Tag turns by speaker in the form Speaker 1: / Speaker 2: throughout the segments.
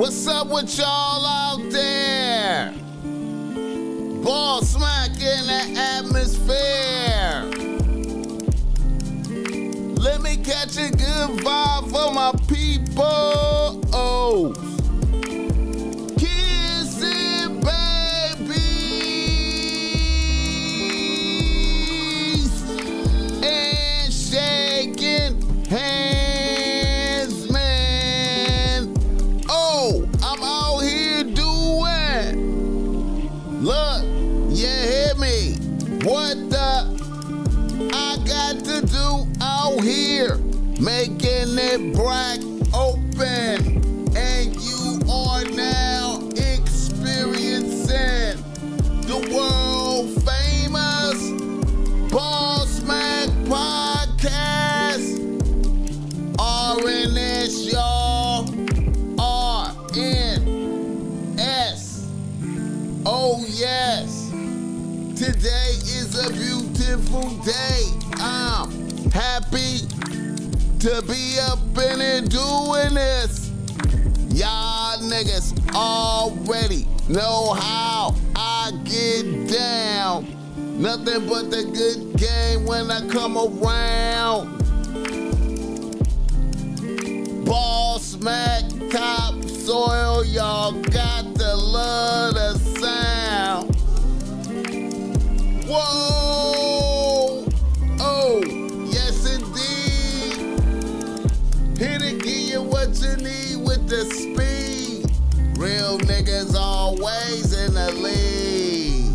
Speaker 1: What's up with y'all out there? BossMack in the atmosphere. Let me catch a good vibe for my people. Oh, kiss it, babies, and shaking hands, man. Oh, I'm out here doing. Look, you hear me? What the? I got to do out here, making it black open, and you are now experiencing the world famous BossMack podcast. RNS, y'all. RNS. Oh yes. Today is a beautiful day. I'm happy to be up in it doing this. Y'all niggas already know how I get down. Nothing but the good game when I come around. BossMack topsoil, y'all got to love the sound. Whoa! Oh, yes indeed. Here to give you what you need with the speed. Real niggas always in the lead.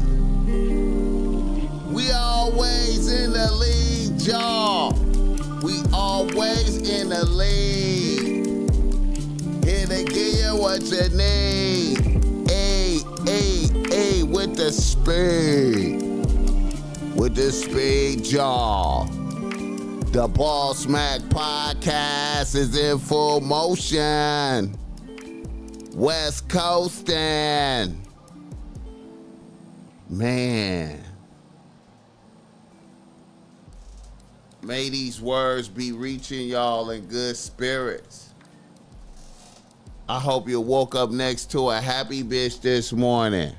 Speaker 1: We always in the lead, y'all. We always in the lead. Here to give you what you need. Ay, with the speed. With the speed, y'all. The BossMack podcast is in full motion. West Coastin'. Man. May these words be reaching y'all in good spirits. I hope you woke up next to a happy bitch this morning.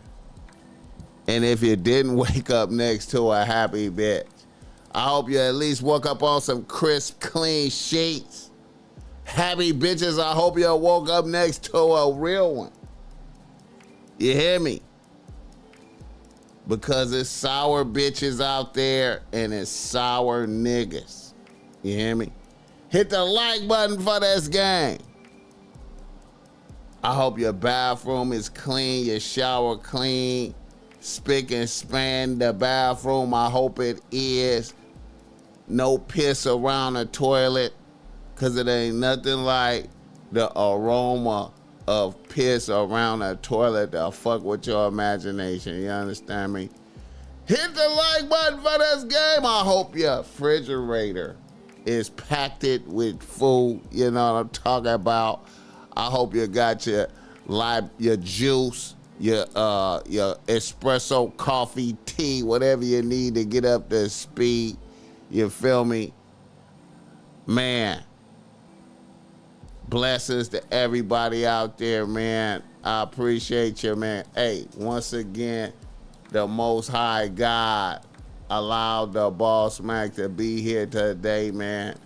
Speaker 1: And if you didn't wake up next to a happy bitch, I hope you at least woke up on some crisp, clean sheets. Happy bitches, I hope you woke up next to a real one. You hear me? Because it's sour bitches out there and it's sour niggas. You hear me? Hit the like button for this game. I hope your bathroom is clean, your shower clean. Spick and span the bathroom, I hope it is. No piss around the toilet, cause it ain't nothing like the aroma of piss around the toilet to fuck with your imagination, you understand me? Hit the like button for this game. I hope your refrigerator is packed it with food, you know what I'm talking about. I hope you got your juice, your espresso, coffee, tea, whatever you need to get up to speed. You feel me? Man, blessings to everybody out there, man. I appreciate you, man. Hey, once again, the Most High God allowed the BossMack to be here today, man.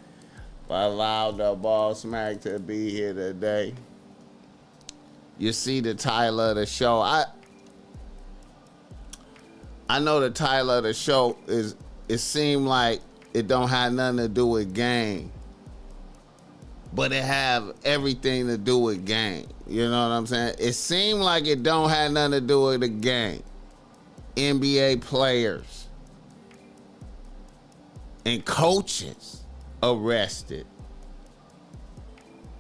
Speaker 1: Allowed the BossMack to be here today. You see the title of the show. I know the title of the show is, it seemed like it don't have nothing to do with game. But it have everything to do with game. You know what I'm saying? It seemed like it don't have nothing to do with the game. NBA players and coaches arrested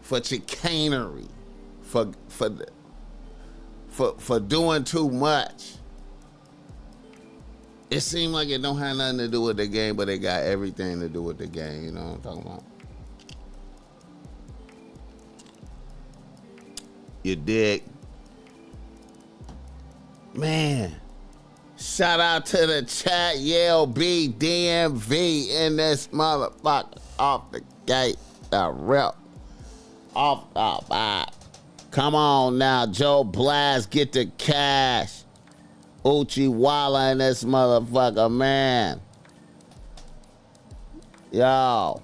Speaker 1: for chicanery, for doing too much. It seemed like it don't have nothing to do with the game, but it got everything to do with the game. You know what I'm talking about? You dig? Man, shout out to the chat, Yale B, DMV in this motherfucker off the gate, the rip, off the bat. Come on now, Joe Blast, get the cash. Uchi Walla in this motherfucker, man. Yo.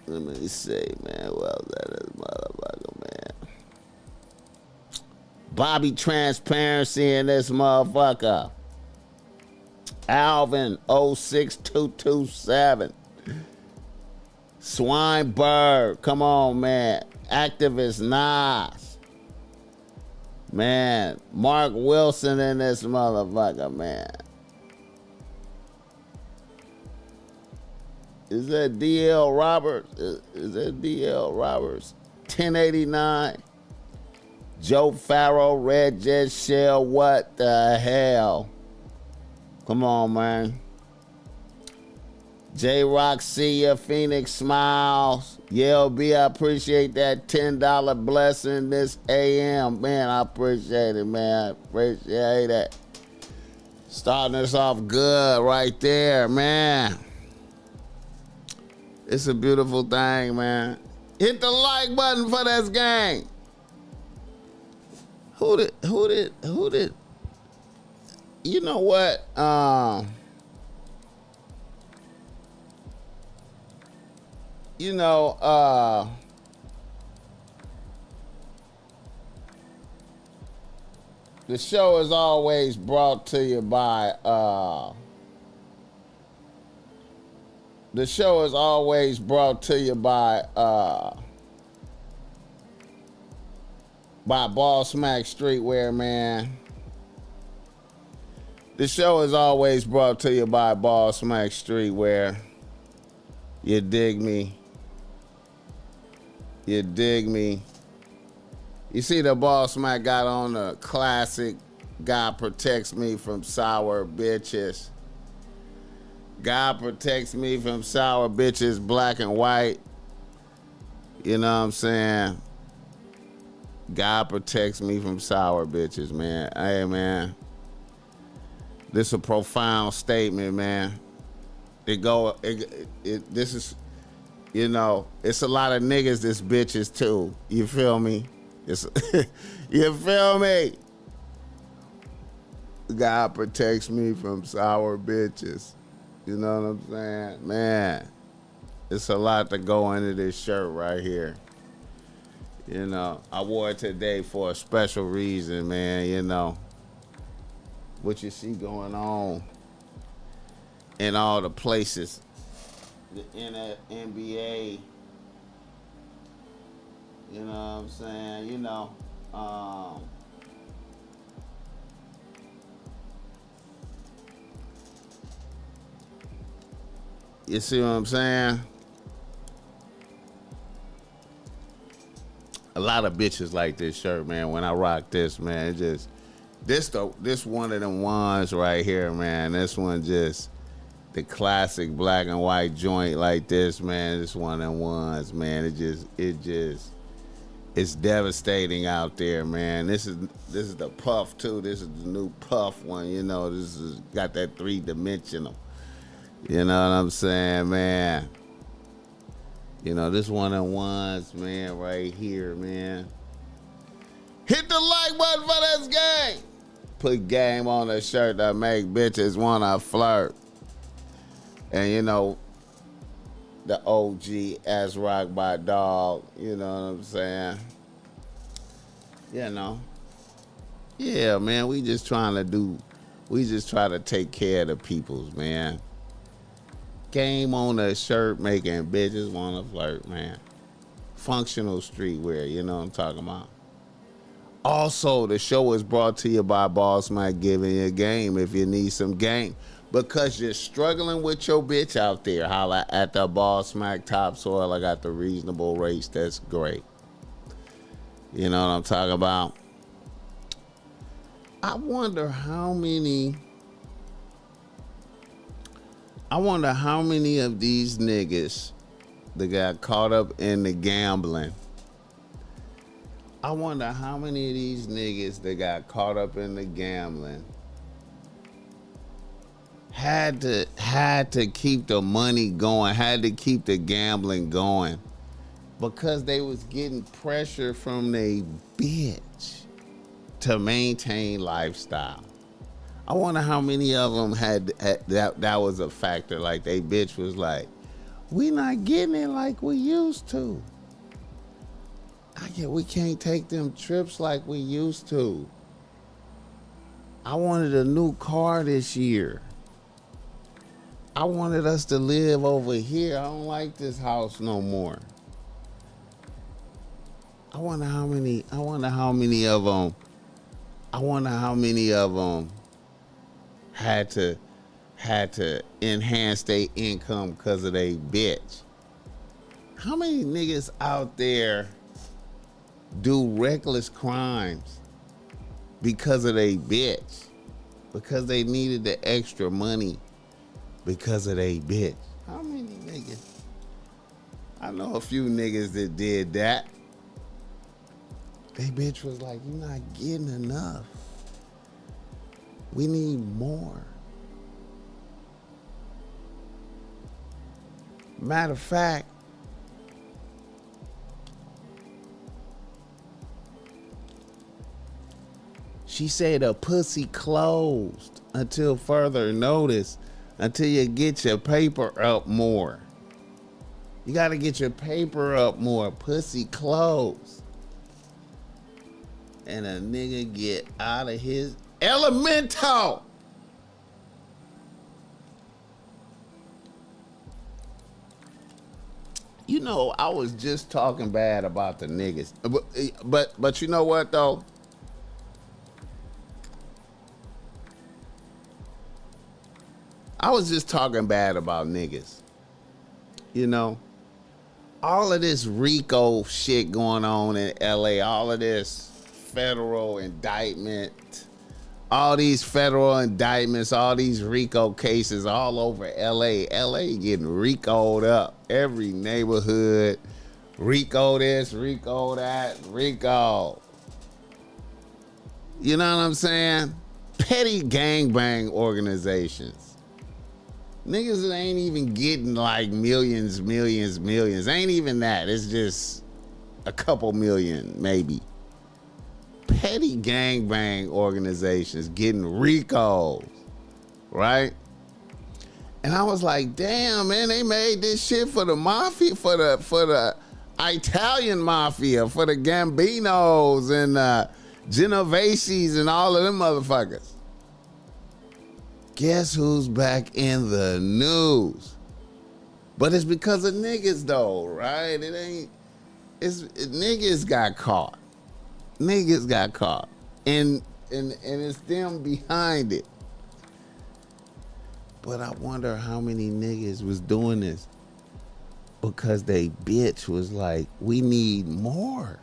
Speaker 1: Let me see, man. Well, that is motherfucker, man. Bobby Transparency in this motherfucker. Alvin 06227. Swinebird, come on, man. Activist Nas. Man, Mark Wilson in this motherfucker, man. Is that DL Roberts? Is that DL Roberts? 1089. Joe Farrow, Red Jet Shell, what the hell? Come on, man. J-Rock, see ya. Phoenix Smiles. Yeah, B, I appreciate that $10 blessing this AM. Man, I appreciate it, man. I appreciate it. Starting us off good right there, man. It's a beautiful thing, man. Hit the like button for this gang. Who did? You know what? The show is always brought to you by BossMack Streetwear, man. The show is always brought to you by BossMack Streetwear. You dig me? You dig me? You see the BossMack got on the classic God protects me from sour bitches. God protects me from sour bitches, black and white. You know what I'm saying? God protects me from sour bitches, man. Hey, man. This is a profound statement, man. This is, you know, it's a lot of niggas that's bitches too. You feel me? You feel me? God protects me from sour bitches. You know what I'm saying? Man, it's a lot to go into this shirt right here. You know, I wore it today for a special reason, man. You know, what you see going on in all the places. The NBA, you know what I'm saying? You know, you see what I'm saying? A lot of bitches like this shirt, man. When I rock this, man, it just this one of them ones right here, man. This one just the classic black and white joint like this, man. This one of them ones, man. It's devastating out there, man. This is the puff too. This is the new puff one. You know, this is got that 3-dimensional. You know what I'm saying, man? You know, this one of the ones, man, right here, man. Hit the like button for this game. Put game on the shirt that make bitches wanna flirt. And you know, the OG as rock by dog, you know what I'm saying? You know. Yeah, man, we just try to take care of the peoples, man. Game on the shirt making bitches wanna flirt, man. Functional streetwear, you know what I'm talking about. Also, the show is brought to you by BossMack, giving you a game if you need some game. Because you're struggling with your bitch out there, holla at the BossMack Topsoil. I got the reasonable rates, that's great. You know what I'm talking about? I wonder how many of these niggas that got caught up in the gambling. I wonder how many of these niggas that got caught up in the gambling had to keep the money going, had to keep the gambling going because they was getting pressure from they bitch to maintain lifestyle. I wonder how many of them had that was a factor. Like they bitch was like, we not getting it like we used to. We can't take them trips like we used to. I wanted a new car this year. I wanted us to live over here. I don't like this house no more. I wonder how many of them had to enhance their income because of they bitch. How many niggas out there do reckless crimes because of they bitch? Because they needed the extra money because of they bitch. How many niggas? I know a few niggas that did that. They bitch was like, you're not getting enough. We need more. Matter of fact, she said a pussy closed until further notice, until you get your paper up more. You gotta get your paper up more. Pussy closed. And a nigga get out of his elemental. You know, I was just talking bad about the niggas. But you know what though? I was just talking bad about niggas. You know? All of this RICO shit going on in LA, all of this federal indictment, all these federal indictments, all these RICO cases all over LA. LA getting RICO'd up. Every neighborhood, RICO this, RICO that, RICO. You know what I'm saying? Petty gangbang organizations. Niggas that ain't even getting like millions. Ain't even that. It's just a couple million, maybe. Petty gangbang organizations getting RICOs, right? And I was like, damn, man, they made this shit for the mafia, for the Italian mafia, for the Gambinos and Genoveses and all of them motherfuckers. Guess who's back in the news? But it's because of niggas though, right? Niggas got caught. Niggas got caught. And it's them behind it. But I wonder how many niggas was doing this because they bitch was like, we need more.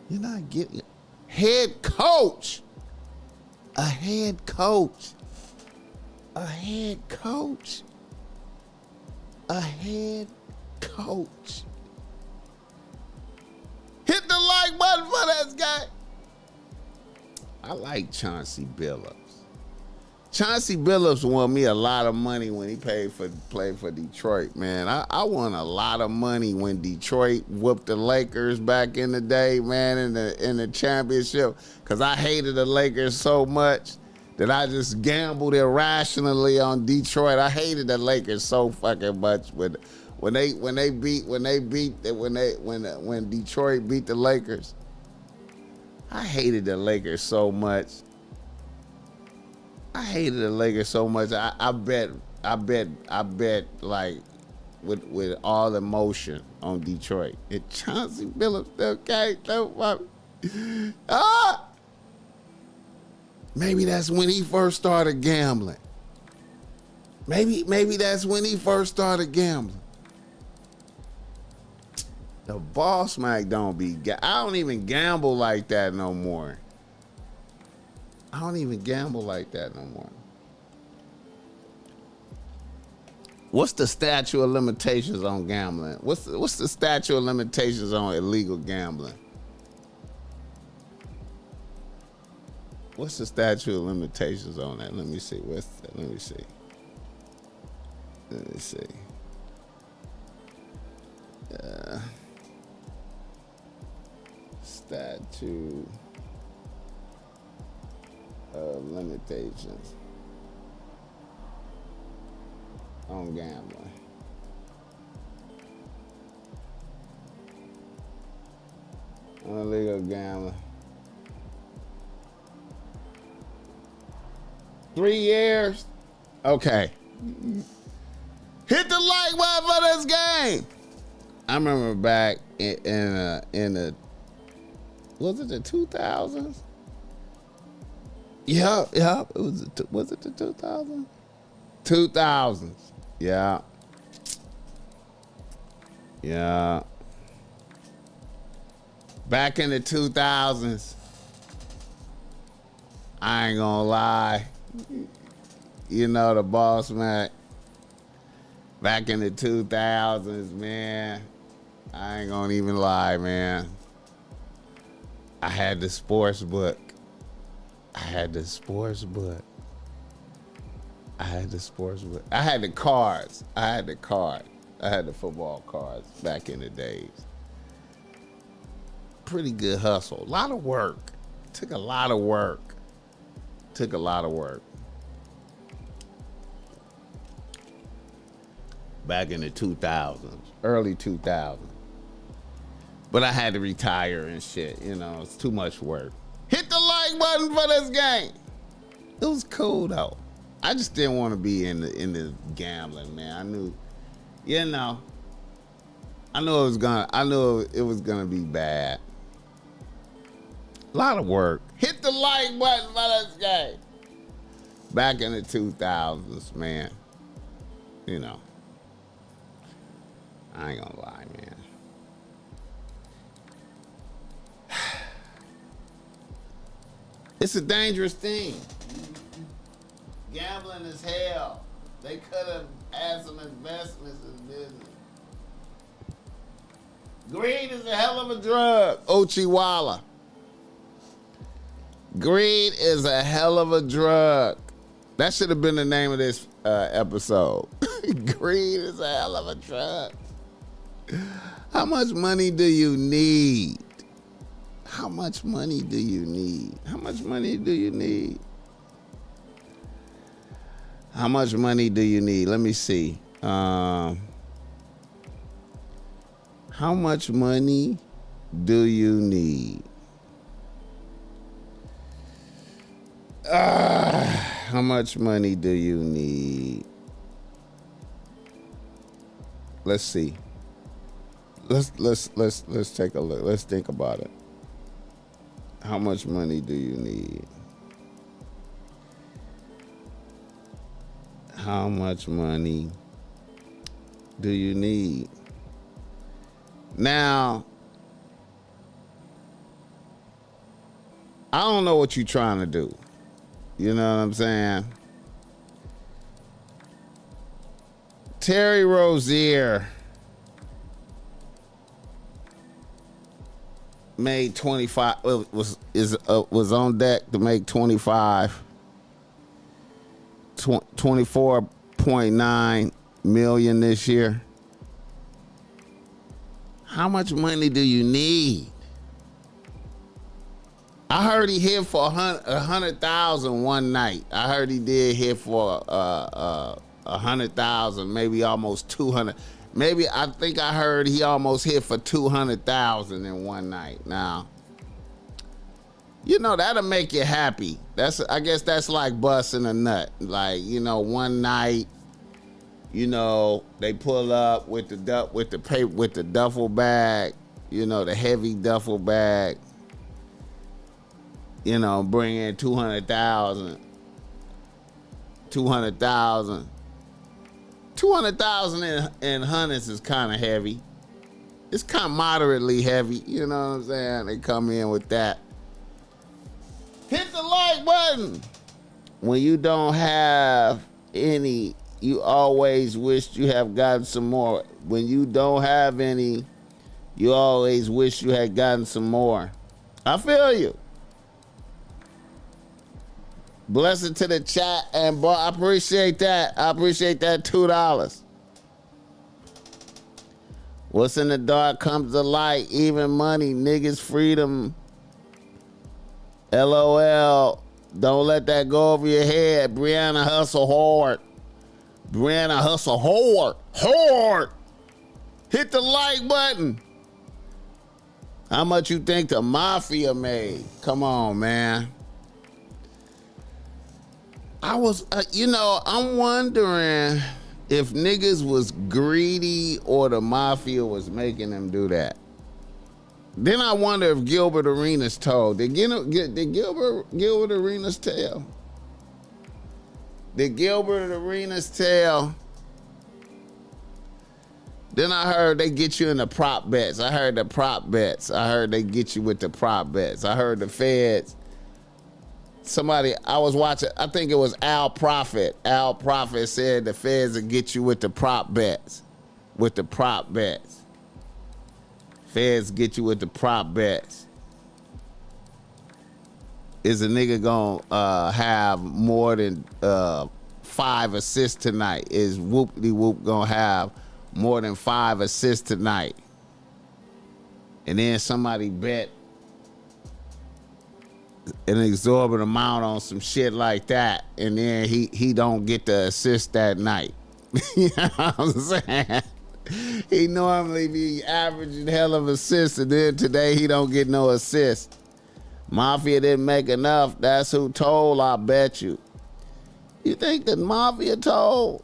Speaker 1: You're not getting head coach. A head coach. A head coach. A head coach. Hit the like button for that guy. I like Chauncey Billups. Chauncey Billups won me a lot of money when he played for Detroit, man. I won a lot of money when Detroit whooped the Lakers back in the day, man, in the championship. Because I hated the Lakers so much that I just gambled irrationally on Detroit. I hated the Lakers so fucking much when Detroit beat the Lakers. I hated the Lakers so much. I bet like with all emotion on Detroit. And Chauncey Billups still can't do maybe that's when he first started gambling. Maybe that's when he first started gambling. The BossMack don't be. I don't even gamble like that no more. What's the statute of limitations on gambling? What's the statute of limitations on illegal gambling? What's the statute of limitations on that? Let me see. Let me see. statute of limitations on gambling. Illegal gambling. 3 years? Okay. Hit the like button for this game. I remember back in the was it the 2000s? Yeah. Was it the 2000s? 2000s. Yeah. Back in the 2000s, I ain't gonna lie. You know the BossMack. Back in the 2000s, man. I ain't gonna even lie, man. I had the sports book. I had the cards. I had the football cards back in the days. Pretty good hustle. A lot of work. Took a lot of work. Back in the 2000s, early 2000s. But I had to retire and shit. You know, it's too much work. Hit the like button for this game. It was cool though. I just didn't want to be in the gambling, man. I knew it was gonna be bad. A lot of work. Hit the like button for this game. Back in the 2000s, man. You know. I ain't gonna lie, man. It's a dangerous thing. Gambling is hell. They could have had some investments in business. Greed is a hell of a drug, Ochiwala. Greed is a hell of a drug. That should have been the name of this episode. Greed is a hell of a drug. How much money do you need? How much money do you need? How much money do you need? How much money do you need? Let me see. How much money do you need? How much money do you need? Let's see. Let's take a look. Let's think about it. How much money do you need? How much money do you need? Now, I don't know what you're trying to do. You know what I'm saying? Terry Rozier made 25. Was on deck to make 25. 24.9 million this year. How much money do you need? I heard he hit for 100,000 one night. I heard he did hit for 100,000, maybe almost 200. Maybe I think I heard he almost hit for 200,000 in one night. Now, you know, that'll make you happy. I guess that's like busting a nut. Like, you know, one night, you know, they pull up with the duffel bag, you know, the heavy duffel bag. You know, bring in 200,000. 200,000 in hundreds is kind of heavy. It's kind of moderately heavy. You know what I'm saying? They come in with that. Hit the like button. When you don't have any, you always wish you have gotten some more. When you don't have any, you always wish you had gotten some more. I feel you. Blessing to the chat, and boy, I appreciate that. I appreciate that $2. What's in the dark comes to light. Even money, niggas, freedom, LOL. Don't let that go over your head. Brianna hustle hard. Brianna hustle hard. Hard. Hit the like button. How much you think the Mafia made? Come on, man. I was, I'm wondering if niggas was greedy or the Mafia was making them do that. Then I wonder if Gilbert Arenas told. Did Gilbert Arenas tell? Did Gilbert Arenas tell? Then I heard they get you in the prop bets. I heard the prop bets. I heard they get you with the prop bets. I heard the feds. Somebody, I was watching, I think it was Al Prophet. Al Prophet said the feds will get you with the prop bets. With the prop bets. Feds get you with the prop bets. Is a nigga gonna have more than 5 assists tonight? Is Whoop-de-Whoop gonna have more than 5 assists tonight? And then somebody bet an exorbitant amount on some shit like that, and then he don't get the assist that night. You know what I'm saying? He normally be averaging hell of assists, and then today he don't get no assist. Mafia didn't make enough. That's who told, I bet you. You think the Mafia told?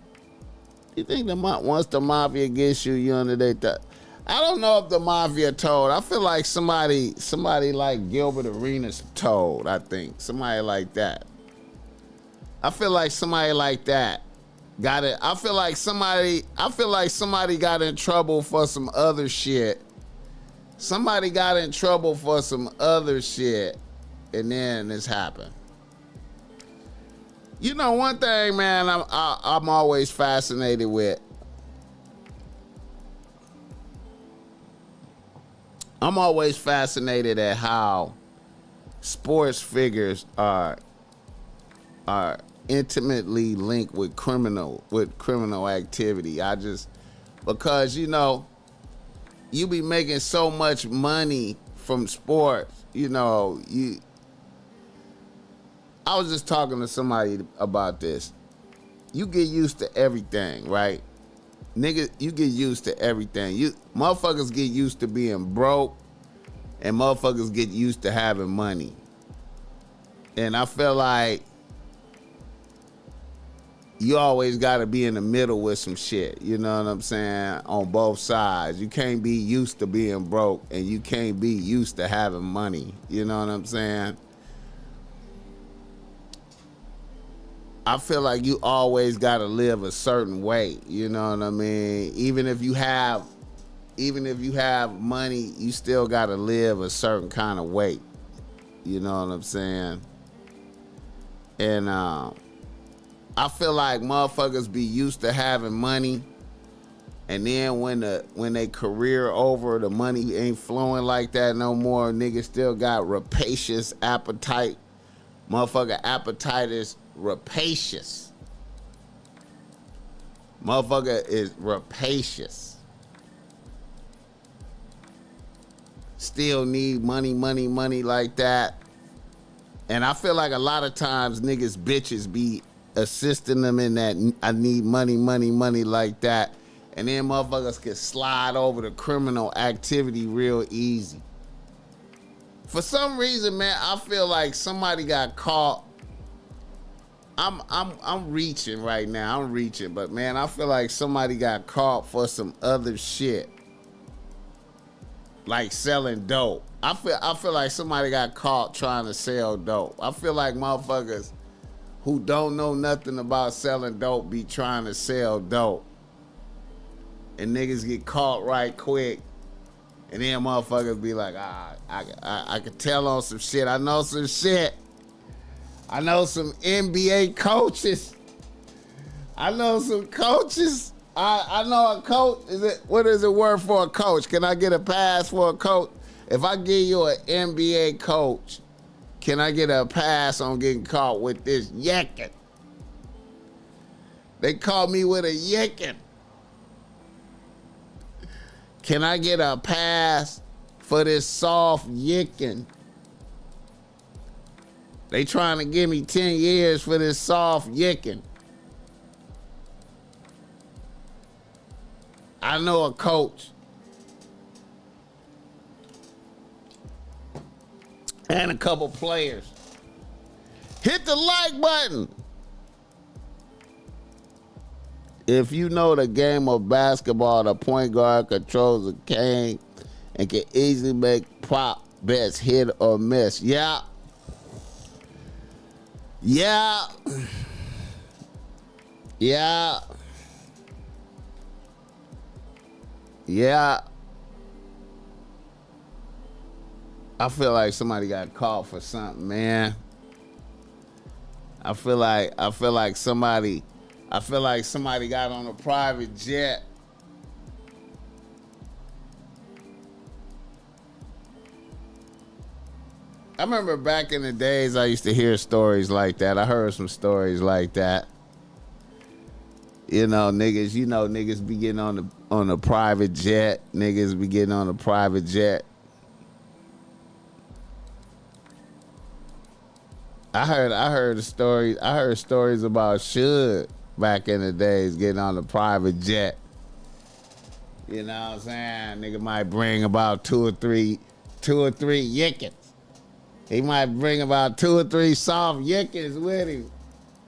Speaker 1: You think once the Mafia gets you, you under their thought? I don't know if the Mafia told. I feel like somebody like Gilbert Arenas told, I think. Somebody like that. I feel like somebody like that got it. I feel like somebody got in trouble for some other shit. Somebody got in trouble for some other shit, and then this happened. You know, one thing, man, I'm always fascinated with. I'm always fascinated at how sports figures are intimately linked with criminal activity. Because you be making so much money from sports. I was just talking to somebody about this. You get used to everything, right? Nigga, you get used to everything. Motherfuckers get used to being broke, and motherfuckers get used to having money. And I feel like you always got to be in the middle with some shit. You know what I'm saying? On both sides. You can't be used to being broke, and you can't be used to having money. You know what I'm saying? I feel like you always got to live a certain way. You know what I mean? Even if you have money, you still got to live a certain kind of way. You know what I'm saying? And I feel like motherfuckers be used to having money, and then when they career over, the money ain't flowing like that no more. Niggas still got rapacious appetite. Motherfucker appetite is rapacious. Motherfucker is rapacious. Still need money like that. And I feel like a lot of times niggas bitches be assisting them in that I need money like that. And then motherfuckers can slide over to criminal activity real easy. For some reason, man, I feel like somebody got caught. I'm reaching right now. But man, I feel like somebody got caught for some other shit. Like selling dope. I feel like somebody got caught trying to sell dope. I feel like motherfuckers who don't know nothing about selling dope be trying to sell dope. And niggas get caught right quick. And then motherfuckers be like, I can tell on some shit. I know some shit. I know some NBA coaches. I know some coaches. I know a coach. What is it worth for a coach? Can I get a pass for a coach? If I give you an NBA coach, can I get a pass on getting caught with this yakking? They caught me with a yakking. Can I get a pass for this soft yicking? They trying to give me 10 years for this soft yicking. I know a coach and a couple players. Hit the like button. If you know the game of basketball, the point guard controls the game and can easily make prop bets hit or miss. Yeah. Yeah. Yeah. Yeah. I feel like somebody got caught for something, man. I feel like somebody got on a private jet. I remember back in the days I used to hear stories like that. I heard some stories like that. Niggas be getting on a private jet. Niggas be getting on a private jet. I heard stories about Should back in the days getting on a private jet. You know what I'm saying? Nigga might bring about two or three yickets. He might bring about 2 or 3 soft yickets with him.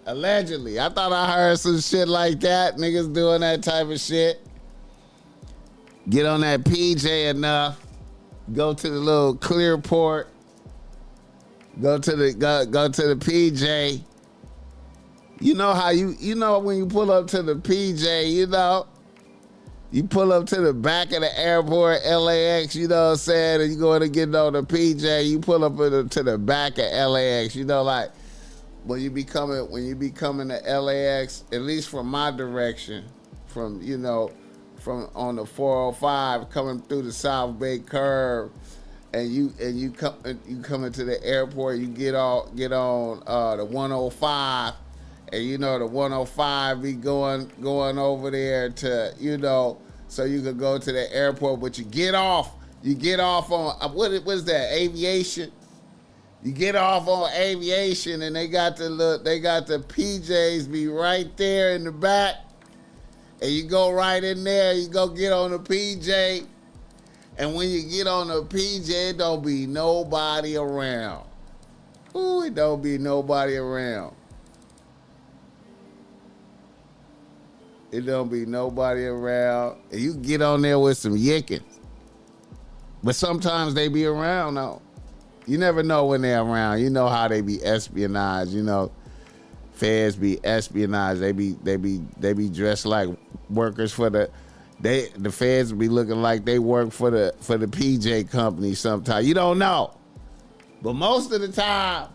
Speaker 1: Allegedly. I thought I heard some shit like that. Niggas doing that type of shit. Get on that PJ enough. Go to the little clear port. Go to the PJ. You know how when you pull up to the PJ, you pull up to the back of the airport, LAX, you know what I'm saying, and you going to get on the PJ, you pull up to the back of LAX, like when you be coming to LAX, at least from my direction, from on the 405 coming through the South Bay curve, and you come into the airport, you get on the 105. And the 105 be going over there to, so you could go to the airport, but you get off on, what is that, aviation? You get off on aviation and they got the PJs be right there in the back. And you go right in there, you go get on the PJ. And when you get on the PJ, it don't be nobody around. Ooh, it don't be nobody around. It don't be nobody around. And you get on there with some yickins. But sometimes they be around though. You never know when they're around. You know how they be espionage. Feds be espionage. They be dressed like workers for the feds be looking like they work for the PJ company sometimes. You don't know. But most of the time,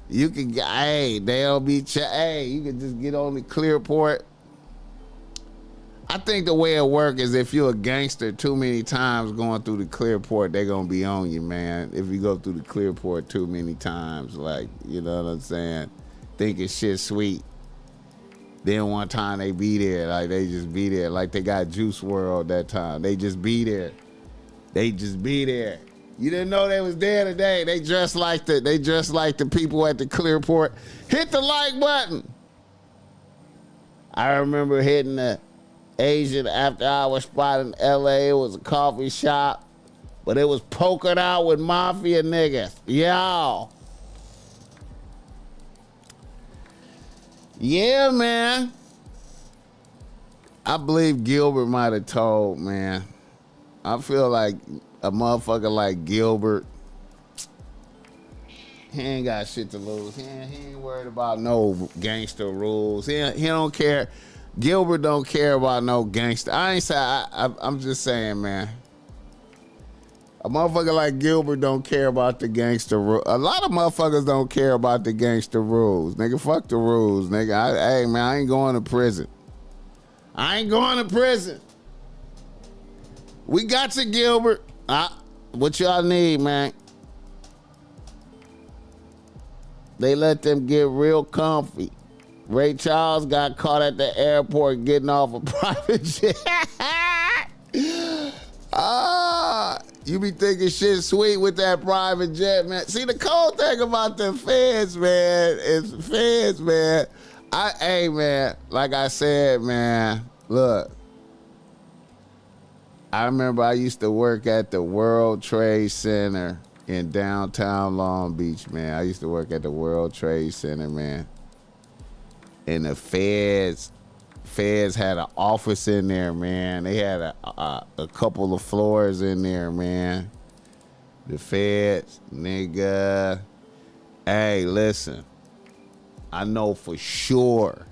Speaker 1: you can they'll be you can just get on the Clearport. I think the way it work is if you're a gangster too many times going through the Clearport, they gonna be on you, man. If you go through the Clearport too many times, like, you know what I'm saying? Thinking shit sweet. Then one time they be there, like they just be there, like they got Juice WRLD that time. They just be there. They just be there. You didn't know they was there today. They dressed like the people at the Clearport. Hit the like button. I remember hitting the Asian after hour spot in LA. It was a coffee shop, but it was pokered out with mafia niggas. Y'all. Yeah, man. I believe Gilbert might have told, man. I feel like a motherfucker like Gilbert, he ain't got shit to lose. He ain't worried about no gangster rules. He don't care. Gilbert don't care about no gangster. I'm just saying, man. A motherfucker like Gilbert don't care about the gangster rules. A lot of motherfuckers don't care about the gangster rules. Nigga, fuck the rules, nigga. Hey, man, I ain't going to prison. I ain't going to prison. We got you, Gilbert. What y'all need, man? They let them get real comfy. Ray Charles got caught at the airport getting off a private jet. You be thinking shit sweet with that private jet, man. See, the cold thing about the feds, man, is feds, man. Hey, man, like I said, man, look. I remember I used to work at the World Trade Center in downtown Long Beach, man. I used to work at the World Trade Center, man. And the feds had an office in there, man. They had a couple of floors in there, man. The feds, nigga. Hey, listen. I know for sure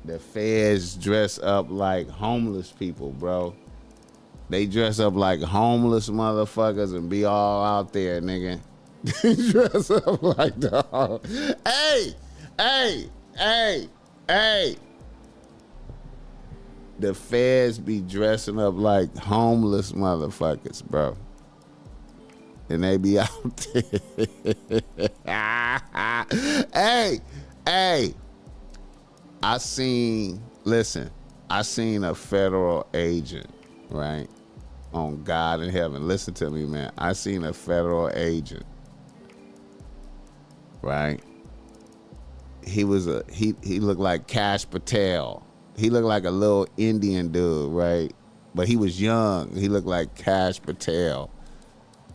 Speaker 1: the feds dress up like homeless people, bro. They dress up like homeless motherfuckers and be all out there, nigga. They dress up like dog. Hey. The feds be dressing up like homeless motherfuckers, bro. And they be out there. Hey. I seen a federal agent, right? On God in heaven. Listen to me, man. I seen a federal agent, right? He looked like Cash Patel. He looked like a little Indian dude, right? But he was young. He looked like Cash Patel,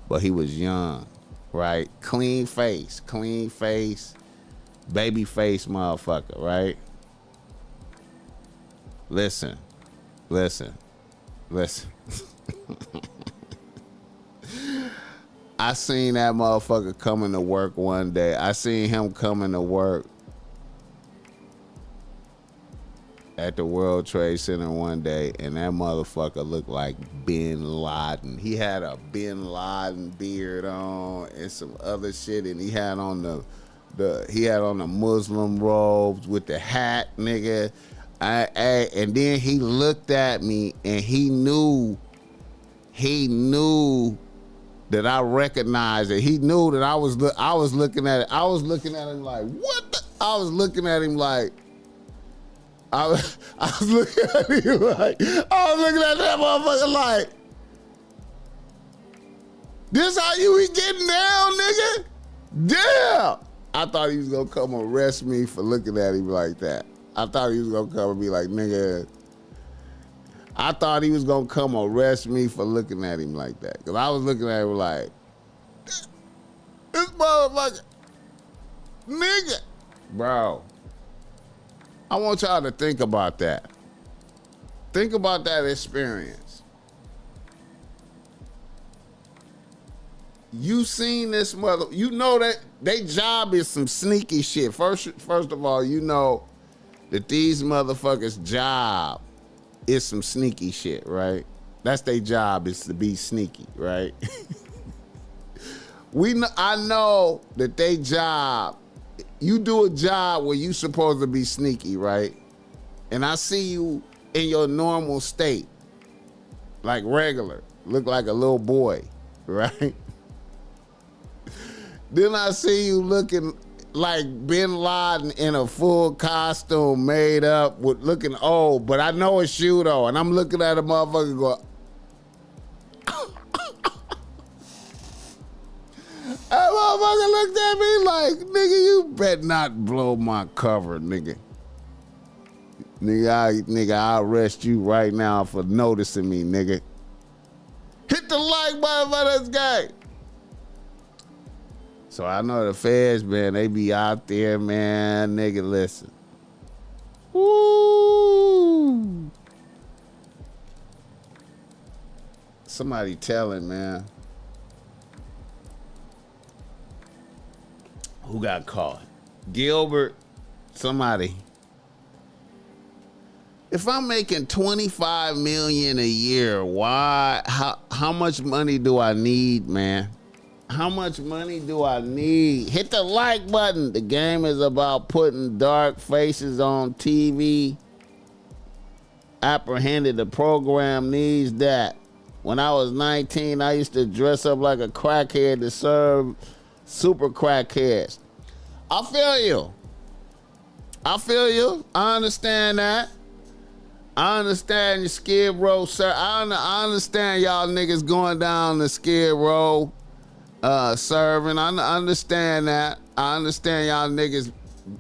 Speaker 1: but he was young, right? Clean face, baby face motherfucker, right? Listen. I seen that motherfucker coming to work one day. I seen him coming to work at the World Trade Center one day, and that motherfucker looked like Bin Laden. He had a Bin Laden beard on and some other shit, and he had on the Muslim robes with the hat, nigga. And then he looked at me and he knew that I recognized it. He knew that I was looking at it. I was looking at him like, what the? I was looking at him like that motherfucker like, this how you be getting down, nigga? Damn! I thought he was gonna come arrest me for looking at him like that. I thought he was gonna come and be like, nigga. I thought he was gonna come arrest me for looking at him like that. Cause I was looking at him like, this motherfucker, nigga. Bro, I want y'all to think about that. Think about that experience. You seen this you know that they job is some sneaky shit. First of all, you know that these motherfuckers' job is some sneaky shit, right? That's their job, is to be sneaky, right? I know that they job, you do a job where you supposed to be sneaky, right? And I see you in your normal state, like regular, look like a little boy, right? Then I see you looking like Bin Laden in a full costume, made up, with looking old, but I know it's you though, and I'm looking at a motherfucker going, that motherfucker looked at me like, nigga, you better not blow my cover, nigga. I'll arrest you right now for noticing me, nigga. Hit the like button for this guy. So I know the feds, man, they be out there, man, nigga, listen. Woo! Somebody telling, man. Who got caught? Gilbert, somebody. If I'm making $25 million a year, how much money do I need, man? How much money do I need? Hit the like button. The game is about putting dark faces on TV. Apprehended, the program needs that. When I was 19, I used to dress up like a crackhead to serve super crackheads. I feel you. I feel you. I understand that. I understand your Skid Row, sir. I understand y'all niggas going down the Skid Row serving. I understand that. I understand y'all niggas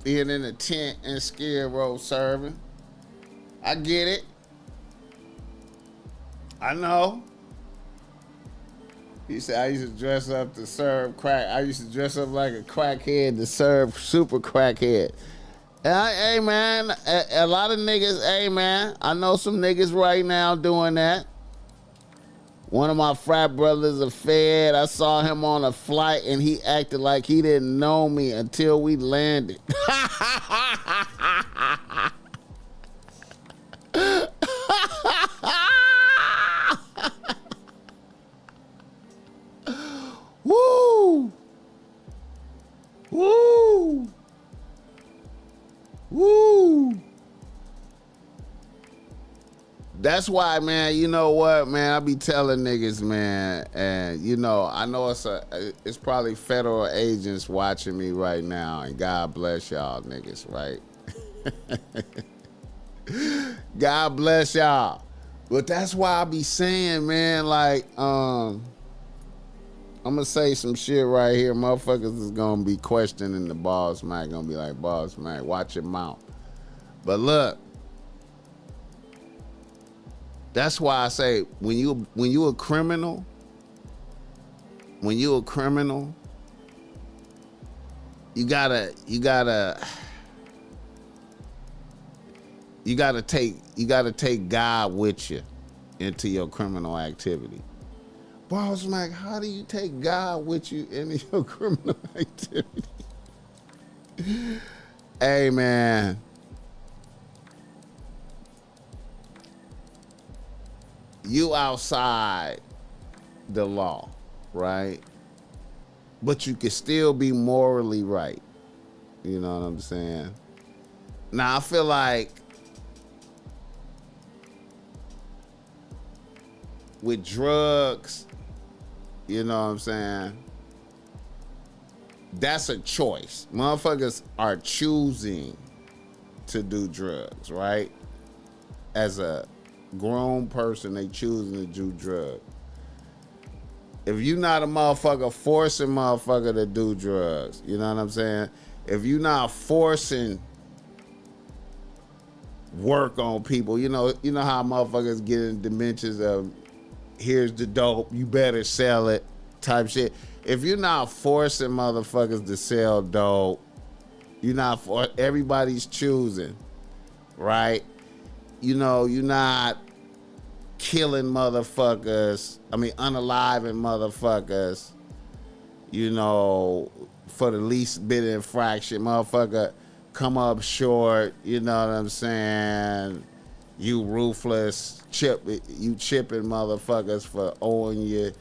Speaker 1: being in the tent and Skid Row serving. I get it. I know. He said, I used to dress up to serve crack. I used to dress up like a crackhead to serve super crackhead. Hey, man, a lot of niggas, hey, man, I know some niggas right now doing that. One of my frat brothers, a Fed, I saw him on a flight and he acted like he didn't know me until we landed. Woo! Woo! Woo! That's why, man, you know what, man, I be telling niggas, man, and, you know, I know it's probably federal agents watching me right now, and God bless y'all niggas, right? God bless y'all. But that's why I be saying, man, like, I'm gonna say some shit right here. Motherfuckers is gonna be questioning the BossMack. Gonna be like, BossMack, watch your mouth. But look, that's why I say when you a criminal, you gotta take God with you into your criminal activity. BossMack, how do you take God with you into your criminal activity? Hey, man. You outside the law, right? But you can still be morally right. You know what I'm saying? Now, I feel like with drugs, you know what I'm saying? That's a choice. Motherfuckers are choosing to do drugs, right? As a grown person, they choosing to do drugs. If you not a motherfucker forcing motherfucker to do drugs, you know what I'm saying? If you not forcing work on people, you know how motherfuckers get in dimensions of here's the dope, you better sell it type shit. If you're not forcing motherfuckers to sell dope, everybody's choosing, right? You know, you're not killing motherfuckers, unaliving motherfuckers, you know, for the least bit of infraction. Motherfucker come up short, you know what I'm saying? You ruthless, you chipping motherfuckers for owing you,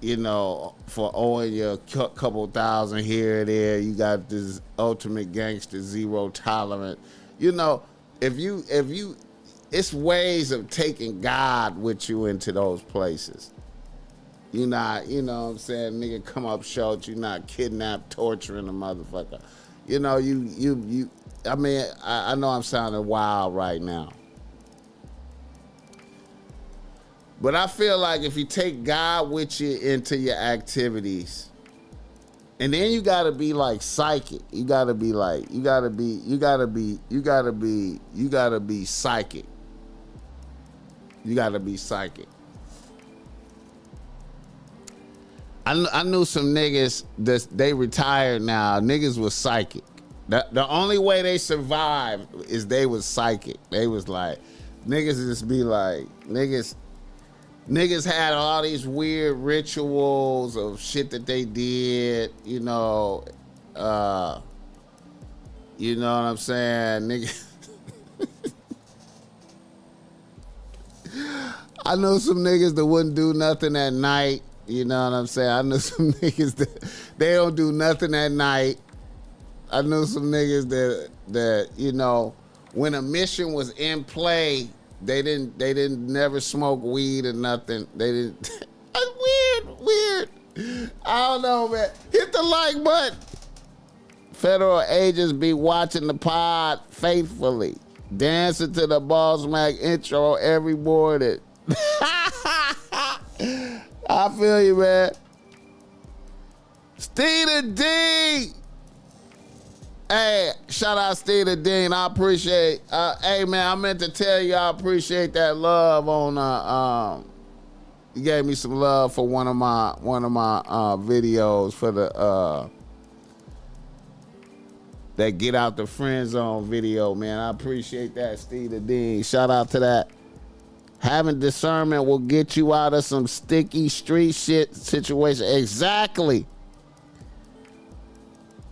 Speaker 1: you know, for owing you a couple thousand here or there. You got this ultimate gangster, zero tolerance. You know, if you, it's ways of taking God with you into those places. You not, you know what I'm saying, nigga come up short, you not kidnap, torturing a motherfucker. You know, I know I'm sounding wild right now. But I feel like if you take God with you into your activities, and then you gotta be like psychic. You gotta be psychic. You gotta be psychic. I knew some niggas that they retired now. Niggas was psychic. The only way they survived is they was psychic. They was like, niggas just be like, Niggas had all these weird rituals of shit that they did, you know what I'm saying, nigga. I know some niggas that wouldn't do nothing at night, you know what I'm saying. I know some niggas that they don't do nothing at night. I know some niggas that you know, when a mission was in play, They didn't never smoke weed or nothing. They didn't. Weird. I don't know, man. Hit the like button. Federal agents be watching the pod faithfully, dancing to the BossMack intro every morning. I feel you, man. Steve the Dean. Hey, shout out Steve the Dean. I appreciate. Hey, man, I meant to tell you I appreciate that love on. You gave me some love for one of my videos for the that Get Out the Friend Zone video, man. I appreciate that, Steve the Dean. Shout out to that. Having discernment will get you out of some sticky street shit situation. Exactly.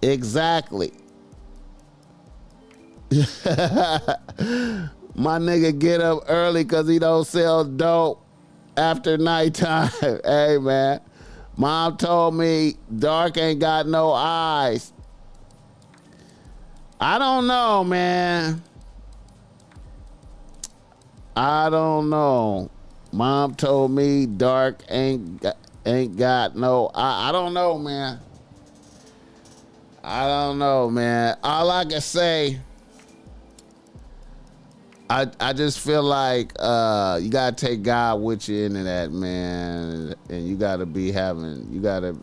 Speaker 1: Exactly. My nigga get up early because he don't sell dope after nighttime. Hey, man. Mom told me dark ain't got no eyes. I don't know, man. I don't know. Mom told me dark ain't got no. I don't know, man. I don't know, man. All I can say, I just feel like you gotta take God with you into that, man, and you gotta be having. You gotta,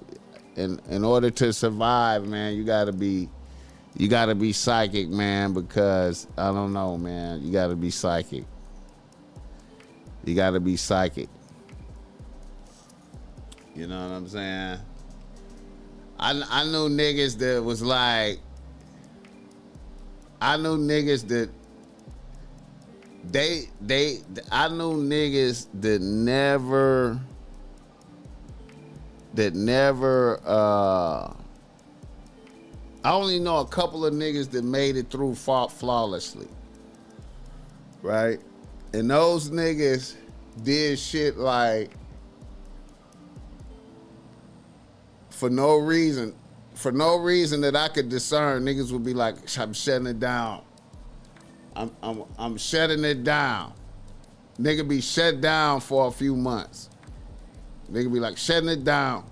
Speaker 1: in order to survive, man. You gotta be psychic, man, because I don't know, man. You gotta be psychic. You gotta be psychic. You know what I'm saying? I knew niggas that was like, I knew niggas that I knew niggas that never I only know a couple of niggas that made it through flawlessly, right? And those niggas did shit like for no reason that I could discern. Niggas would be like, I'm shutting it down. I'm shutting it down. Nigga be shut down for a few months. Nigga be like, shutting it down.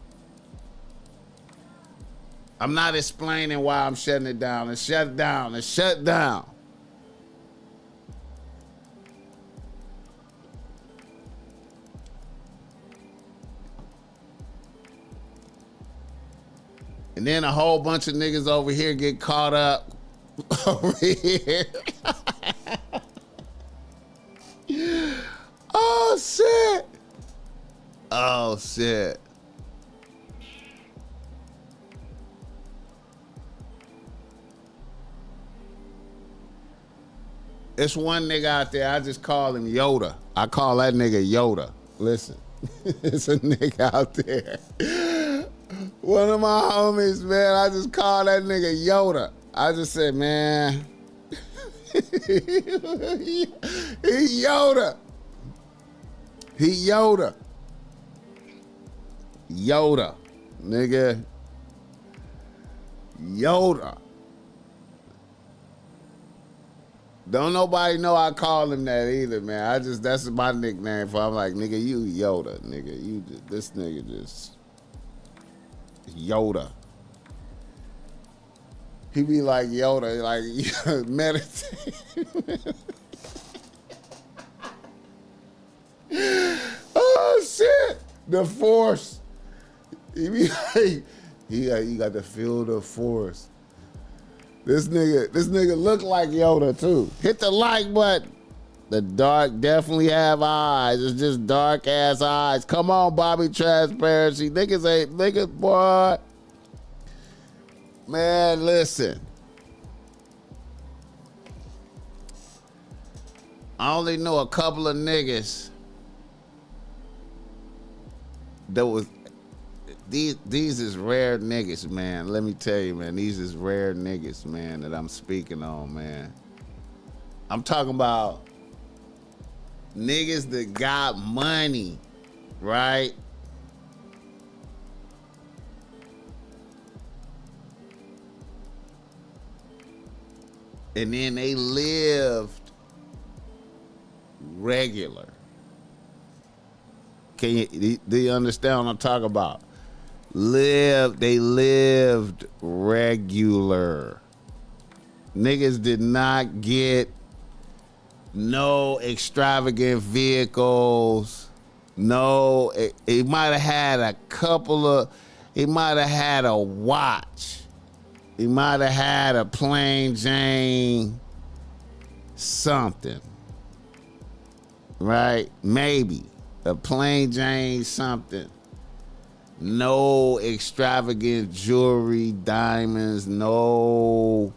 Speaker 1: I'm not explaining why I'm shutting it down. It's shut down. It's shut down. And then a whole bunch of niggas over here get caught up over here. Oh, shit. Oh, shit. It's one nigga out there, I just call him Yoda. I call that nigga Yoda. Listen, it's a nigga out there. One of my homies, man, I just call that nigga Yoda. I just said, man, he Yoda. He Yoda. Yoda, nigga. Yoda. Don't nobody know I call him that either, man. That's my nickname for. I'm like, nigga, you Yoda, nigga. This nigga just Yoda. He be like Yoda, like meditate. Oh shit, the Force. He be like, he got to feel the Force. This nigga look like Yoda too. Hit the like button. The dark definitely have eyes. It's just dark ass eyes. Come on, Bobby Transparency. Niggas, boy. Man, listen. I only know a couple of niggas that was these is rare niggas, man. Let me tell you, man. These is rare niggas, man, that I'm speaking on, man. I'm talking about niggas that got money, right? And then they lived regular. Do you understand what I'm talking about? They lived regular. Niggas did not get no extravagant vehicles. No, he might have had a couple of, he might have had a watch. He might have had a plain Jane something. Right? Maybe. A plain Jane something. No extravagant jewelry, diamonds, no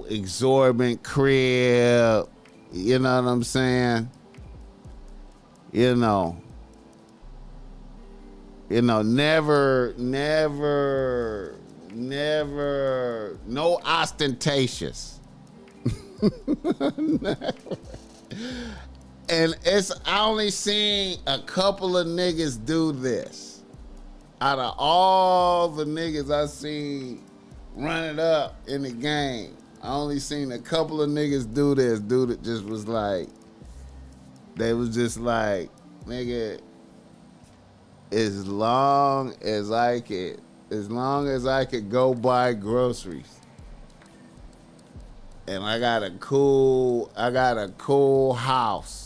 Speaker 1: exorbitant crib. You know what I'm saying? You know, never, no ostentatious. And I only seen a couple of niggas do this. Out of all the niggas I seen running up in the game, I only seen a couple of niggas do this. Dude, it just was like, they was just like, nigga, as long as I could go buy groceries, and I got a cool house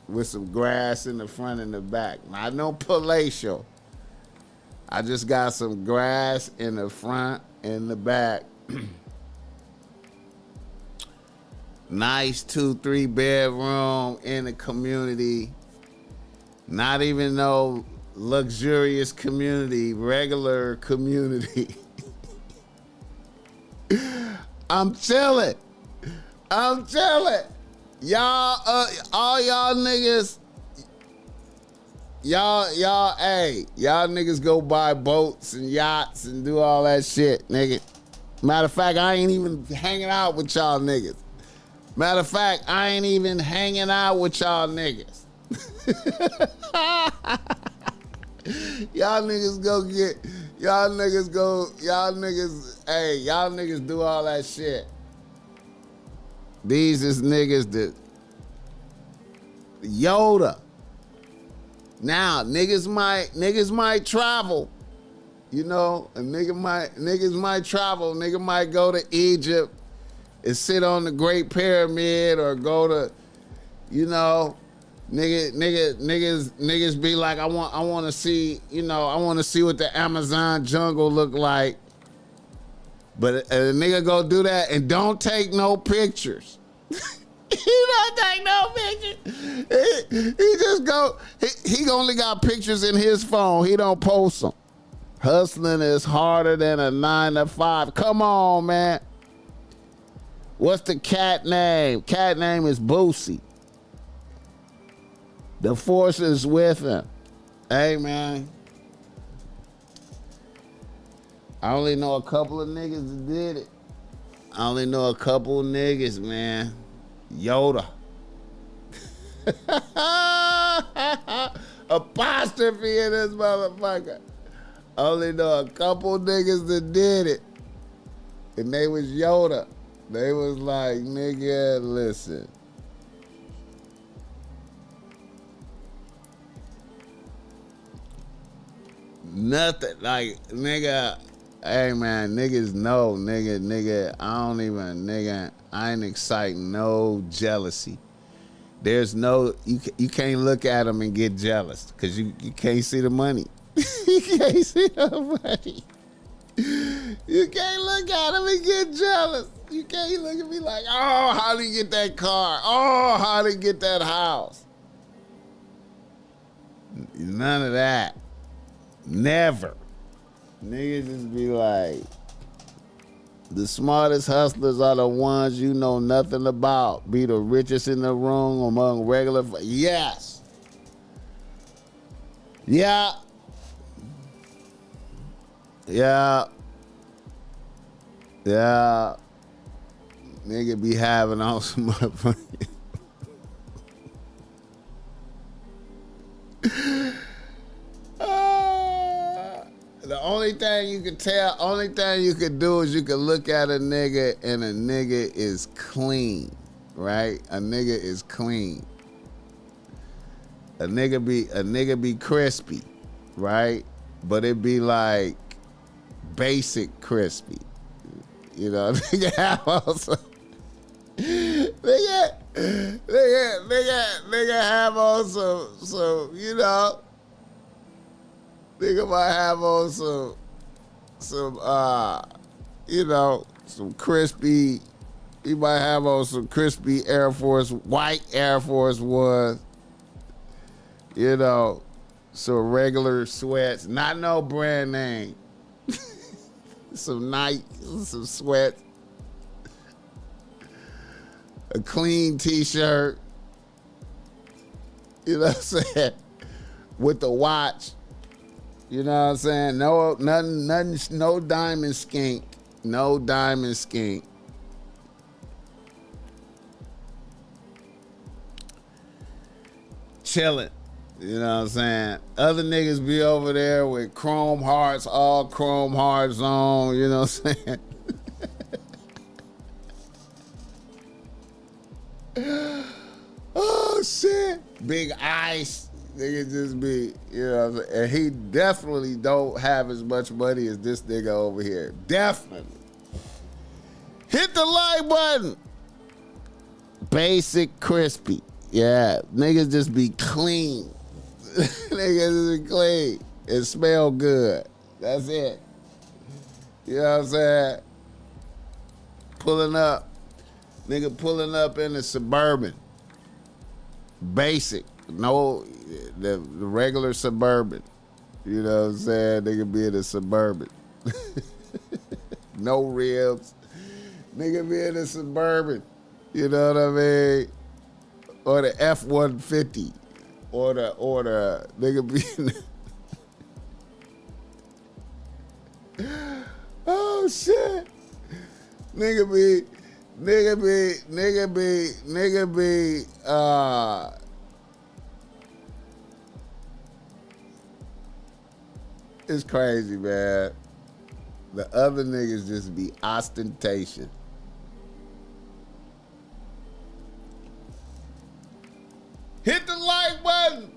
Speaker 1: with some grass in the front and the back. Not no palatial. I just got some grass in the front and the back. Nice 2-3 bedroom in the community. Not even no luxurious community, regular community. I'm chilling. Y'all, all y'all niggas, y'all niggas go buy boats and yachts and do all that shit, nigga. Matter of fact, I ain't even hanging out with y'all niggas. Y'all niggas do all that shit. These is niggas that Yoda. Now niggas might travel, you know. Niggas might travel. Nigga might go to Egypt and sit on the Great Pyramid, or go to, you know, niggas be like, I want to see, you know, I want to see what the Amazon jungle look like. But a nigga go do that and don't take no pictures. He don't take no pictures. He just go, he only got pictures in his phone. He don't post them. Hustling is harder than a 9-to-5. Come on, man. What's the cat name? Cat name is Boosie. The force is with him. Hey, man. I only know a couple of niggas that did it. I only know a couple of niggas, man. Yoda. Apostrophe in this motherfucker. I only know a couple niggas that did it. And they was Yoda. They was like, nigga, listen. Nothing. Like, nigga, hey man, niggas know, nigga, I ain't exciting no jealousy. There's no, you can't look at them and get jealous, because you can't see the money. You can't see the money. You can't look at them and get jealous. You can't look at me like, oh, how did he get that car? Oh, how did he get that house? None of that. Never. Niggas just be like, the smartest hustlers are the ones you know nothing about. Be the richest in the room among regular. Yes. Yeah. Yeah. Yeah. Nigga be having on some motherfucking. The only thing you could do is you could look at a nigga and a nigga is clean, right? A nigga is clean. A nigga be crispy, right? But it be like basic crispy. You know, nigga have on some nigga have on some, you know, nigga might have on some you know, some crispy, he might have on some crispy white Air Force Ones, you know, some regular sweats, not no brand name. Some Nike, some sweats, a clean t-shirt, you know what I'm saying, with the watch, you know what I'm saying, nothing, no diamond skink, no diamond skink. Chilling, you know what I'm saying. Other niggas be over there with chrome hearts, all chrome hearts on, you know what I'm saying. Oh shit, big ice, nigga just be, you know what I'm saying? And he definitely don't have as much money as this nigga over here. Definitely. Hit the like button. Basic crispy. Yeah, niggas just be clean. Niggas just be clean and smell good. That's it. You know what I'm saying? Pulling up. Nigga pulling up in the Suburban. Basic. No, the regular Suburban. You know what I'm saying? Nigga be in the Suburban. No ribs. Nigga be in the Suburban. You know what I mean? Or the F-150. Or the nigga be in the... Oh shit. Nigga be it's crazy, man. The other niggas just be ostentation. Hit the like button.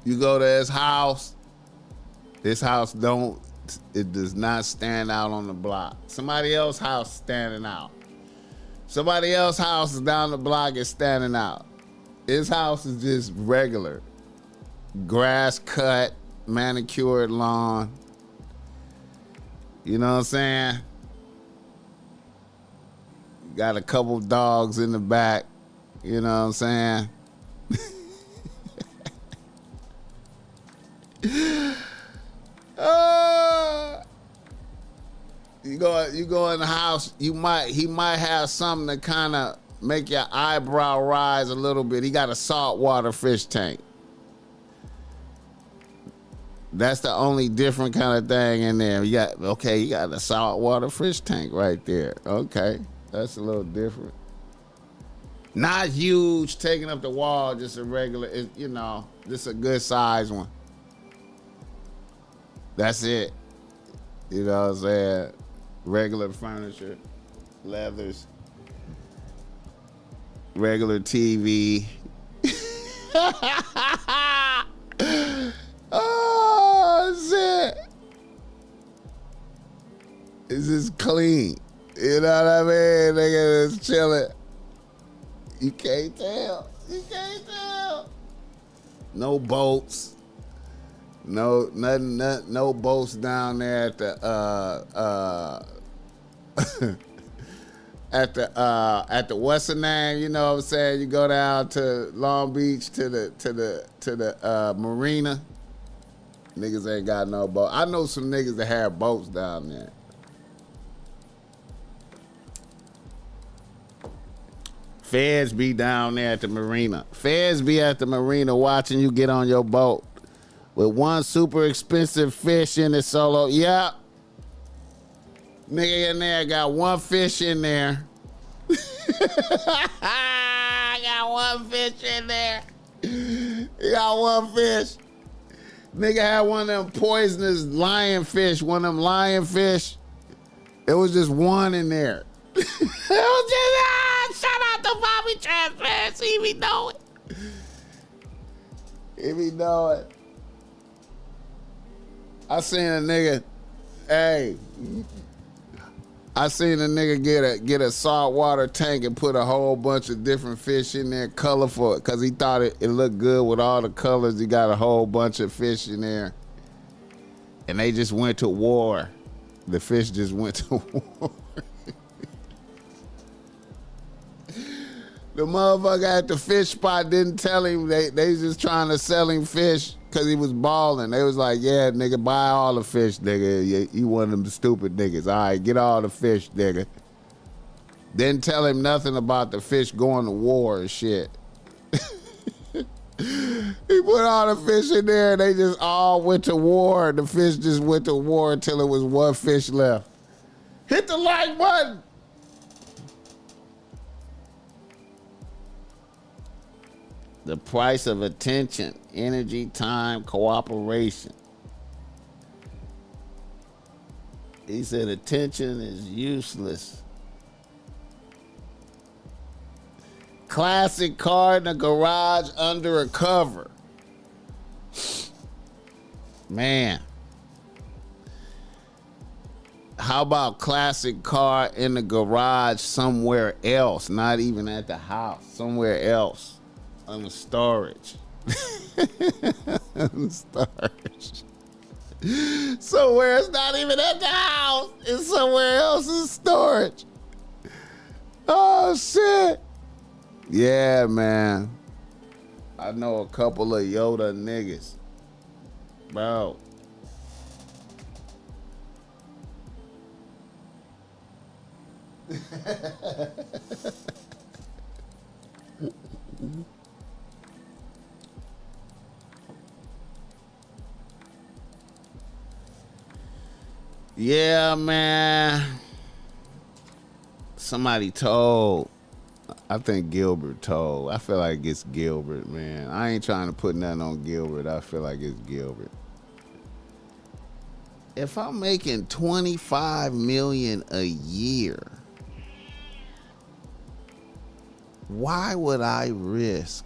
Speaker 1: You go to his house. This house does not stand out on the block. Somebody else's house standing out. Somebody else's house is down the block is standing out. His house is just regular. Grass cut, manicured lawn. You know what I'm saying? Got a couple dogs in the back. You know what I'm saying? You go in the house, he might have something to kind of make your eyebrow rise a little bit. He got a saltwater fish tank. That's the only different kind of thing in there. You got a saltwater fish tank right there. Okay, that's a little different. Not huge, taking up the wall, just a regular, you know, just a good size one. That's it. You know what I'm saying? Regular furniture, leathers, regular TV. Oh, shit. It's just clean. You know what I mean? Nigga just chilling. You can't tell. You can't tell. No boats. No, nothing, no boats down there at the at the what's the name? You know what I'm saying? You go down to Long Beach to the marina. Niggas ain't got no boat. I know some niggas that have boats down there. Feds be down there at the marina. Feds be at the marina watching you get on your boat with one super expensive fish in the solo. Yep. Nigga in there got one fish in there. I got one fish in there. You got one fish. Nigga had one of them poisonous lionfish, one of them lionfish. It was just one in there. It was just, shout out to Bobby Transparency, we know it. If he know it. I seen a nigga, hey, I seen a nigga get a saltwater tank and put a whole bunch of different fish in there, colorful, because he thought it looked good with all the colors. He got a whole bunch of fish in there. And they just went to war. The fish just went to war. The motherfucker at the fish spot didn't tell him. They just trying to sell him fish because he was balling. They was like, yeah, nigga, buy all the fish, nigga. You one of them stupid niggas. All right, get all the fish, nigga. Didn't tell him nothing about the fish going to war and shit. He put all the fish in there and they just all went to war. The fish just went to war until it was one fish left. Hit the like button. The price of attention, energy, time, cooperation. He said attention is useless. Classic car in the garage under a cover. Man. How about classic car in the garage somewhere else? Not even at the house. Somewhere else. On the storage. On the storage. Somewhere it's not even at the house. It's somewhere else in storage. Oh, shit. Yeah, man. I know a couple of Yoda niggas. Bro. Yeah, man. Somebody told. I think Gilbert told. I feel like it's Gilbert, man. I ain't trying to put nothing on Gilbert. I feel like it's Gilbert. If I'm making $25 million a year, why would I risk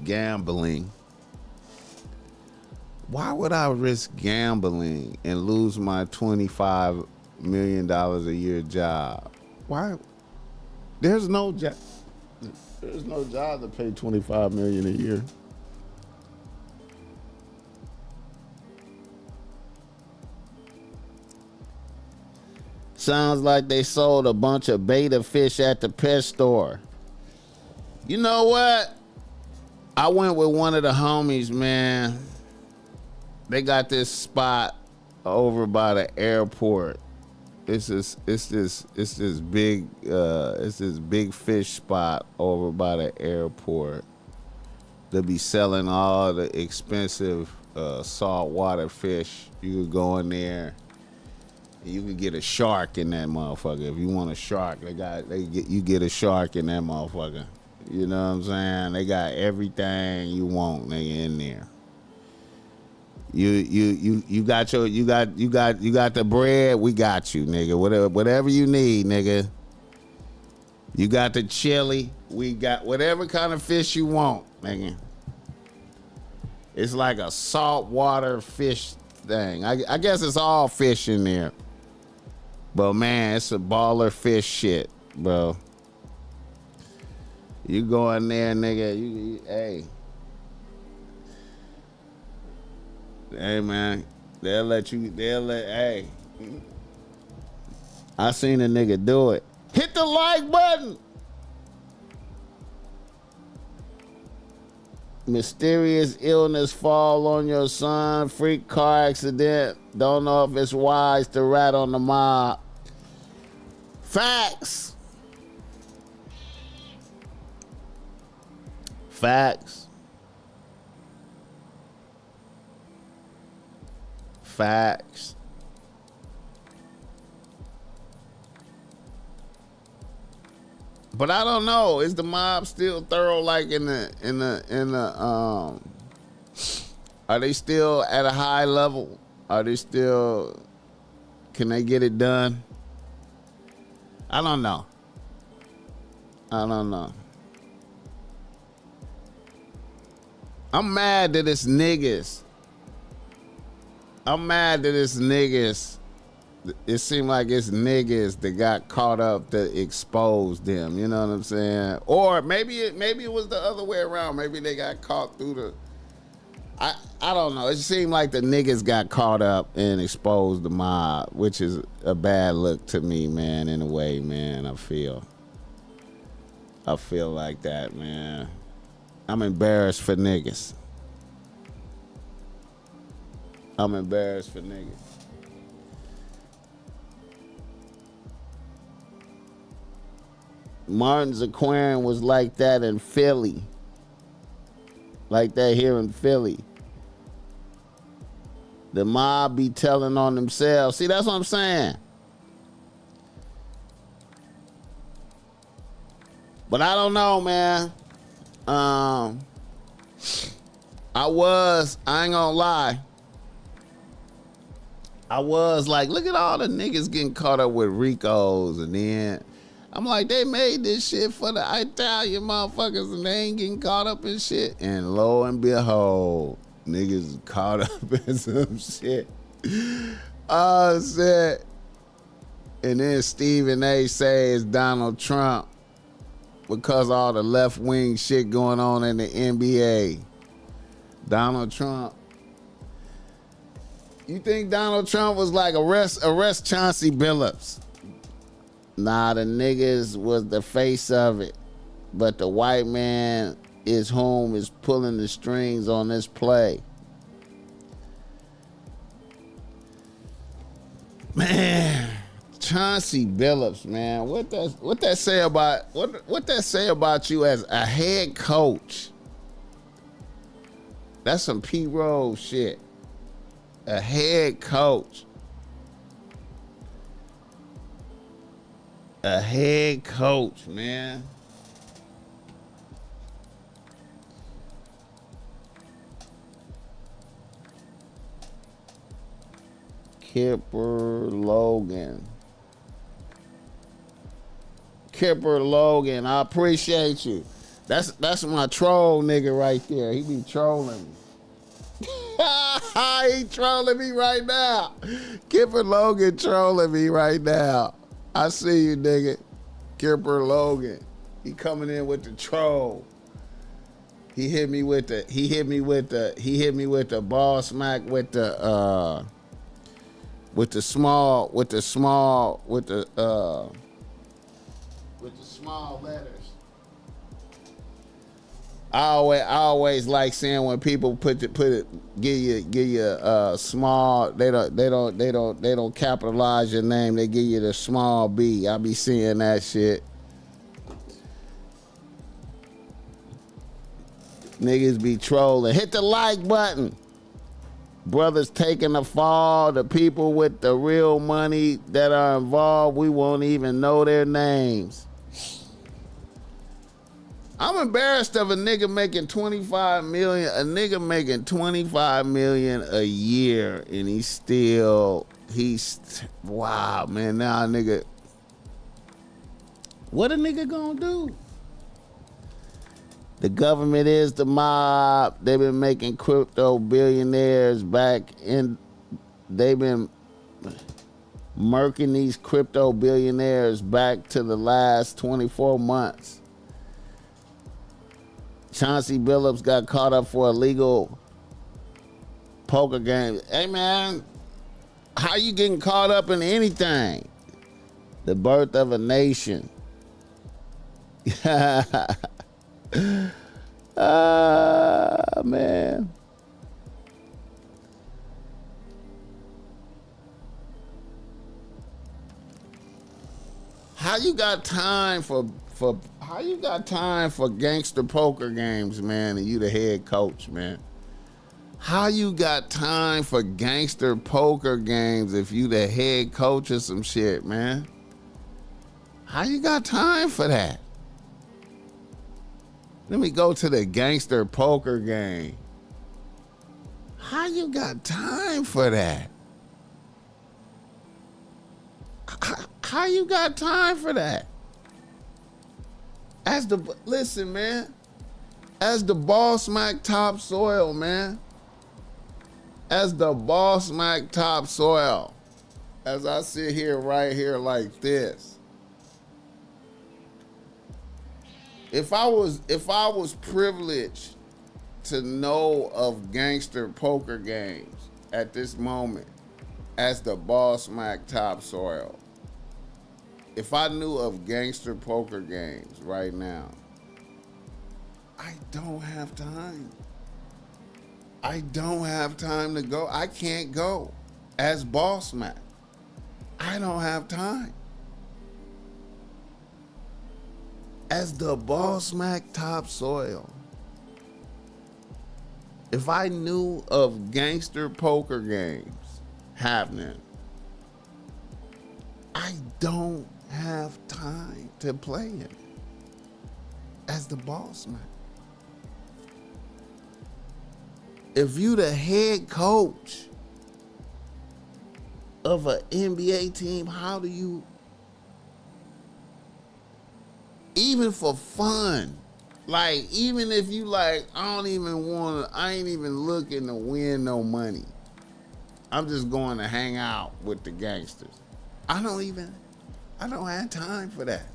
Speaker 1: gambling? Why would I risk gambling and lose my $25 million a year job? Why? There's no job. There's no job to pay $25 million a year. Sounds like they sold a bunch of beta fish at the pet store. You know what? I went with one of the homies, man. They got this spot over by the airport. It's this big fish spot over by the airport. They'll be selling all the expensive saltwater fish. You could go in there. You can get a shark in that motherfucker. If you want a shark, you get a shark in that motherfucker. You know what I'm saying? They got everything you want, nigga, in there. You got the bread, we got you, nigga. Whatever you need, nigga. You got the chili, we got whatever kind of fish you want, nigga. It's like a saltwater fish thing. I guess it's all fish in there. But man, it's a baller fish shit, bro. You go in there, nigga, hey, man, hey. I seen a nigga do it. Hit the like button. Mysterious illness fall on your son. Freak car accident. Don't know if it's wise to rat on the mob. Facts. Facts. Facts. But I don't know. Is the mob still thorough like in the are they still at a high level? Are they still, can they get it done? I don't know. I'm mad that it's niggas. I'm mad that it's niggas. It seemed like it's niggas that got caught up that exposed them. You know what I'm saying? Or maybe it was the other way around. Maybe they got caught through the. I don't know. It seemed like the niggas got caught up and exposed the mob, which is a bad look to me, man. In a way, man. I feel like that, man. I'm embarrassed for niggas. I'm embarrassed for niggas. Martin's Aquarium was like that in Philly. Like that here in Philly. The mob be telling on themselves. See, that's what I'm saying. But I don't know, man. I ain't gonna lie. I was like, look at all the niggas getting caught up with Ricos, and then I'm like, they made this shit for the Italian motherfuckers and they ain't getting caught up in shit. And lo and behold, niggas caught up in some shit. Oh, shit. And then Stephen A. says Donald Trump because all the left-wing shit going on in the NBA. Donald Trump. You think Donald Trump was like, arrest Chauncey Billups? Nah, the niggas was the face of it. But the white man is whom is pulling the strings on this play. Man, Chauncey Billups, man. What that say about you as a head coach? That's some P-roll shit. A head coach. A head coach, man. Kipper Logan, I appreciate you. That's my troll nigga right there. He be trolling me. He trolling me right now. Kipper Logan trolling me right now. I see you, nigga. Kipper Logan. He coming in with the troll. He hit me with the BossMack with the small letters. I always like saying when people give you small, they don't capitalize your name, they give you the small B. I be seeing that shit. Niggas be trolling. Hit the like button. Brothers taking the fall. The people with the real money that are involved, we won't even know their names. I'm embarrassed of a nigga making $25 million. A nigga making $25 million a year, and he's wow, man. Now a nigga, what a nigga gonna do? The government is the mob. They've been making crypto billionaires back in. They've been murking these crypto billionaires back to the last 24 months. Chauncey Billups got caught up for illegal poker game. Hey, man, how you getting caught up in anything? The birth of a nation. Man. How you got time for gangster poker games, man, and you the head coach, man? How you got time for gangster poker games if you the head coach or some shit, man? How you got time for that? Let me go to the gangster poker game. How you got time for that? How you got time for that? Listen, man. As the BossMack topsoil, man. As the BossMack topsoil. As I sit here right here like this. If I was privileged to know of gangster poker games at this moment as the BossMack topsoil, if I knew of gangster poker games right now, I don't have time. I don't have time to go. I can't go as BossMack. I don't have time. As the BossMack topsoil, if I knew of gangster poker games happening, I don't have time to play it as the BossMack. If you the head coach of an NBA team, how do you, even for fun, like even if you like, I ain't even looking to win no money. I'm just going to hang out with the gangsters. I don't have time for that.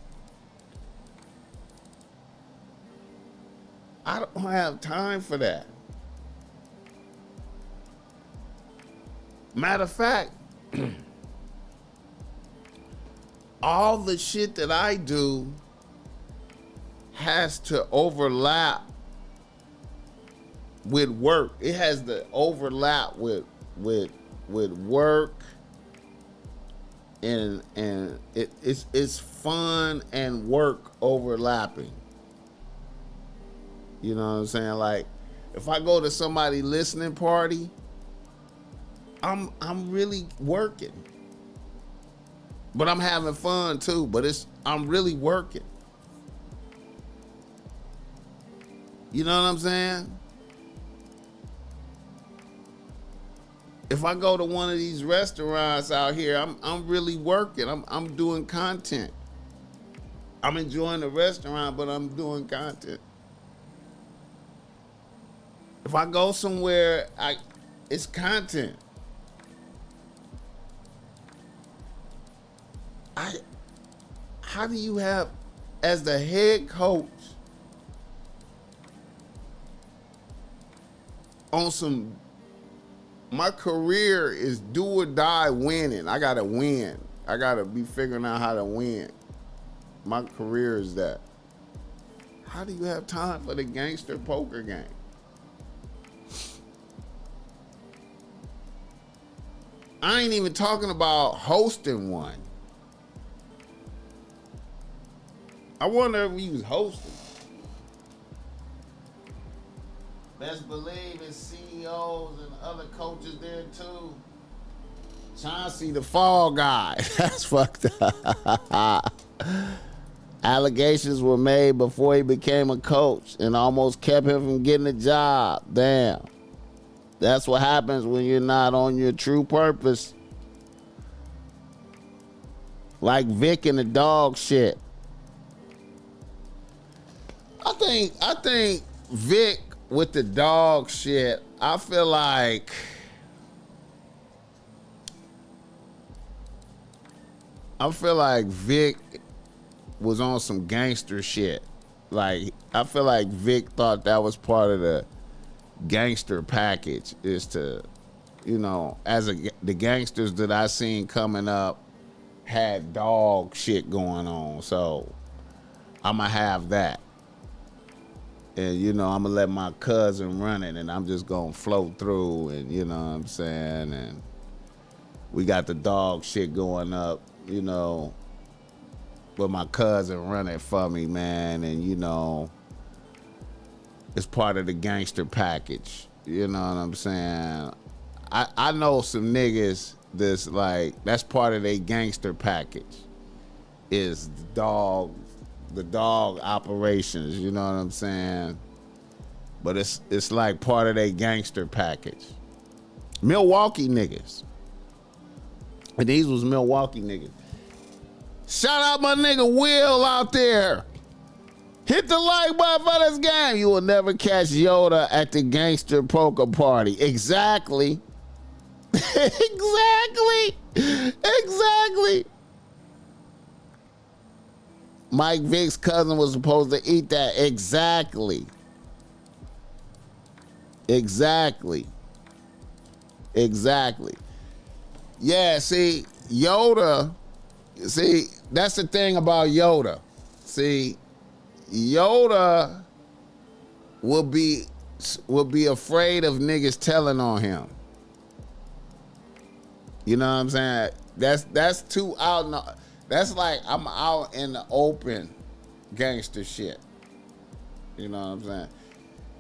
Speaker 1: I don't have time for that. Matter of fact, all the shit that I do has to overlap with work. It has to overlap with work, and it's fun and work overlapping. You know what I'm saying? Like, if I go to somebody's listening party, I'm really working, but I'm having fun too. But I'm really working. You know what I'm saying? If I go to one of these restaurants out here, I'm really working. I'm doing content. I'm enjoying the restaurant, but I'm doing content. If I go somewhere, it's content. How do you have, as the head coach, on some, my career is do or die winning. I gotta win. I gotta be figuring out how to win. My career is that. How do you have time for the gangster poker game? I ain't even talking about hosting one. I wonder if he was hosting. Best believe it's CEOs and other coaches there too. Chauncey the fall guy. That's fucked up. Allegations were made before he became a coach and almost kept him from getting a job. Damn. That's what happens when you're not on your true purpose. Like Vic and the dog shit. I think Vic with the dog shit, I feel like Vic was on some gangster shit. Like, I feel like Vic thought that was part of the gangster package, is to, you know, the gangsters that I seen coming up had dog shit going on, so I'ma have that. And, you know, I'm going to let my cousin run it, and I'm just going to float through, and, you know what I'm saying? And we got the dog shit going up, you know, but my cousin run it for me, man, and, you know, it's part of the gangster package. You know what I'm saying? I know some niggas that's like, that's part of their gangster package, is the dog operations, you know what I'm saying? But it's like part of their gangster package. Milwaukee niggas. And these was Milwaukee niggas. Shout out my nigga Will out there. Hit the like button for this game. You will never catch Yoda at the gangster poker party. Exactly. Exactly. Exactly. Mike Vick's cousin was supposed to eat that. Exactly. Exactly. Exactly. Yeah, see, Yoda, see, that's the thing about Yoda. See, Yoda will be afraid of niggas telling on him. You know what I'm saying? That's too out. That's like I'm out in the open gangster shit. You know what I'm saying?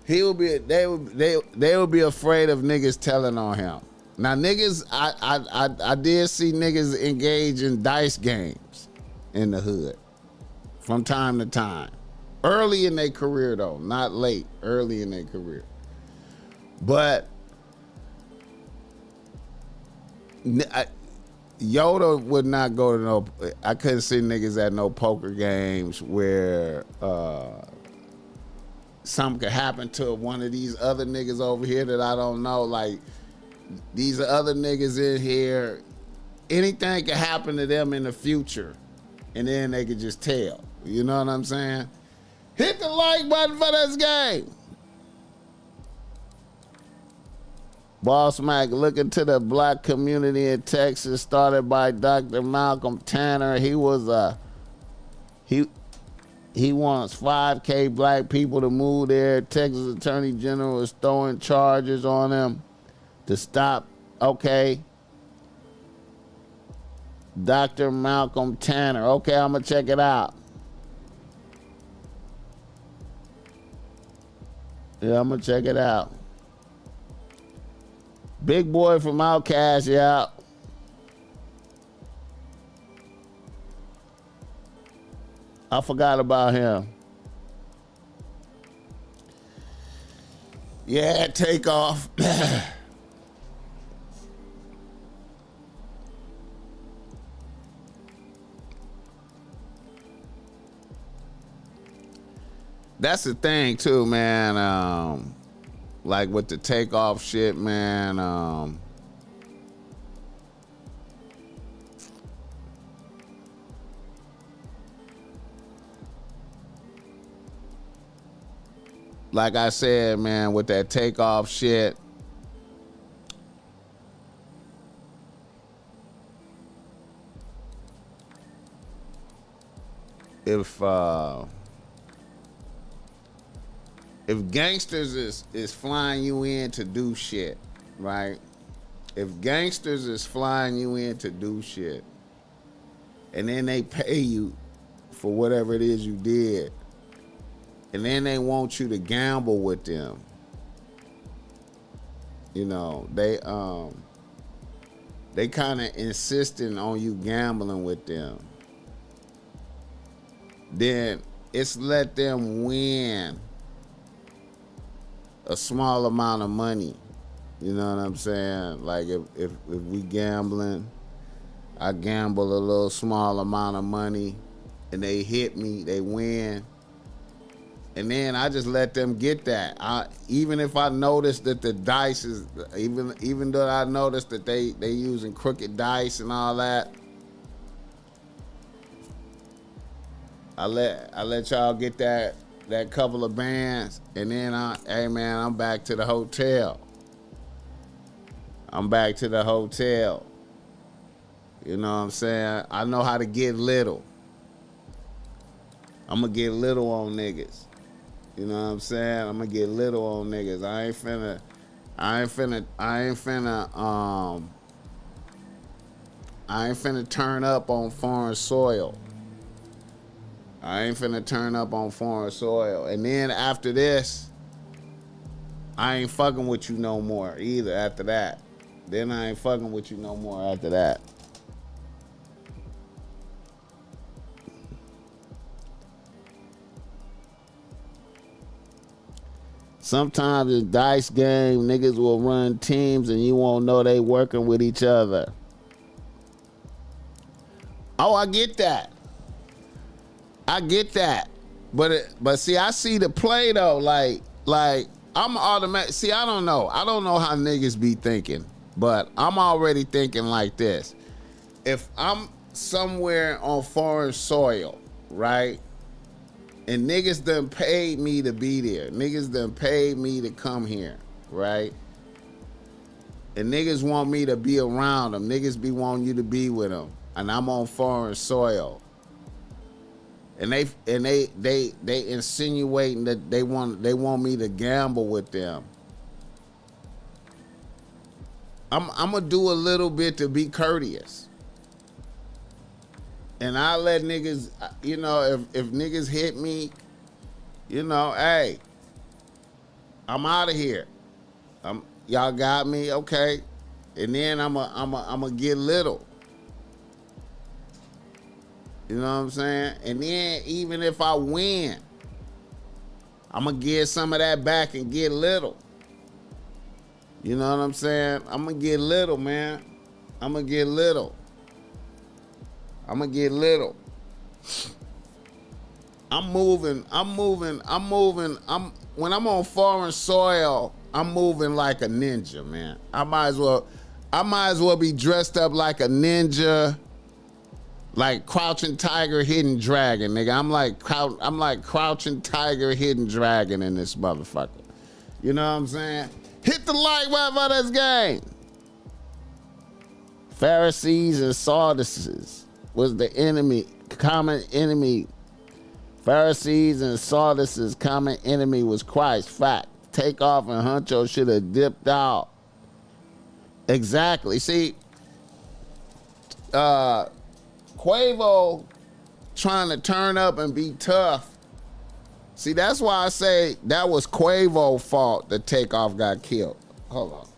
Speaker 1: They will be afraid of niggas telling on him. Now niggas, I did see niggas engage in dice games in the hood from time to time. Early in their career though, not late. Early in their career. But Yoda would not go to no. I couldn't see niggas at no poker games where something could happen to one of these other niggas over here that I don't know. Like these are other niggas in here. Anything could happen to them in the future, and then they could just tell. You know what I'm saying? Hit the like button for this game. BossMack looking to the black community in Texas, started by Dr. Malcolm Tanner. He was he wants 5K black people to move there. Texas Attorney General is throwing charges on him to stop. Okay. Dr. Malcolm Tanner. Okay, I'm gonna check it out. Yeah, I'm gonna check it out. Big boy from Outkast, yeah. I forgot about him. Yeah, Takeoff. That's the thing too, man. Like with the Takeoff shit, man. Like I said, man, with that Takeoff shit, if gangsters is flying you in to do shit, right? If gangsters is flying you in to do shit, and then they pay you for whatever it is you did, and then they want you to gamble with them, you know, they kind of insisting on you gambling with them. Then it's let them win a small amount of money. You know what I'm saying? Like if we gambling, I gamble a little small amount of money and they hit me, they win. And then I just let them get that. Even if I notice that the dice is, even though I notice that they using crooked dice and all that, I let y'all get that couple of bands, and then hey man, I'm back to the hotel. I'm back to the hotel. You know what I'm saying? I know how to get little. I'm gonna get little on niggas. You know what I'm saying? I'm gonna get little on niggas. I ain't finna turn up on foreign soil. I ain't finna turn up on foreign soil. And then after this, I ain't fucking with you no more either after that. Then I ain't fucking with you no more after that. Sometimes in dice game, niggas will run teams and you won't know they working with each other. Oh, I get that. I get that. But see, I see the play though. Like I'm automatic. See, I don't know how niggas be thinking, but I'm already thinking like this. If I'm somewhere on foreign soil, right, and niggas done paid me to be there, niggas done paid me to come here, right, and niggas want me to be around them, niggas be wanting you to be with them, and I'm on foreign soil, and they insinuating that they want me to gamble with them. I'm gonna do a little bit to be courteous. And I let niggas, you know, if niggas hit me, you know, hey, I'm out of here. Y'all got me, okay? And then I'm a get little. You know what I'm saying? And then even if I win, I'm gonna get some of that back and get little. You know what I'm saying? I'm gonna get little, man. I'm gonna get little. I'm moving. When I'm on foreign soil, I'm moving like a ninja, man. I might as well be dressed up like a ninja, like Crouching Tiger, Hidden Dragon, nigga. I'm like Crouching Tiger, Hidden Dragon in this motherfucker. You know what I'm saying? Hit the like button for this game. Pharisees and Sadducees was the enemy, common enemy. Pharisees and Sadducees' common enemy was Christ. Fact. Takeoff and Huncho should have dipped out. Exactly. See, Quavo trying to turn up and be tough. See, that's why I say that was Quavo's fault that Takeoff got killed. Hold on.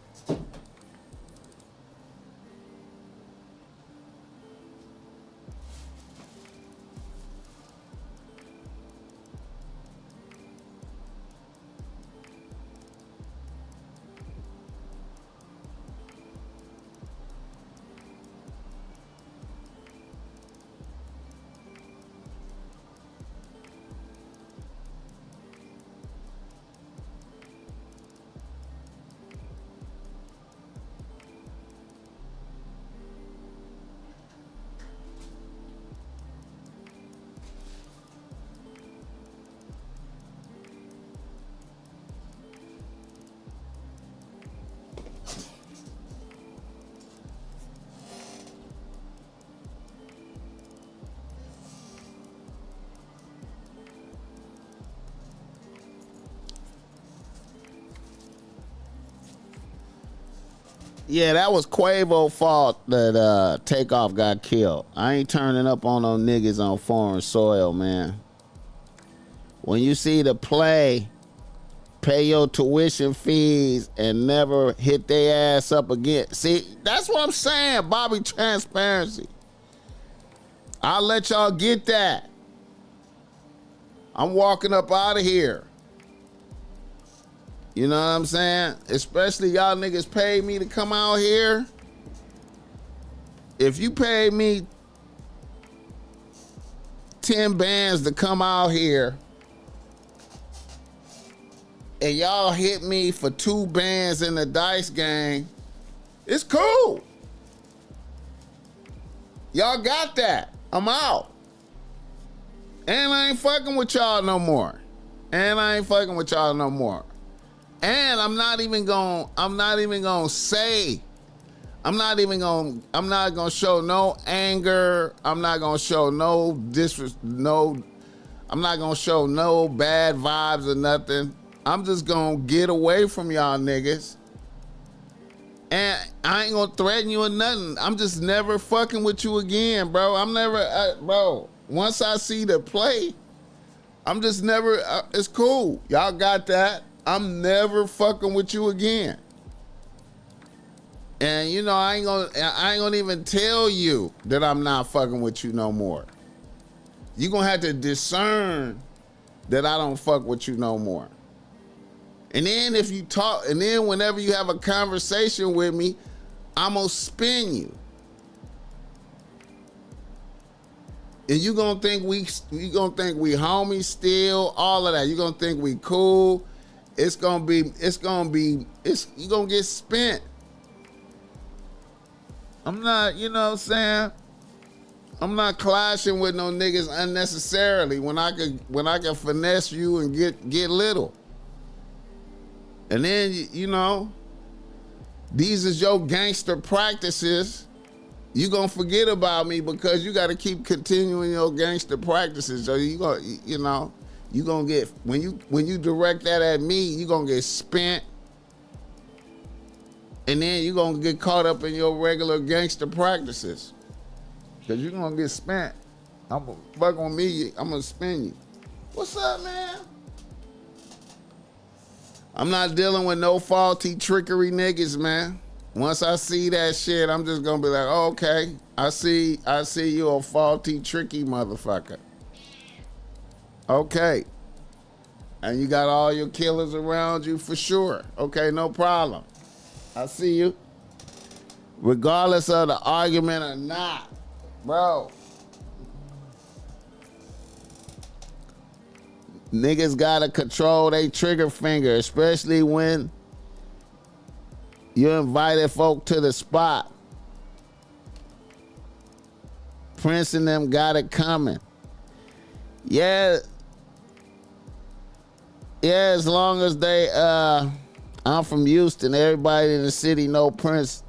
Speaker 1: Yeah, that was Quavo's fault that Takeoff got killed. I ain't turning up on those niggas on foreign soil, man. When you see the play, pay your tuition fees and never hit their ass up again. See, that's what I'm saying, Bobby Transparency. I'll let y'all get that. I'm walking up out of here. You know what I'm saying? Especially y'all niggas paid me to come out here. If you paid me 10 bands to come out here and y'all hit me for 2 bands in the dice game, it's cool. Y'all got that. I'm out. And I ain't fucking with y'all no more. And I'm not even gonna show no anger. I'm not gonna show I'm not gonna show no bad vibes or nothing. I'm just gonna get away from y'all niggas. And I ain't gonna threaten you or nothing. I'm just never fucking with you again, bro. Bro, once I see the play, I'm just never, it's cool. Y'all got that. I'm never fucking with you again. And you know, I ain't gonna even tell you that I'm not fucking with you no more. You gonna have to discern that I don't fuck with you no more. And then if you talk, and then whenever you have a conversation with me, I'm gonna spin you. And you gonna think we homies still, all of that. You gonna think we cool. You gonna get spent. I'm not, you know what I'm saying? I'm not clashing with no niggas unnecessarily when I can finesse you and get little. And then, you know, these is your gangster practices. You gonna forget about me because you gotta keep continuing your gangster practices. So you gonna, you know, you gonna get, when you direct that at me, you gonna get spent. And then you gonna get caught up in your regular gangster practices. Cause you gonna get spent. I'm gonna fuck on me, I'm gonna spin you. What's up, man? I'm not dealing with no faulty trickery niggas, man. Once I see that shit, I'm just gonna be like, oh, okay, I see you a faulty, tricky motherfucker. Okay. And you got all your killers around you for sure. Okay, no problem. I see you. Regardless of the argument or not, bro. Niggas gotta control their trigger finger, especially when you invited folk to the spot. Prince and them got it coming. Yeah, as long as they, I'm from Houston, everybody in the city know Prince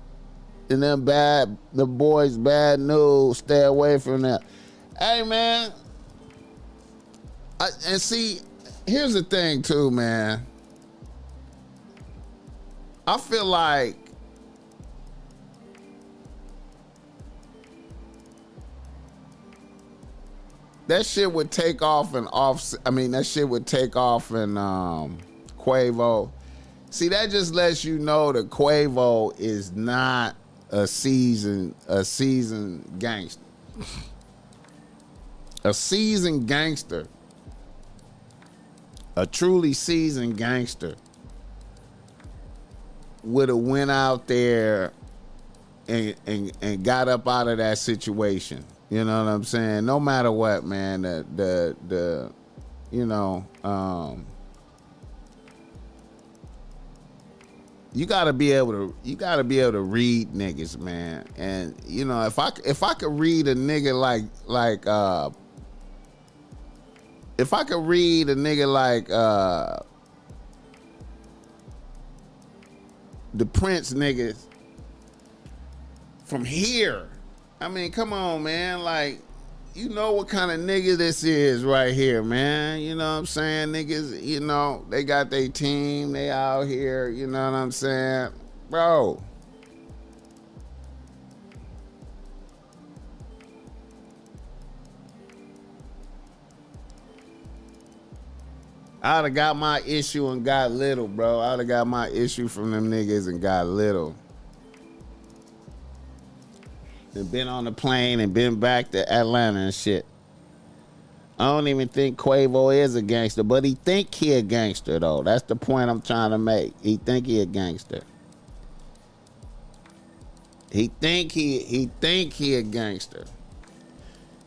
Speaker 1: and them the boys bad news, stay away from them. Hey, man. And see, here's the thing too, man. I feel like that shit would take off and that shit would take off in Quavo. See, that just lets you know that Quavo is not a seasoned gangster. A seasoned gangster. A truly seasoned gangster would have went out there and got up out of that situation. You know what I'm saying? No matter what, man. You gotta be able to read niggas, man. And you know, if I could read a nigga if I could read a nigga like the Prince niggas from here, I mean, come on, man. Like, you know what kind of nigga this is right here, man. You know what I'm saying? Niggas, you know, they got their team, they out here, you know what I'm saying? Bro. I'd have got my issue and got little, bro. I'd have got my issue from them niggas and got little. And been on the plane and been back to Atlanta and shit. I don't even think Quavo is a gangster, but he think he a gangster, though. That's the point I'm trying to make. He think he a gangster. He think he a gangster.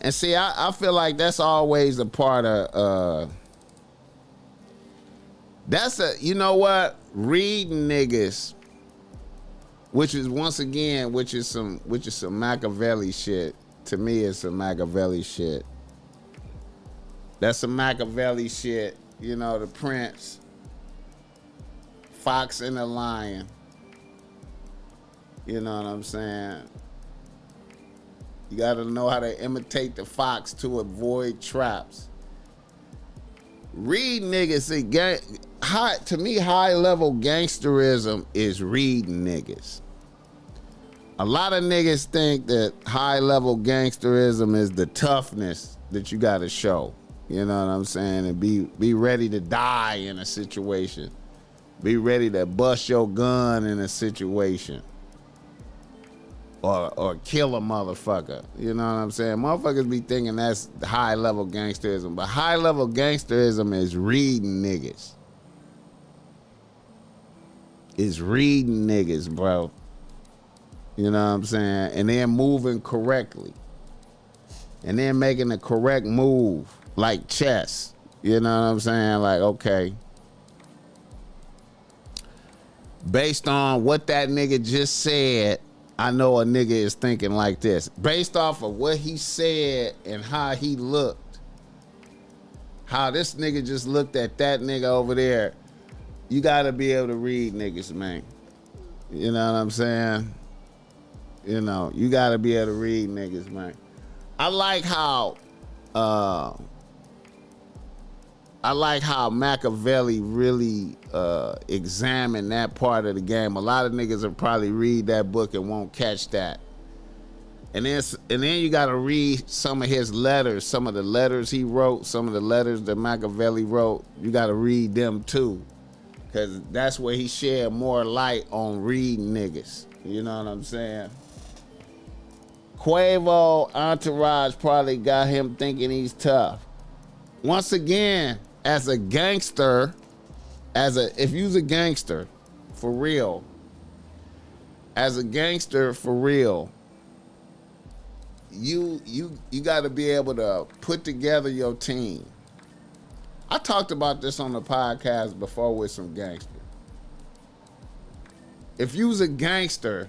Speaker 1: And see, I feel like that's always a part of you know what? Reading niggas, which is some Machiavelli shit. To me, it's some Machiavelli shit. That's some Machiavelli shit. You know, the Prince, Fox and the Lion. You know what I'm saying? You gotta know how to imitate the fox to avoid traps. Read niggas, to me, high level gangsterism is reading niggas. A lot of niggas think that high level gangsterism is the toughness that you gotta show. You know what I'm saying? And be ready to die in a situation. Be ready to bust your gun in a situation. Or kill a motherfucker. You know what I'm saying? Motherfuckers be thinking that's high level gangsterism. But high level gangsterism is reading niggas. It's reading niggas, bro. You know what I'm saying? And they're moving correctly. and then making the correct move, like chess. You know what I'm saying? Like, okay, based on what that nigga just said, I know a nigga is thinking like this. Based off of what he said and how he looked, how this nigga just looked at that nigga over there, you gotta be able to read niggas, man. You know what I'm saying? You know, you gotta be able to read niggas, man. I like how Machiavelli really examined that part of the game. A lot of niggas will probably read that book and won't catch that. And then you gotta read some of his letters, some of the letters he wrote, some of the letters that Machiavelli wrote. You gotta read them too, because that's where he shed more light on reading niggas. You know what I'm saying? Quavo entourage probably got him thinking he's tough. Once again, as a gangster, if you's a gangster for real, you got to be able to put together your team. I talked about this on the podcast before with some gangsters. If you's a gangster,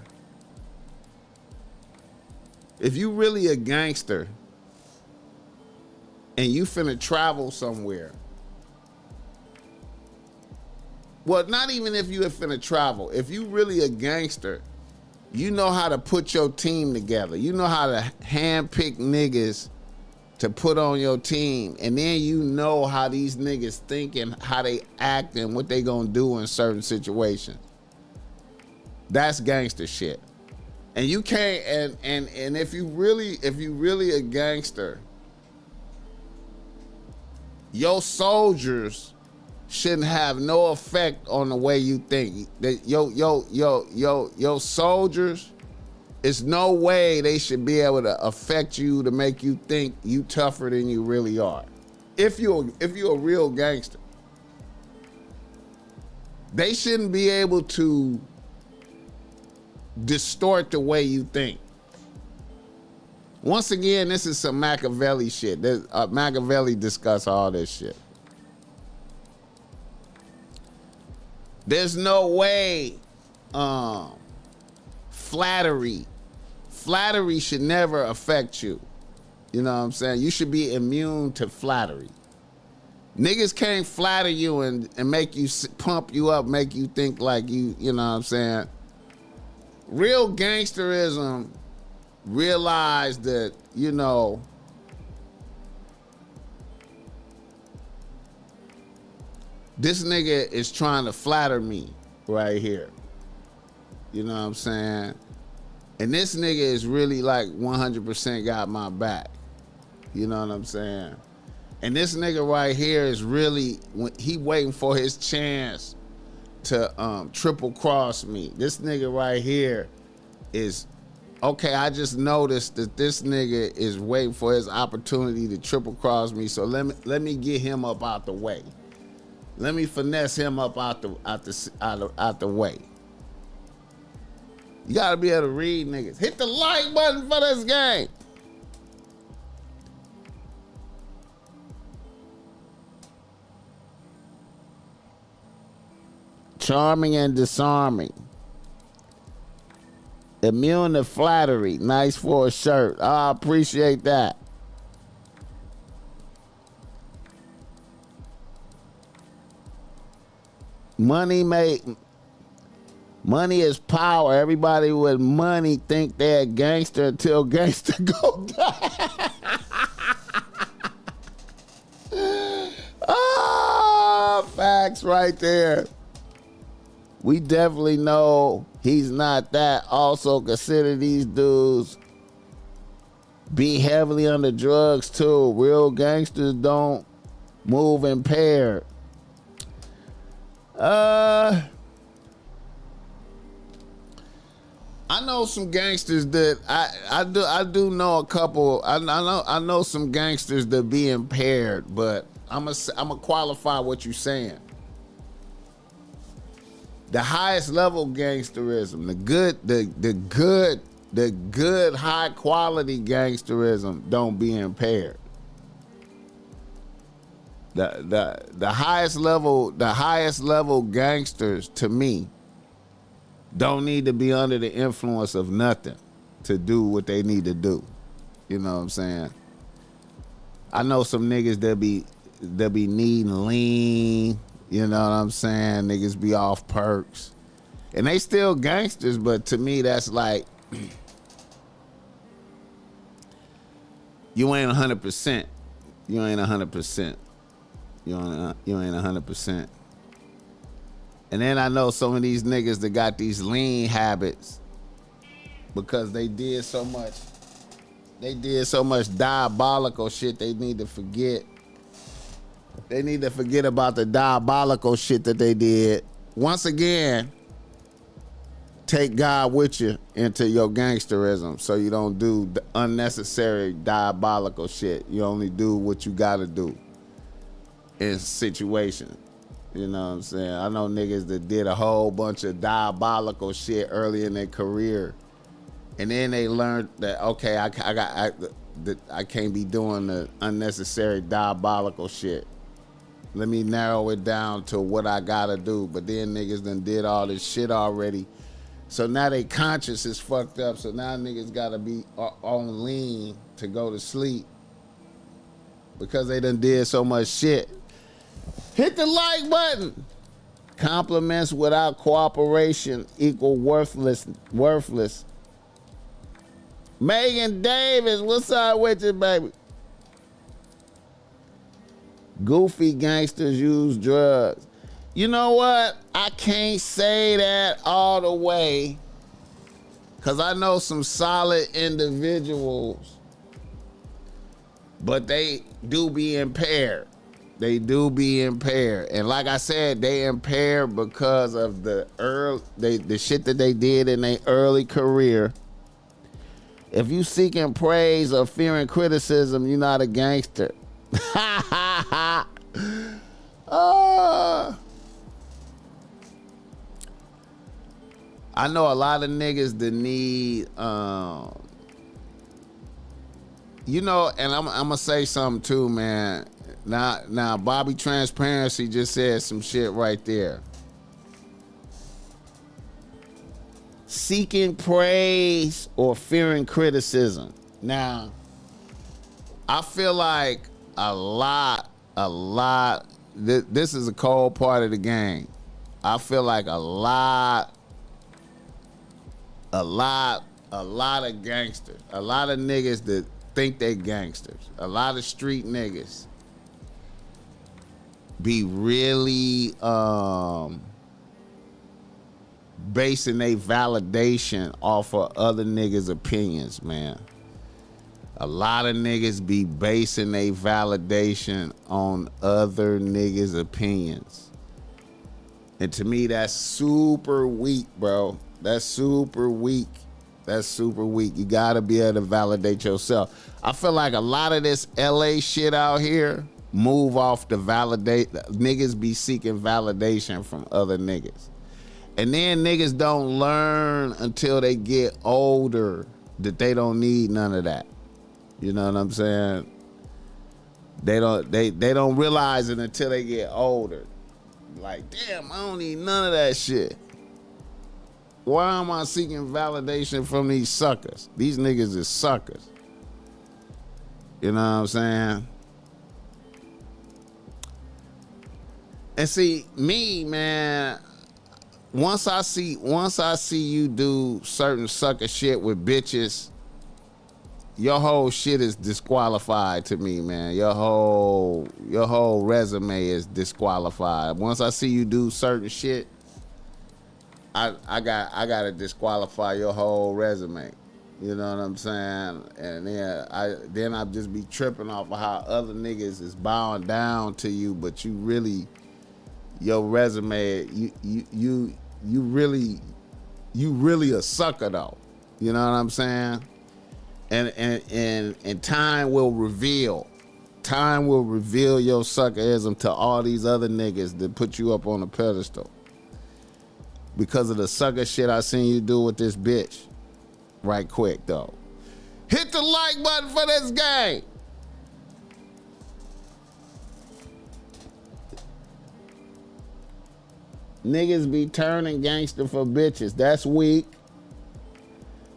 Speaker 1: if you really a gangster and you finna travel somewhere, well, not even if you finna travel, if you really a gangster, you know how to put your team together. You know how to handpick niggas to put on your team, and then you know how these niggas think and how they act and what they gonna do in certain situations. That's gangster shit. And you can't, and if you really a gangster, your soldiers shouldn't have no effect on the way you think. That your soldiers, it's no way they should be able to affect you to make you think you tougher than you really are. If you're a real gangster, they shouldn't be able to distort the way you think. Once again, this is some Machiavelli shit. Machiavelli discuss all this shit. There's no way flattery should never affect you. You know what I'm saying? You should be immune to flattery. Niggas can't flatter you and make you pump you up, make you think like you know what I'm saying? Real gangsterism realize that, you know, this nigga is trying to flatter me right here. You know what I'm saying? And this nigga is really like 100% got my back. You know what I'm saying? And this nigga right here is really, he waiting for his chance to triple cross me. This nigga right here is, okay, I just noticed that this nigga is waiting for his opportunity to triple cross me, so let me get him up out the way. Let me finesse him up out the way. You gotta be able to read niggas. Hit the like button for this game. Charming and disarming. Immune to flattery. Nice for a shirt. I appreciate that. Money is power. Everybody with money think they're a gangster until gangster go down. Facts right there. We definitely know he's not that. Also consider these dudes be heavily under drugs too. Real gangsters don't move impaired. I know some gangsters that I do know a couple. I know some gangsters that be impaired, but I'm gonna qualify what you're saying. The highest level gangsterism, the good the good high quality gangsterism don't be impaired. The highest level gangsters to me don't need to be under the influence of nothing to do what they need to do. You know what I'm saying? I know some niggas that be needing lean, you know what I'm saying? Niggas be off perks. And they still gangsters, but to me that's like you ain't 100%. You ain't 100%. You ain't 100%. And then I know some of these niggas that got these lean habits because they did so much diabolical shit they need to forget. They need to forget about the diabolical shit that they did. Once again, take God with you into your gangsterism so you don't do the unnecessary diabolical shit. You only do what you gotta do in situations. You know what I'm saying? I know niggas that did a whole bunch of diabolical shit early in their career, and then they learned that okay, I can't be doing the unnecessary diabolical shit. Let me narrow it down to what I gotta do. But then niggas done did all this shit already, so now they conscience is fucked up. So now niggas gotta be on lean to go to sleep because they done did so much shit. Hit the like button. Compliments without cooperation equal worthless. Megan Davis, what's up with you, baby? Goofy gangsters use drugs. You know what? I can't say that all the way because I know some solid individuals, but they do be impaired. They do be impaired. And like I said, they impaired because of the shit that they did in their early career. If you seeking praise or fearing criticism, you're not a gangster. I know a lot of niggas that need, you know, and I'm gonna say something too, man. Now, Bobby Transparency just said some shit right there. Seeking praise or fearing criticism. Now, I feel like a lot, this is a cold part of the game. I feel like a lot of gangsters, a lot of niggas that think they gangsters, a lot of street niggas be really basing their validation off of other niggas' opinions, man. A lot of niggas be basing their validation on other niggas' opinions. And to me, that's super weak, bro. That's super weak. That's super weak. You gotta be able to validate yourself. I feel like a lot of this LA shit out here move off the validate. Niggas be seeking validation from other niggas. And then niggas don't learn until they get older that they don't need none of that. You know what I'm saying? They don't realize it until they get older. Like, damn, I don't need none of that shit. Why am I seeking validation from these suckers? These niggas is suckers. You know what I'm saying? And see, me, man, once I see you do certain sucker shit with bitches, your whole shit is disqualified to me, man. Your whole resume is disqualified. Once I see you do certain shit, I gotta disqualify your whole resume. You know what I'm saying? And then I just be tripping off of how other niggas is bowing down to you, but you really, your resume, you really a sucker though. You know what I'm saying? And time will reveal your suckerism to all these other niggas that put you up on a pedestal because of the sucker shit I seen you do with this bitch. right quick, though. Hit the like button for this game. Niggas be turning gangster for bitches. That's weak.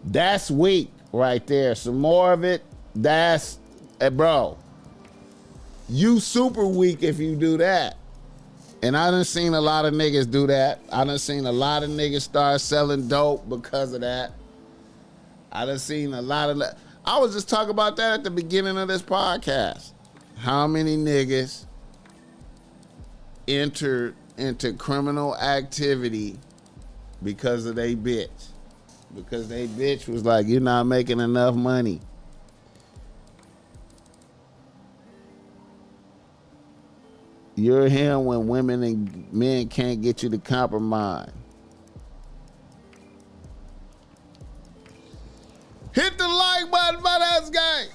Speaker 1: That's weak right there. Some more of it. That's, bro, you super weak if you do that. And I done seen a lot of niggas do that. I done seen a lot of niggas start selling dope because of that. I done seen a lot of that. I was just talking about that at the beginning of this podcast. How many niggas entered into criminal activity because of they bitch? Because they bitch was like, you're not making enough money. You're him when women and men can't get you to compromise. Hit the like button for this game.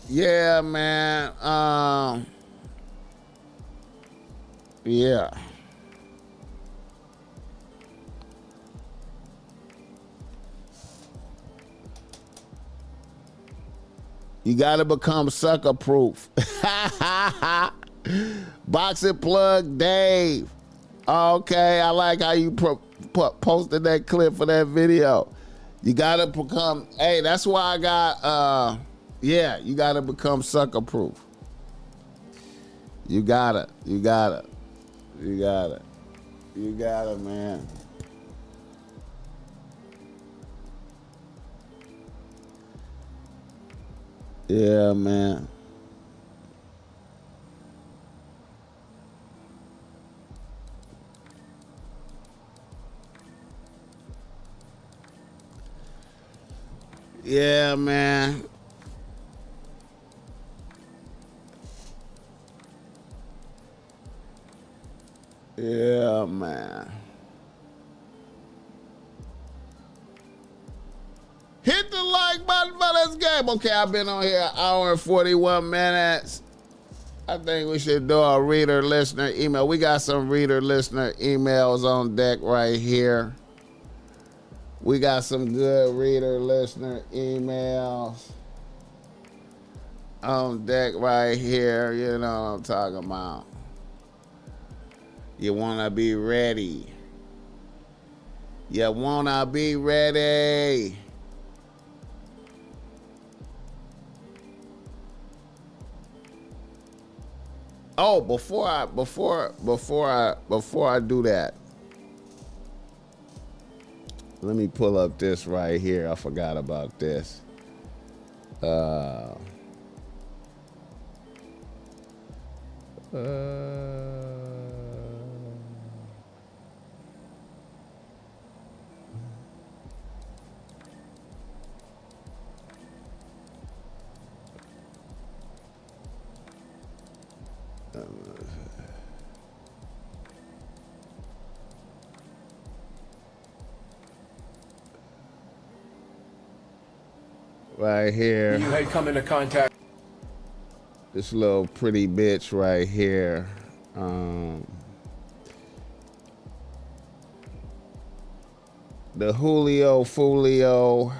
Speaker 1: Yeah, man. Yeah. You gotta become sucker proof. Boxing plug Dave. Okay, I like how you posted that clip for that video. You gotta become, hey, that's why I got, yeah, you gotta become sucker proof. You gotta, man. Yeah, man. Yeah, man. Yeah, man. Hit the like button for this game. Okay, I've been on here an hour and 41 minutes. I think we should do a reader-listener email. We got some reader-listener emails on deck right here. We got some good reader-listener emails on deck right here. You know what I'm talking about. You want to be ready. You want to be ready. Oh, before I do that, let me pull up this right here. I forgot about this. Right here.
Speaker 2: You had come into contact.
Speaker 1: This little pretty bitch right here. The Julio Foolio.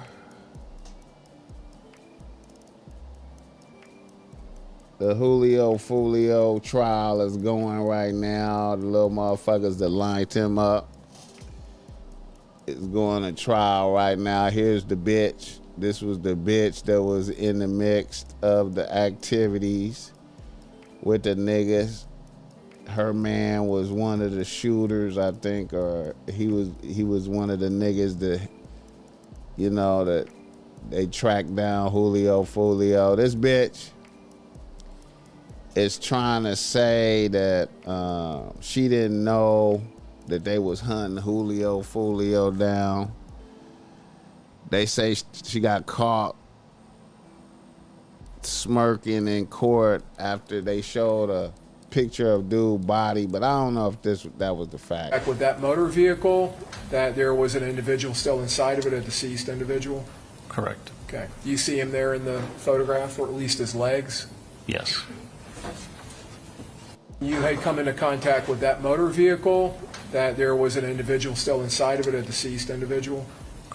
Speaker 1: The Julio Foolio trial is going right now. The little motherfuckers that lined him up is going to trial right now. Here's the bitch. This was the bitch that was in the mix of the activities with the niggas. Her man was one of the shooters, I think, or he was one of the niggas that, you know, that they tracked down Julio Foolio. This bitch is trying to say that she didn't know that they was hunting Julio Foolio down. They say she got caught smirking in court after they showed a picture of dude's body, but I don't know if that was the fact.
Speaker 2: With that motor vehicle, that there was an individual still inside of it, a deceased individual?
Speaker 3: Correct.
Speaker 2: Okay. You see him there in the photograph, or at least his legs?
Speaker 3: Yes.
Speaker 2: You had come into contact with that motor vehicle, that there was an individual still inside of it, a deceased individual?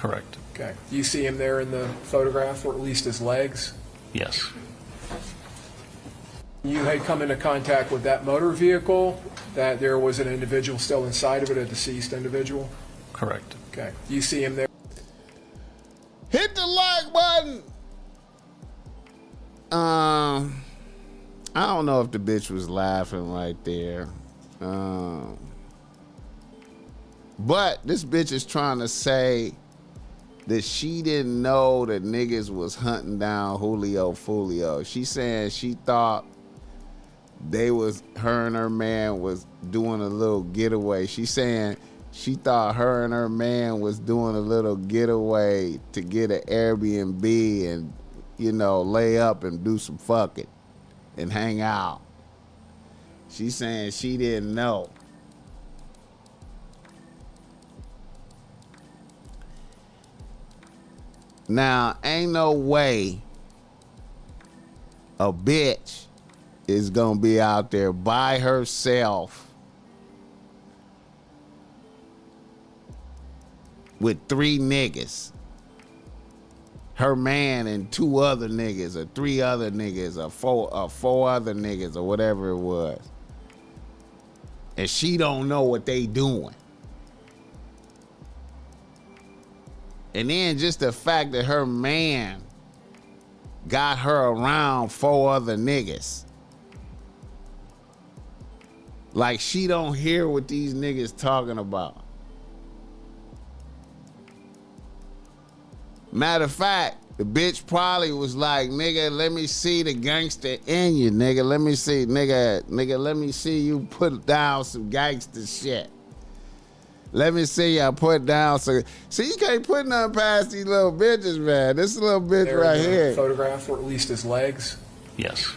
Speaker 3: Correct.
Speaker 2: Okay. Do you see him there in the photograph, or at least his legs?
Speaker 3: Yes.
Speaker 2: You had come into contact with that motor vehicle, that there was an individual still inside of it, a deceased individual?
Speaker 3: Correct.
Speaker 2: Okay. Do you see him there?
Speaker 1: Hit the like button. I don't know if the bitch was laughing right there. But this bitch is trying to say that she didn't know that niggas was hunting down Julio Foolio. She saying she thought her and her man was doing a little getaway. She saying she thought her and her man was doing a little getaway to get an Airbnb and, lay up and do some fucking and hang out. She's saying she didn't know. Now, ain't no way a bitch is gonna be out there by herself with 3 niggas. Her man and 2 other niggas, or 3 other niggas, or 4 other niggas, or whatever it was. And she don't know what they doing. And then just the fact that her man got her around 4 other niggas. Like she don't hear what these niggas talking about. Matter of fact, the bitch probably was like, nigga, let me see the gangster in you, nigga. Let me see, nigga, let me see you put down some gangster shit. Let me see y'all put down some. See, you can't put nothing past these little bitches, man. This little bitch
Speaker 2: There
Speaker 1: right
Speaker 2: in the
Speaker 1: here.
Speaker 2: photograph, or at least his legs?
Speaker 3: Yes.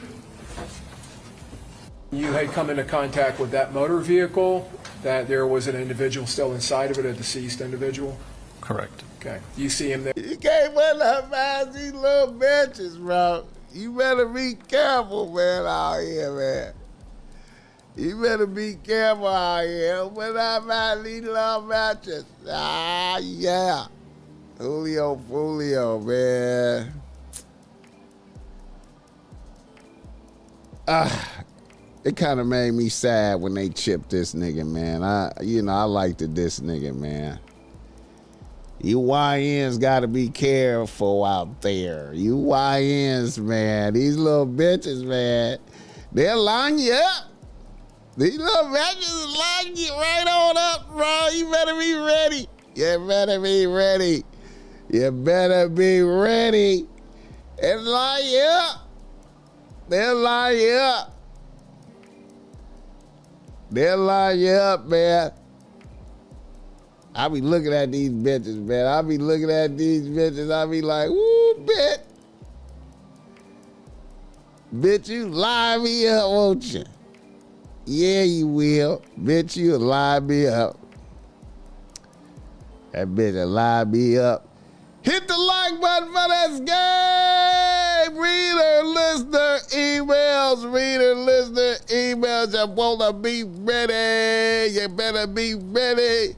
Speaker 2: You had come into contact with that motor vehicle, that there was an individual still inside of it, a deceased individual?
Speaker 3: Correct.
Speaker 2: Okay. Do you see him there?
Speaker 1: You can't put nothing past these little bitches, bro. You better be careful, man, out here, man. You better be careful out here. When I'm at these little matches. Ah, yeah. Julio Foolio, man. It kind of made me sad when they chipped this nigga, man. I liked this nigga, man. You YNs gotta be careful out there. You YNs, man. These little bitches, man. They'll line you up. These little bitches will line you right on up, bro. You better be ready. You better be ready. You better be ready. And line you up. They'll line you up. They'll line you up, man. I be looking at these bitches, man. I be looking at these bitches. I be like, woo, bitch. Bitch, you line me up, won't you? Yeah, you will. Bitch, you'll line me up. That bitch will line me up. Hit the like button for this game. Reader, listener, emails. Reader, listener, emails. You wanna be ready. You better be ready.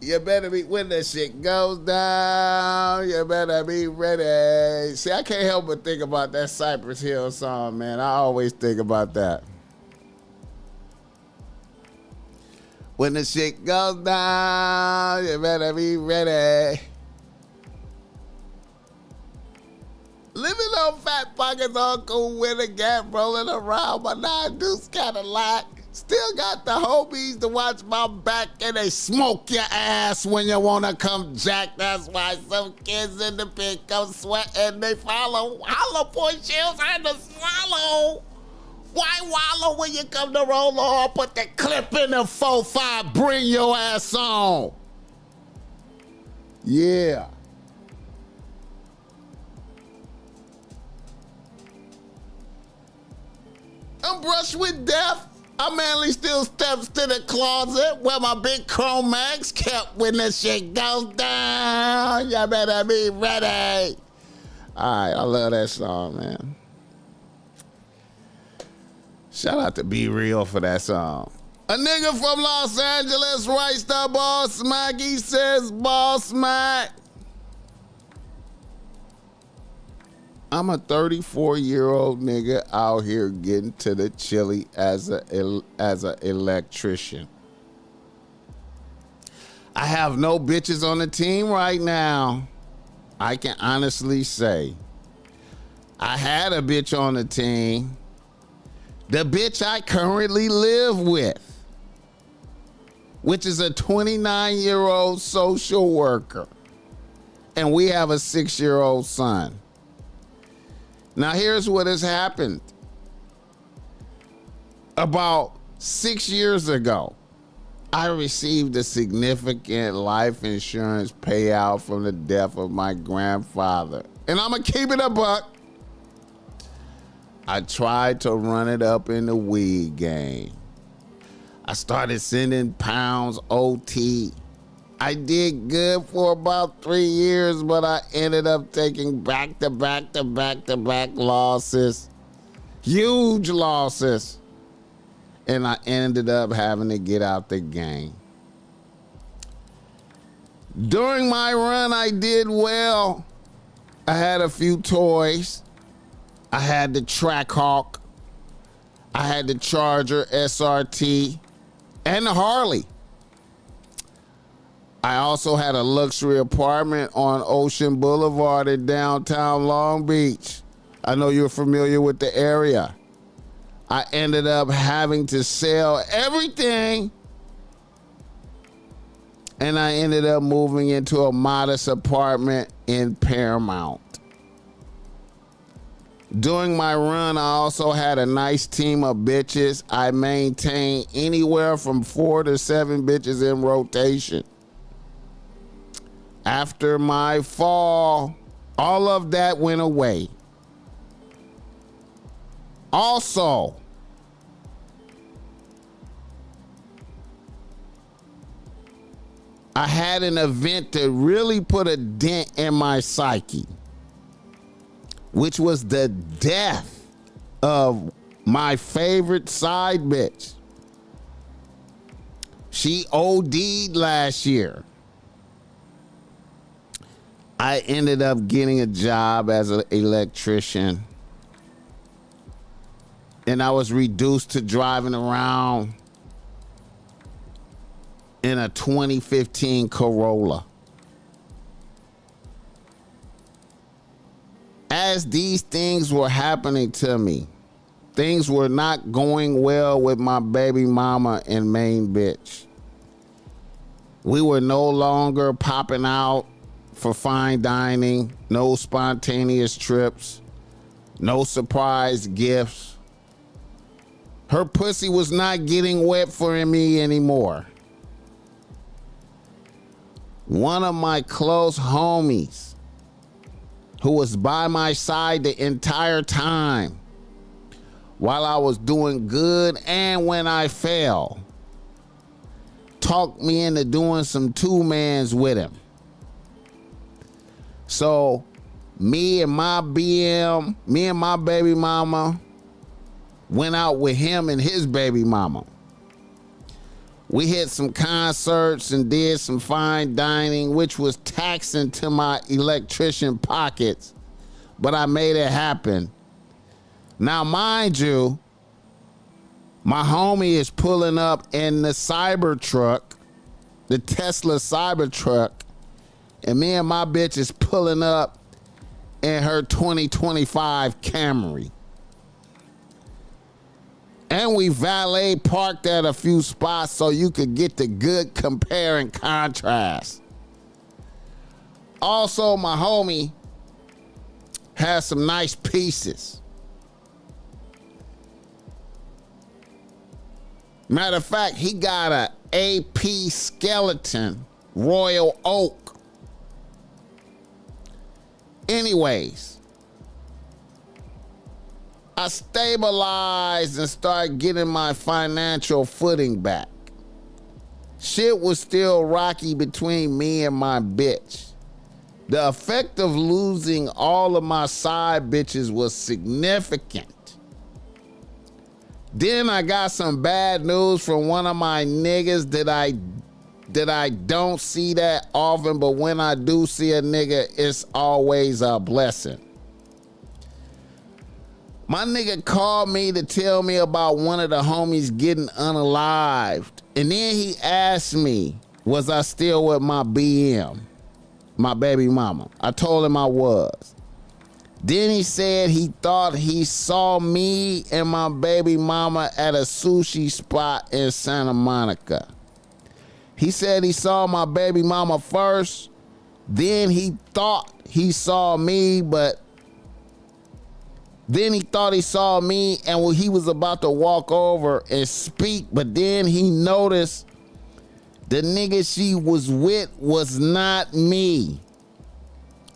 Speaker 1: You better be, when the shit goes down, you better be ready. See, I can't help but think about that Cypress Hill song, man. I always think about that. When the shit goes down, you better be ready. Living on fat pockets, Uncle with a gap rolling around my 9 deuce Cadillac. Still got the homies to watch my back, and they smoke your ass when you wanna come jack. That's why some kids in the pit come sweating. They follow. Hollow point shells and to swallow. Why wallow when you come to roll on? Put the clip in the 4-5. Bring your ass on. Yeah. I'm brushed with death. I manly still steps to the closet where my big chrome mags kept when the shit goes down. You better be ready. All right, I love that song, man. Shout out to Be Real for that song. A nigga from Los Angeles writes the BossMack. He says, BossMack, I'm a 34-year-old nigga out here getting to the chili as a electrician. I have no bitches on the team right now. I can honestly say I had a bitch on the team. The bitch I currently live with, which is a 29-year-old social worker. And we have a 6-year-old son. Now here's what has happened. About 6 years ago, I received a significant life insurance payout from the death of my grandfather. And I'm gonna keep it a buck. I tried to run it up in the weed game. I started sending pounds OT. I did good for about 3 years, but I ended up taking back-to-back losses. Huge losses. And I ended up having to get out the game. During my run, I did well. I had a few toys. I had the Trackhawk. I had the Charger SRT and the Harley. I also had a luxury apartment on Ocean Boulevard in downtown Long Beach. I know you're familiar with the area. I ended up having to sell everything, and I ended up moving into a modest apartment in Paramount. During my run, I also had a nice team of bitches. I maintained anywhere from 4 to 7 bitches in rotation. After my fall, all of that went away. Also, I had an event that really put a dent in my psyche, which was the death of my favorite side bitch. She OD'd last year. I ended up getting a job as an electrician, and I was reduced to driving around in a 2015 Corolla. As these things were happening to me, things were not going well with my baby mama and main bitch. We were no longer popping out for fine dining, no spontaneous trips, no surprise gifts. Her pussy was not getting wet for me anymore. One of my close homies, who was by my side the entire time while I was doing good and when I fell, talked me into doing some two-mans with him. So me and my baby mama went out with him and his baby mama. We hit some concerts and did some fine dining, which was taxing to my electrician pockets, but I made it happen. Now, mind you, my homie is pulling up in the Cybertruck, the Tesla Cybertruck, and me and my bitch is pulling up in her 2025 Camry. And we valet parked at a few spots so you could get the good compare and contrast. Also, my homie has some nice pieces. Matter of fact, he got a AP skeleton Royal Oak. Anyways, I stabilized and started getting my financial footing back. Shit was still rocky between me and my bitch. The effect of losing all of my side bitches was significant. Then I got some bad news from one of my niggas that I don't see that often, but when I do see a nigga, it's always a blessing. My nigga called me to tell me about one of the homies getting unalived. And then he asked me, was I still with my BM, my baby mama? I told him I was. Then he said he thought he saw me and my baby mama at a sushi spot in Santa Monica. He said he saw my baby mama first. Then he thought he saw me, but then he thought he saw me and he was about to walk over and speak, but then he noticed the nigga she was with was not me.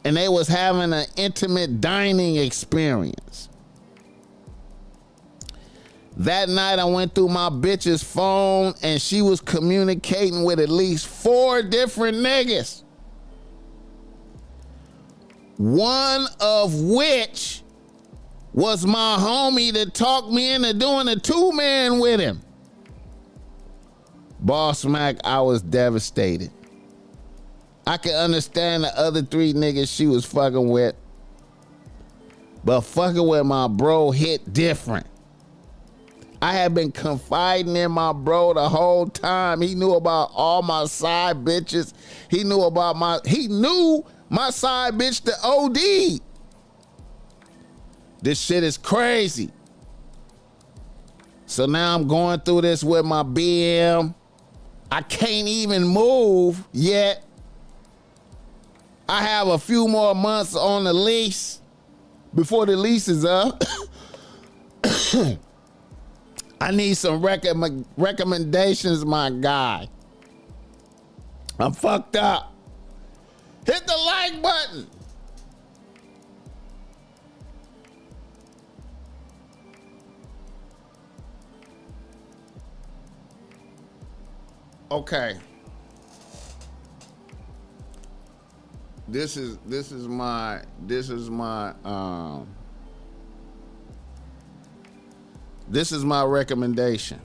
Speaker 1: And they was having an intimate dining experience. That night I went through my bitch's phone and she was communicating with at least 4 different niggas. One of which was my homie that talked me into doing a 2-man with him. BossMack, I was devastated. I can understand the other 3 niggas she was fucking with, but fucking with my bro hit different. I had been confiding in my bro the whole time. He knew about all my side bitches. He knew my side bitch to OD. This shit is crazy. So now I'm going through this with my BM. I can't even move yet. I have a few more months on the lease before the lease is up. I need some recommendations, my guy. I'm fucked up. Hit the like button. Okay. This is my recommendation.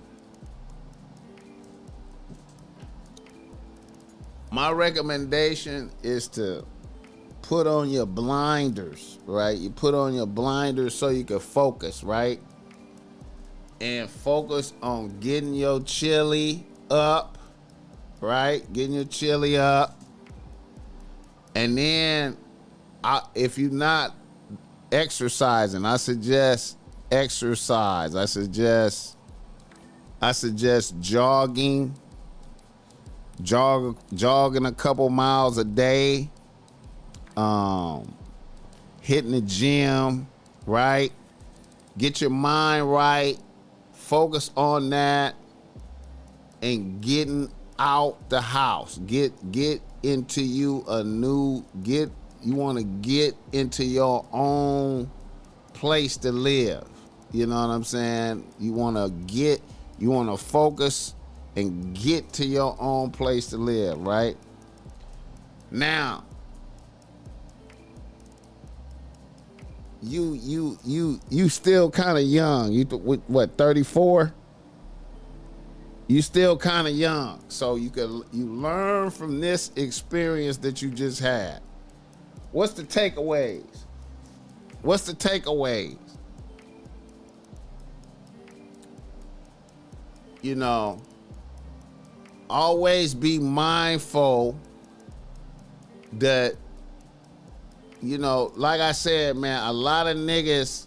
Speaker 1: My recommendation is to put on your blinders, right? You put on your blinders so you can focus, right? And focus on getting your chili up, right? Getting your chili up. And then, if you're not exercising, I suggest exercise. I suggest jogging a couple miles a day, hitting the gym, right? Get your mind right, focus on that, and getting out the house. Get into you you want to get into your own place to live. You know what I'm saying? You want to focus and get to your own place to live, right? Now, you still kind of young. You what, 34? You still kind of young, so you learn from this experience that you just had. What's the takeaways? You know, always be mindful that, you know, like I said, man, a lot of niggas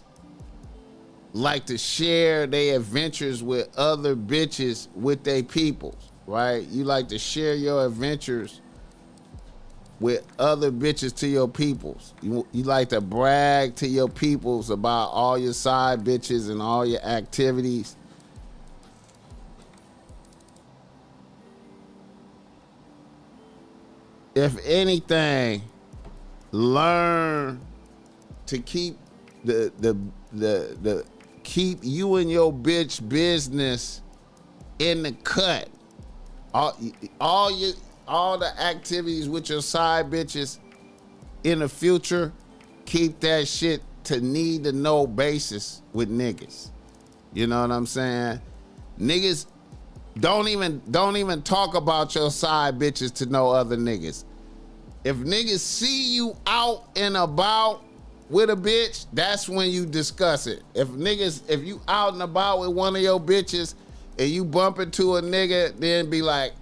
Speaker 1: like to share their adventures with other bitches with their peoples, right? You like to share your adventures with other bitches to your peoples. You like to brag to your peoples about all your side bitches and all your activities. If anything, learn to keep keep you and your bitch business in the cut. All the activities with your side bitches in the future, keep that shit to need to know basis with niggas. You know what I'm saying? Niggas don't even talk about your side bitches to no other niggas. If niggas see you out and about with a bitch, that's when you discuss it. If you out and about with one of your bitches and you bump into a nigga, then be like,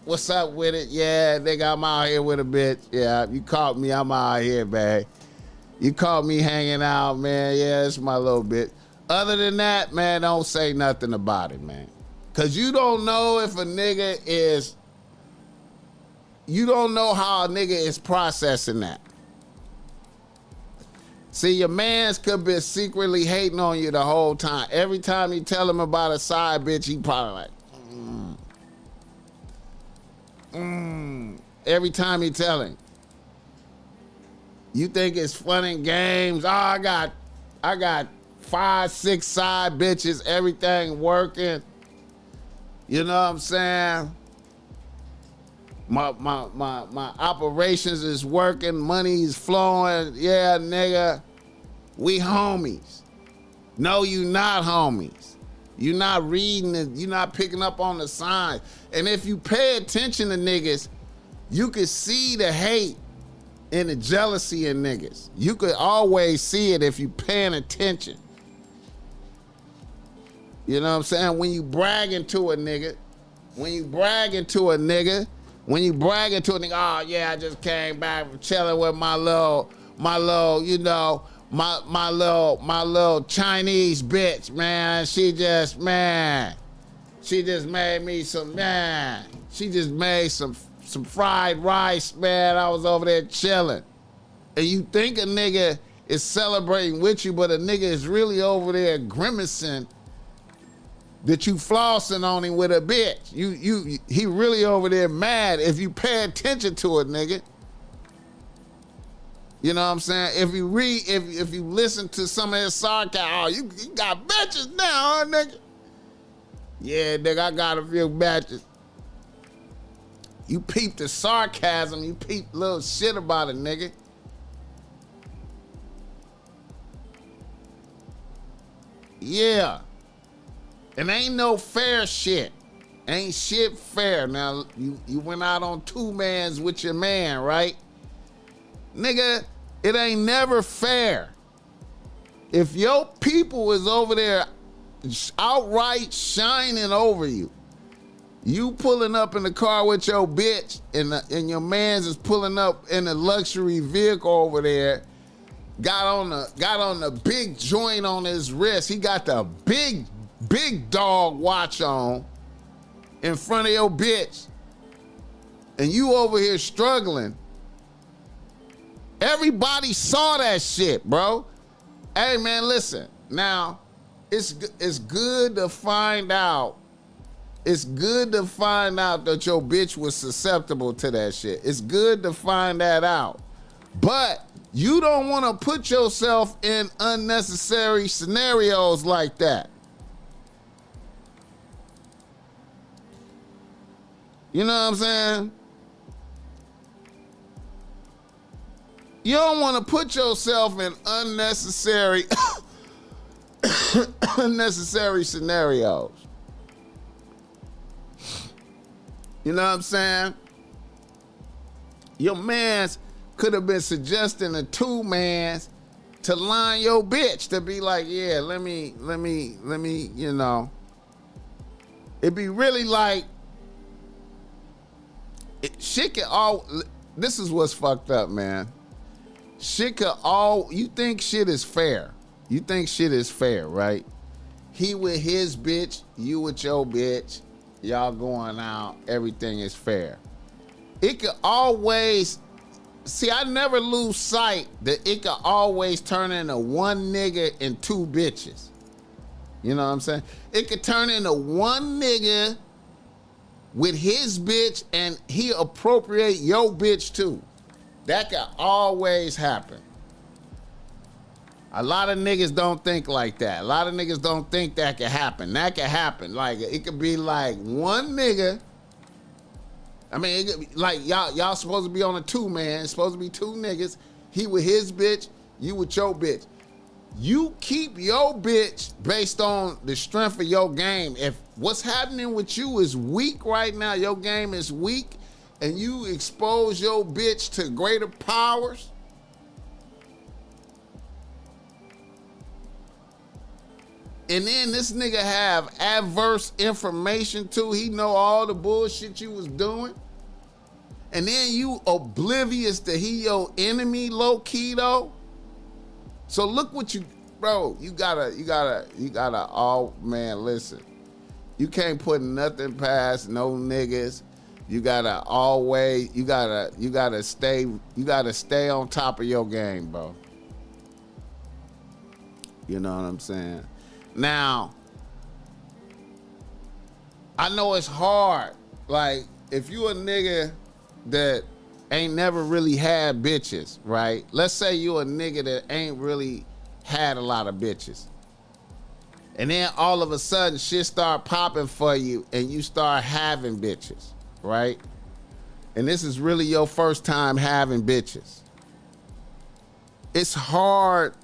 Speaker 1: what's up with it? Yeah, nigga, I'm out here with a bitch. Yeah, you caught me, I'm out here, man. You caught me hanging out, man. Yeah, it's my little bitch. Other than that, man, don't say nothing about it, man. Cause you don't know if a nigga is, you don't know how a nigga is processing that. See, your mans could be secretly hating on you the whole time. Every time you tell him about a side bitch, he probably like, Every time you tell him. You think it's fun and games. Oh, I got 5, 6 side bitches, everything working. You know what I'm saying? My operations is working, money's flowing. Yeah, nigga, we homies. No, you not homies. You not reading it, you not picking up on the signs. And if you pay attention to niggas, you could see the hate and the jealousy in niggas. You could always see it if you paying attention. You know what I'm saying? When you bragging to a nigga, oh yeah, I just came back from chilling with my little, you know, my little Chinese bitch, man. She just made me some fried rice, man. I was over there chilling. And you think a nigga is celebrating with you, but a nigga is really over there grimacing that you flossing on him with a bitch. He really over there mad if you pay attention to it, nigga. You know what I'm saying? If you listen to some of his sarcasm, oh, you got bitches now, huh, nigga? Yeah, nigga, I got a few bitches. You peep the sarcasm, you peep little shit about it, nigga. Yeah. And ain't no fair shit. Ain't shit fair. Now, you went out on 2 mans with your man, right? Nigga, it ain't never fair. If your people is over there outright shining over you, you pulling up in the car with your bitch and your mans is pulling up in a luxury vehicle over there, got on the big joint on his wrist. He got the big dog watch on in front of your bitch, and you over here struggling. Everybody saw that shit, bro. Hey, man, listen. Now, it's good to find out. It's good to find out that your bitch was susceptible to that shit. It's good to find that out. But you don't want to put yourself in unnecessary scenarios like that. You know what I'm saying? You don't want to put yourself in unnecessary scenarios. You know what I'm saying? Your mans could have been suggesting a 2 mans to line your bitch to be like, yeah, let me, you know. It'd be really like, shit can all, this is what's fucked up, man. Shit could all, you think shit is fair. You think shit is fair, right? He with his bitch, you with your bitch, y'all going out, everything is fair. It could always, see, I never lose sight that it could always turn into 1 nigga and 2 bitches. You know what I'm saying? It could turn into 1 nigga with his bitch and he appropriate your bitch too. That could always happen. A lot of niggas don't think like that. A lot of niggas don't think that could happen. That could happen. Like, it could be like 1 nigga. I mean, it could be like y'all supposed to be on a 2 man. It's supposed to be 2 niggas. He with his bitch, you with your bitch. You keep your bitch based on the strength of your game. If what's happening with you is weak right now, your game is weak, and you expose your bitch to greater powers, and then this nigga have adverse information too. He know all the bullshit you was doing. And then you oblivious that he your enemy low key though. So look what you, bro, you gotta, oh man, listen. You can't put nothing past no niggas. You gotta always, you gotta stay on top of your game, bro. You know what I'm saying? Now, I know it's hard. Like, if you a nigga that ain't never really had bitches, right? Let's say you a nigga that ain't really had a lot of bitches. And then all of a sudden shit start popping for you and you start having bitches, right? And this is really your first time having bitches. It's hard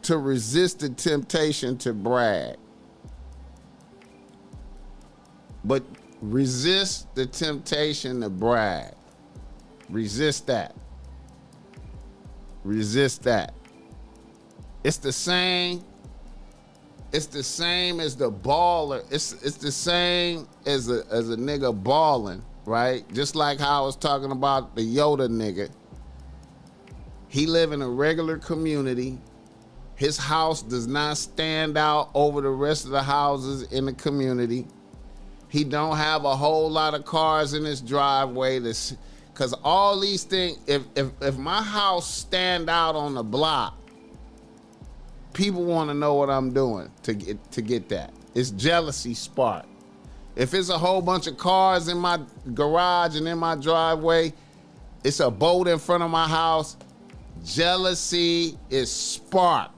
Speaker 1: to resist the temptation to brag. But resist the temptation to brag. Resist that. Resist that. It's the same as the baller. It's the same as a nigga balling, right? Just like how I was talking about the Yoda nigga. He live in a regular community. His house does not stand out over the rest of the houses in the community. He don't have a whole lot of cars in his driveway. Because all these things, if my house stand out on the block, people want to know what I'm doing to get that. It's jealousy spark. If it's a whole bunch of cars in my garage and in my driveway, it's a boat in front of my house, jealousy is spark.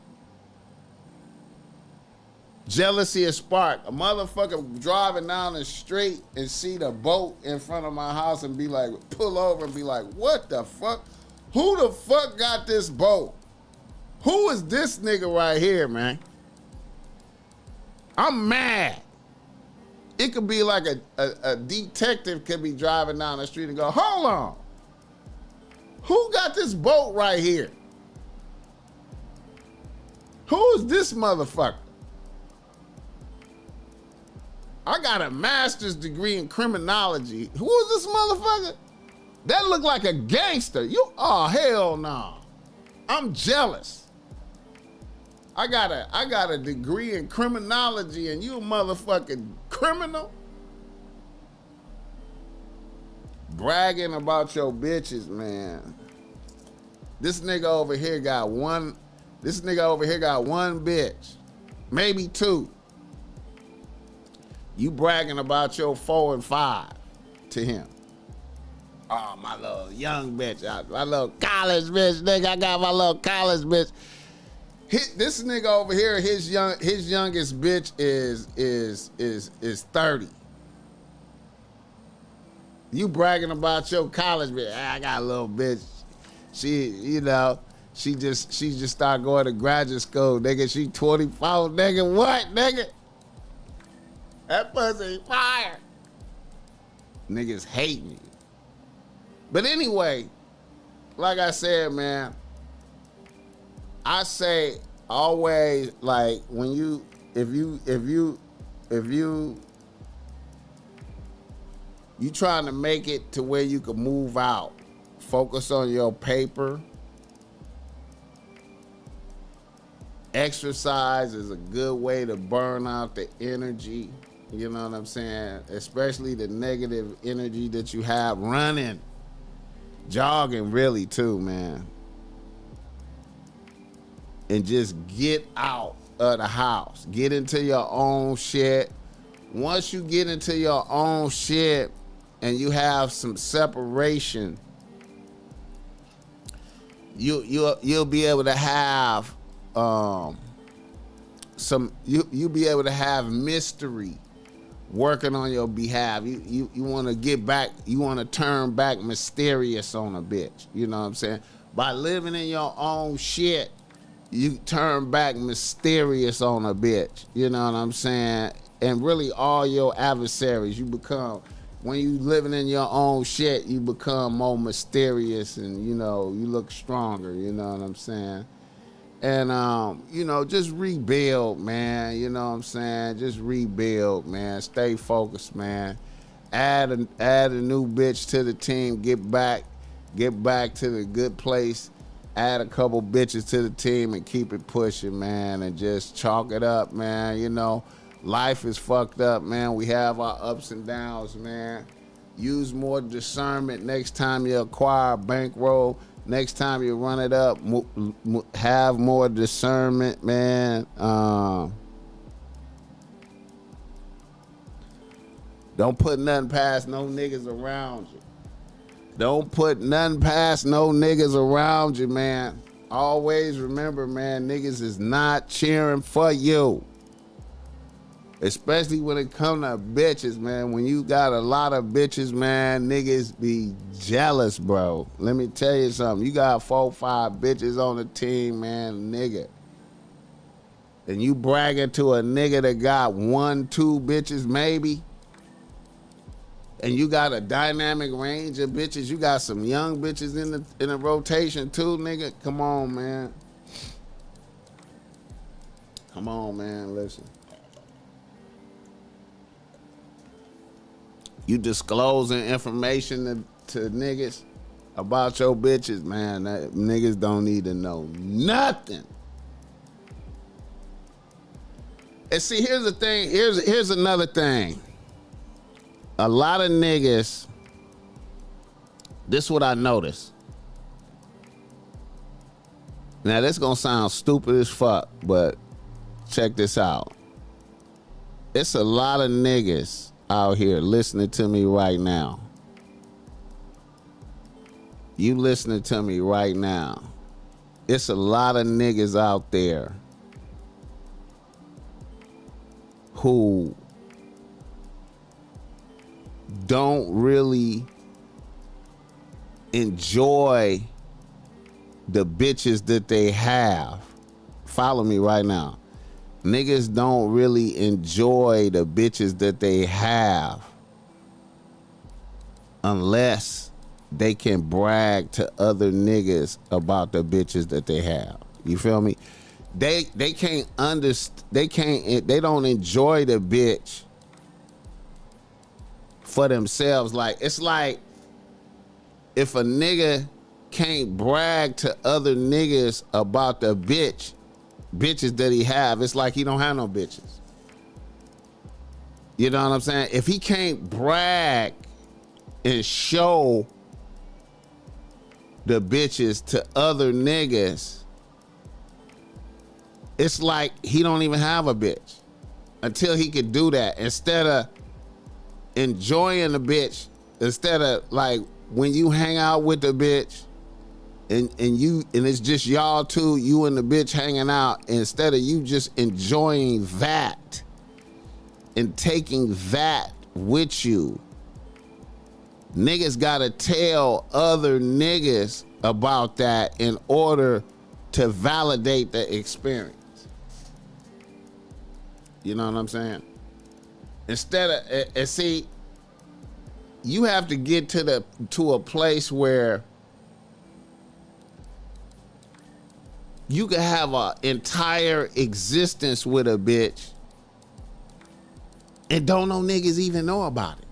Speaker 1: Jealousy is spark. A motherfucker driving down the street and see the boat in front of my house and be like, pull over and be like, what the fuck? Who the fuck got this boat? Who is this nigga right here, man? I'm mad. It could be like a detective could be driving down the street and go, hold on. Who got this boat right here? Who is this motherfucker? I got a master's degree in criminology. Who is this motherfucker? That look like a gangster. Oh, hell no. I'm jealous. I got a degree in criminology and you a motherfucking criminal? Bragging about your bitches, man. This nigga over here got one bitch. Maybe two. You bragging about your 4 and 5 to him. Oh, my little young bitch. My little college bitch, nigga. I got my little college bitch. This nigga over here, his youngest bitch is 30. You bragging about your college bitch. I got a little bitch. She just started going to graduate school, nigga. She 24, nigga. What, nigga? That pussy fire. Niggas hate me. But anyway, like I said, man, I say always, like, when if you trying to make it to where you can move out, focus on your paper. Exercise is a good way to burn out the energy. You know what I'm saying? Especially the negative energy that you have running. Jogging really too, man. And just get out of the house. Get into your own shit. Once you get into your own shit and you have some separation, you'll be able to have you'll be able to have mystery working on your behalf. You want to get back, you want to turn back mysterious on a bitch. You know what I'm saying? By living in your own shit you turn back mysterious on a bitch. You know what I'm saying? And really all your adversaries, you become, when you living in your own shit, you become more mysterious and, you know, you look stronger, you know what I'm saying? And, you know, just rebuild, man, you know what I'm saying? Just rebuild, man. Stay focused, man. Add a new bitch to the team, get back to the good place. Add a couple bitches to the team and keep it pushing, man, and just chalk it up, man. You know, life is fucked up, man. We have our ups and downs, man. Use more discernment next time you acquire a bankroll. Next time you run it up, have more discernment, man. Don't put nothing past no niggas around you. Don't put nothing past no niggas around you, man. Always remember, man, niggas is not cheering for you. Especially when it come to bitches, man. When you got a lot of bitches, man, niggas be jealous, bro. Let me tell you something. You got 4, 5 bitches on the team, man, nigga. And you bragging to a nigga that got 1, 2 bitches, maybe. And you got a dynamic range of bitches. You got some young bitches in the rotation too, nigga. Come on, man. Come on, man. Listen. You disclosing information to niggas about your bitches, man. Niggas don't need to know nothing. And see, here's the thing. Here's another thing. A lot of niggas, this is what I noticed. Now, this gonna sound stupid as fuck, but check this out. It's a lot of niggas out here listening to me right now. You listening to me right now. It's a lot of niggas out there who don't really enjoy the bitches that they have. Follow me right now. Niggas don't really enjoy the bitches that they have unless they can brag to other niggas about the bitches that they have. You feel me? They can't understand. They don't enjoy the bitch for themselves. Like, it's like if a nigga can't brag to other niggas about the bitches that he have, it's like he don't have no bitches. You know what I'm saying? If he can't brag and show the bitches to other niggas, it's like he don't even have a bitch until he could do that. Instead of enjoying the bitch, instead of like when you hang out with the bitch and it's just y'all two, you and the bitch hanging out, instead of you just enjoying that and taking that with you, niggas gotta tell other niggas about that in order to validate the experience. You know what I'm saying? Instead of, and see, you have to get to a place where you can have an entire existence with a bitch and don't know niggas even know about it.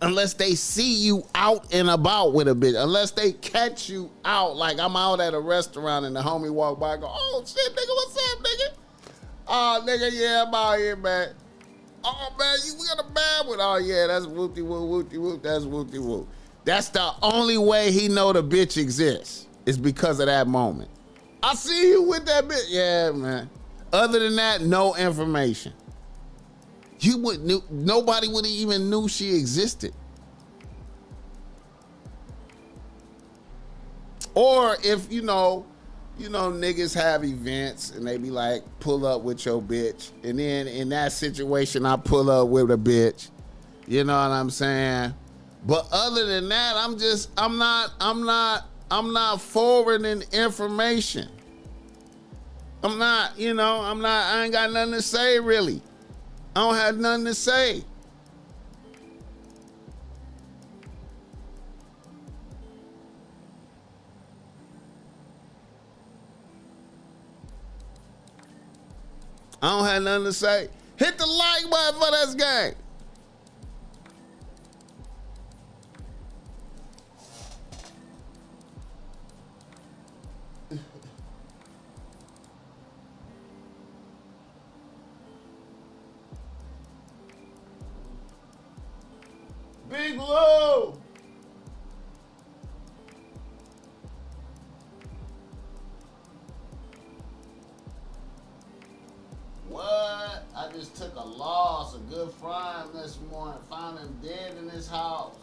Speaker 1: Unless they see you out and about with a bitch. Unless they catch you out. Like I'm out at a restaurant and the homie walk by and go, oh shit, nigga, what's up, nigga? Oh, nigga, yeah, I'm out here, man. Oh, man, we got a bad one. Oh, yeah, that's whoop-de-whoop, that's whoop-de-whoop. That's the only way he know the bitch exists, is because of that moment. I see you with that bitch. Yeah, man. Other than that, no information. Nobody would have even knew she existed. Or if, you know, niggas have events and they be like, pull up with your bitch. And then in that situation, I pull up with a bitch. You know what I'm saying? But other than that, I'm I'm not forwarding information. I'm not, I ain't got nothing to say really. I don't have nothing to say. I don't have nothing to say. Hit the like button for this game. Big Lou. What? I just took a loss, a good friend this morning. Found him dead in his house.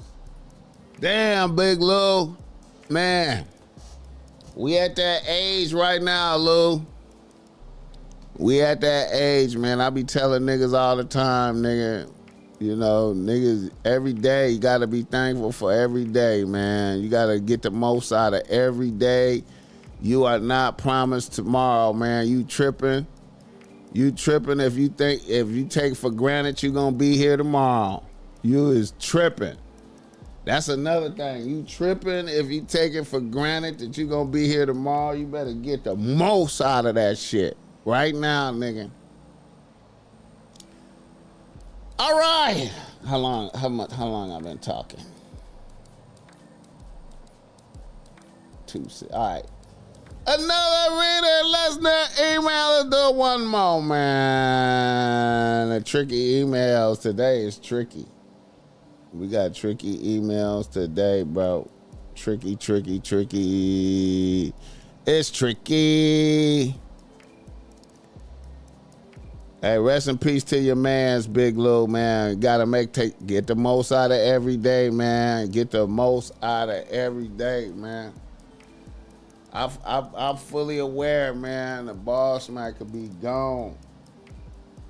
Speaker 1: Damn, Big Lou. Man, we at that age right now, Lou. We at that age, man. I be telling niggas all the time, nigga. Niggas, every day, you gotta be thankful for every day, man. You gotta get the most out of every day. You are not promised tomorrow, man. You tripping. You tripping if you take for granted you gonna be here tomorrow. You is tripping. That's another thing. You tripping if you take it for granted that you gonna be here tomorrow. You better get the most out of that shit right now, nigga. All right. How long I've been talking? All right. Another reader, listener, email. Let's do one more, man. The tricky emails today is tricky. We got tricky emails today, bro. Tricky. It's tricky. Hey, rest in peace to your man's Big Lou, man. Gotta get the most out of every day, man. Get the most out of every day, man. I'm fully aware, man, the BossMack could be gone.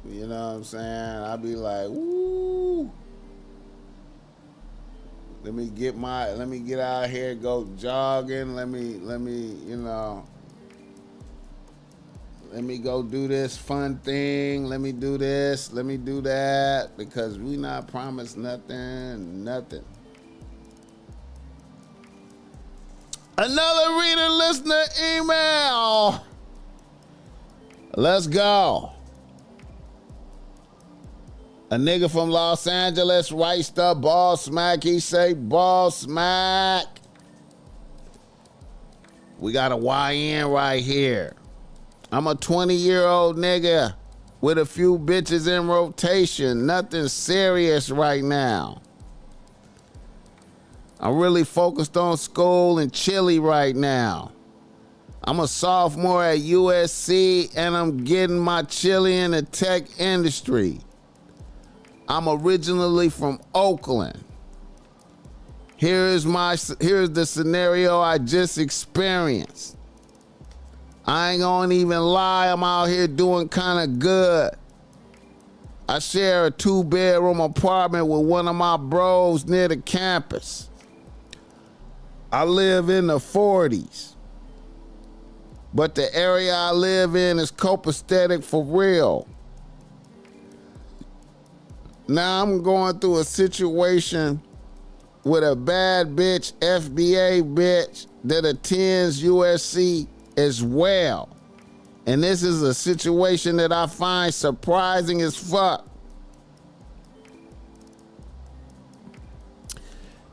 Speaker 1: You know what I'm saying? I be like, woo. Let me get out here, go jogging. Let me go do this fun thing. Let me do this. Let me do that. Because we not promised nothing. Another reader, listener, email. Let's go. A nigga from Los Angeles writes the BossMack. He say, BossMack. We got a YN right here. I'm a 20-year-old nigga with a few bitches in rotation. Nothing serious right now. I'm really focused on school and chilly right now. I'm a sophomore at USC and I'm getting my chili in the tech industry. I'm originally from Oakland. Here's the scenario I just experienced. I ain't gonna even lie, I'm out here doing kind of good. I share a 2-bedroom apartment with one of my bros near the campus. I live in the 40s. But the area I live in is copacetic for real. Now I'm going through a situation with a bad bitch, FBA bitch, that attends USC as well. And this is a situation that I find surprising as fuck.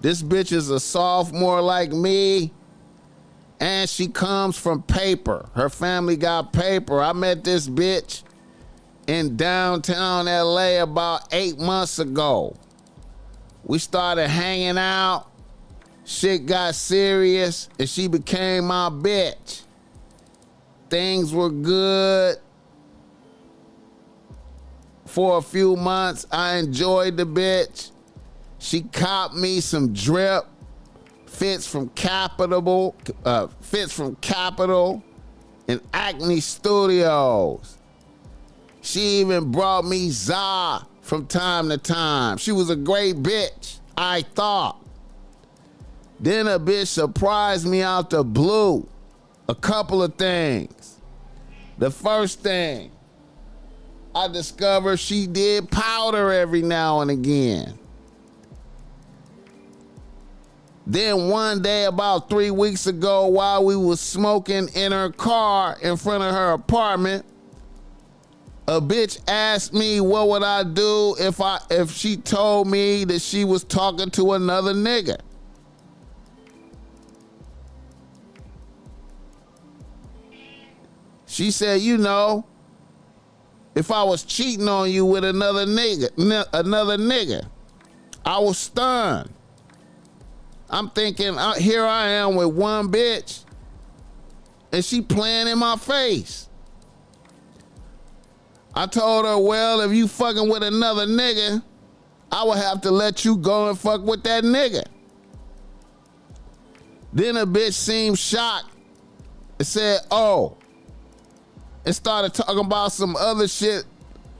Speaker 1: This bitch is a sophomore like me, and she comes from paper. Her family got paper. I met this bitch in downtown LA about 8 months ago. We started hanging out. Shit got serious, and she became my bitch. Things were good. For a few months, I enjoyed the bitch. She copped me some drip, fits from Capital and Acme Studios. She even brought me za from time to time. She was a great bitch, I thought. Then a bitch surprised me out the blue. A couple of things. The first thing, I discovered she did powder every now and again. Then one day about 3 weeks ago, while we was smoking in her car in front of her apartment, a bitch asked me what would I do if she told me that she was talking to another nigga. She said, you know, if I was cheating on you with another nigga, I was stunned. I'm thinking, here I am with one bitch, and she playing in my face. I told her, well, if you fucking with another nigga, I would have to let you go and fuck with that nigga. Then a bitch seemed shocked and said, oh, and started talking about some other shit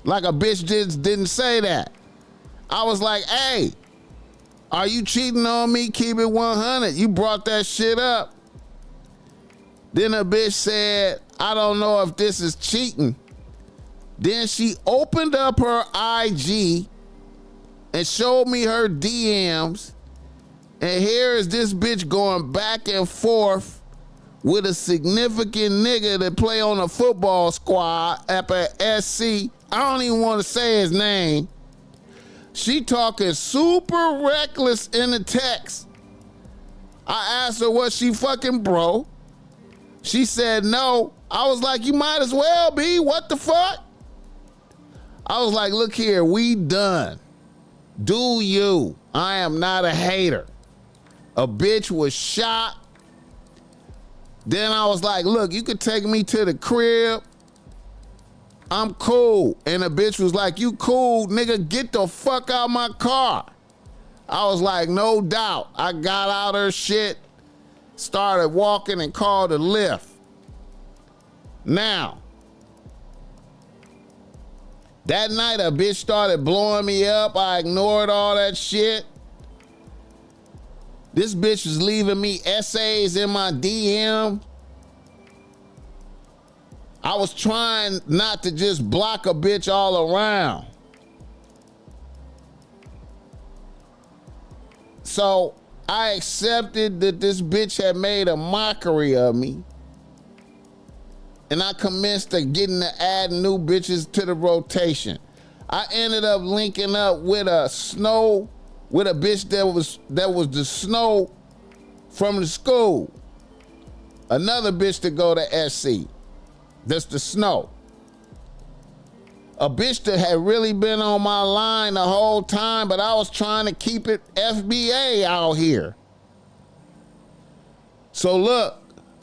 Speaker 1: like a bitch just didn't say that. I was like, hey, are you cheating on me? Keep it 100. You brought that shit up. Then a bitch said, I don't know if this is cheating. Then she opened up her IG and showed me her DMs. And here is this bitch going back and forth with a significant nigga that play on a football squad at a SC. I don't even want to say his name. She talking super reckless in the text. I asked her, was she fucking bro? She said no. I was like, you might as well be. What the fuck? I was like, look here, we done. Do you? I am not a hater. A bitch was shot. Then I was like, look, you could take me to the crib. I'm cool. And the bitch was like, you cool, nigga, get the fuck out my car. I was like, no doubt. I got out her shit, started walking and called a Lyft. Now, that night a bitch started blowing me up. I ignored all that shit. This bitch was leaving me essays in my DM. I was trying not to just block a bitch all around. So I accepted that this bitch had made a mockery of me. And I commenced to add new bitches to the rotation. I ended up linking up with a bitch that was the snow from the school. Another bitch to go to SC. That's the snow. A bitch that had really been on my line the whole time, but I was trying to keep it FBA out here. So look,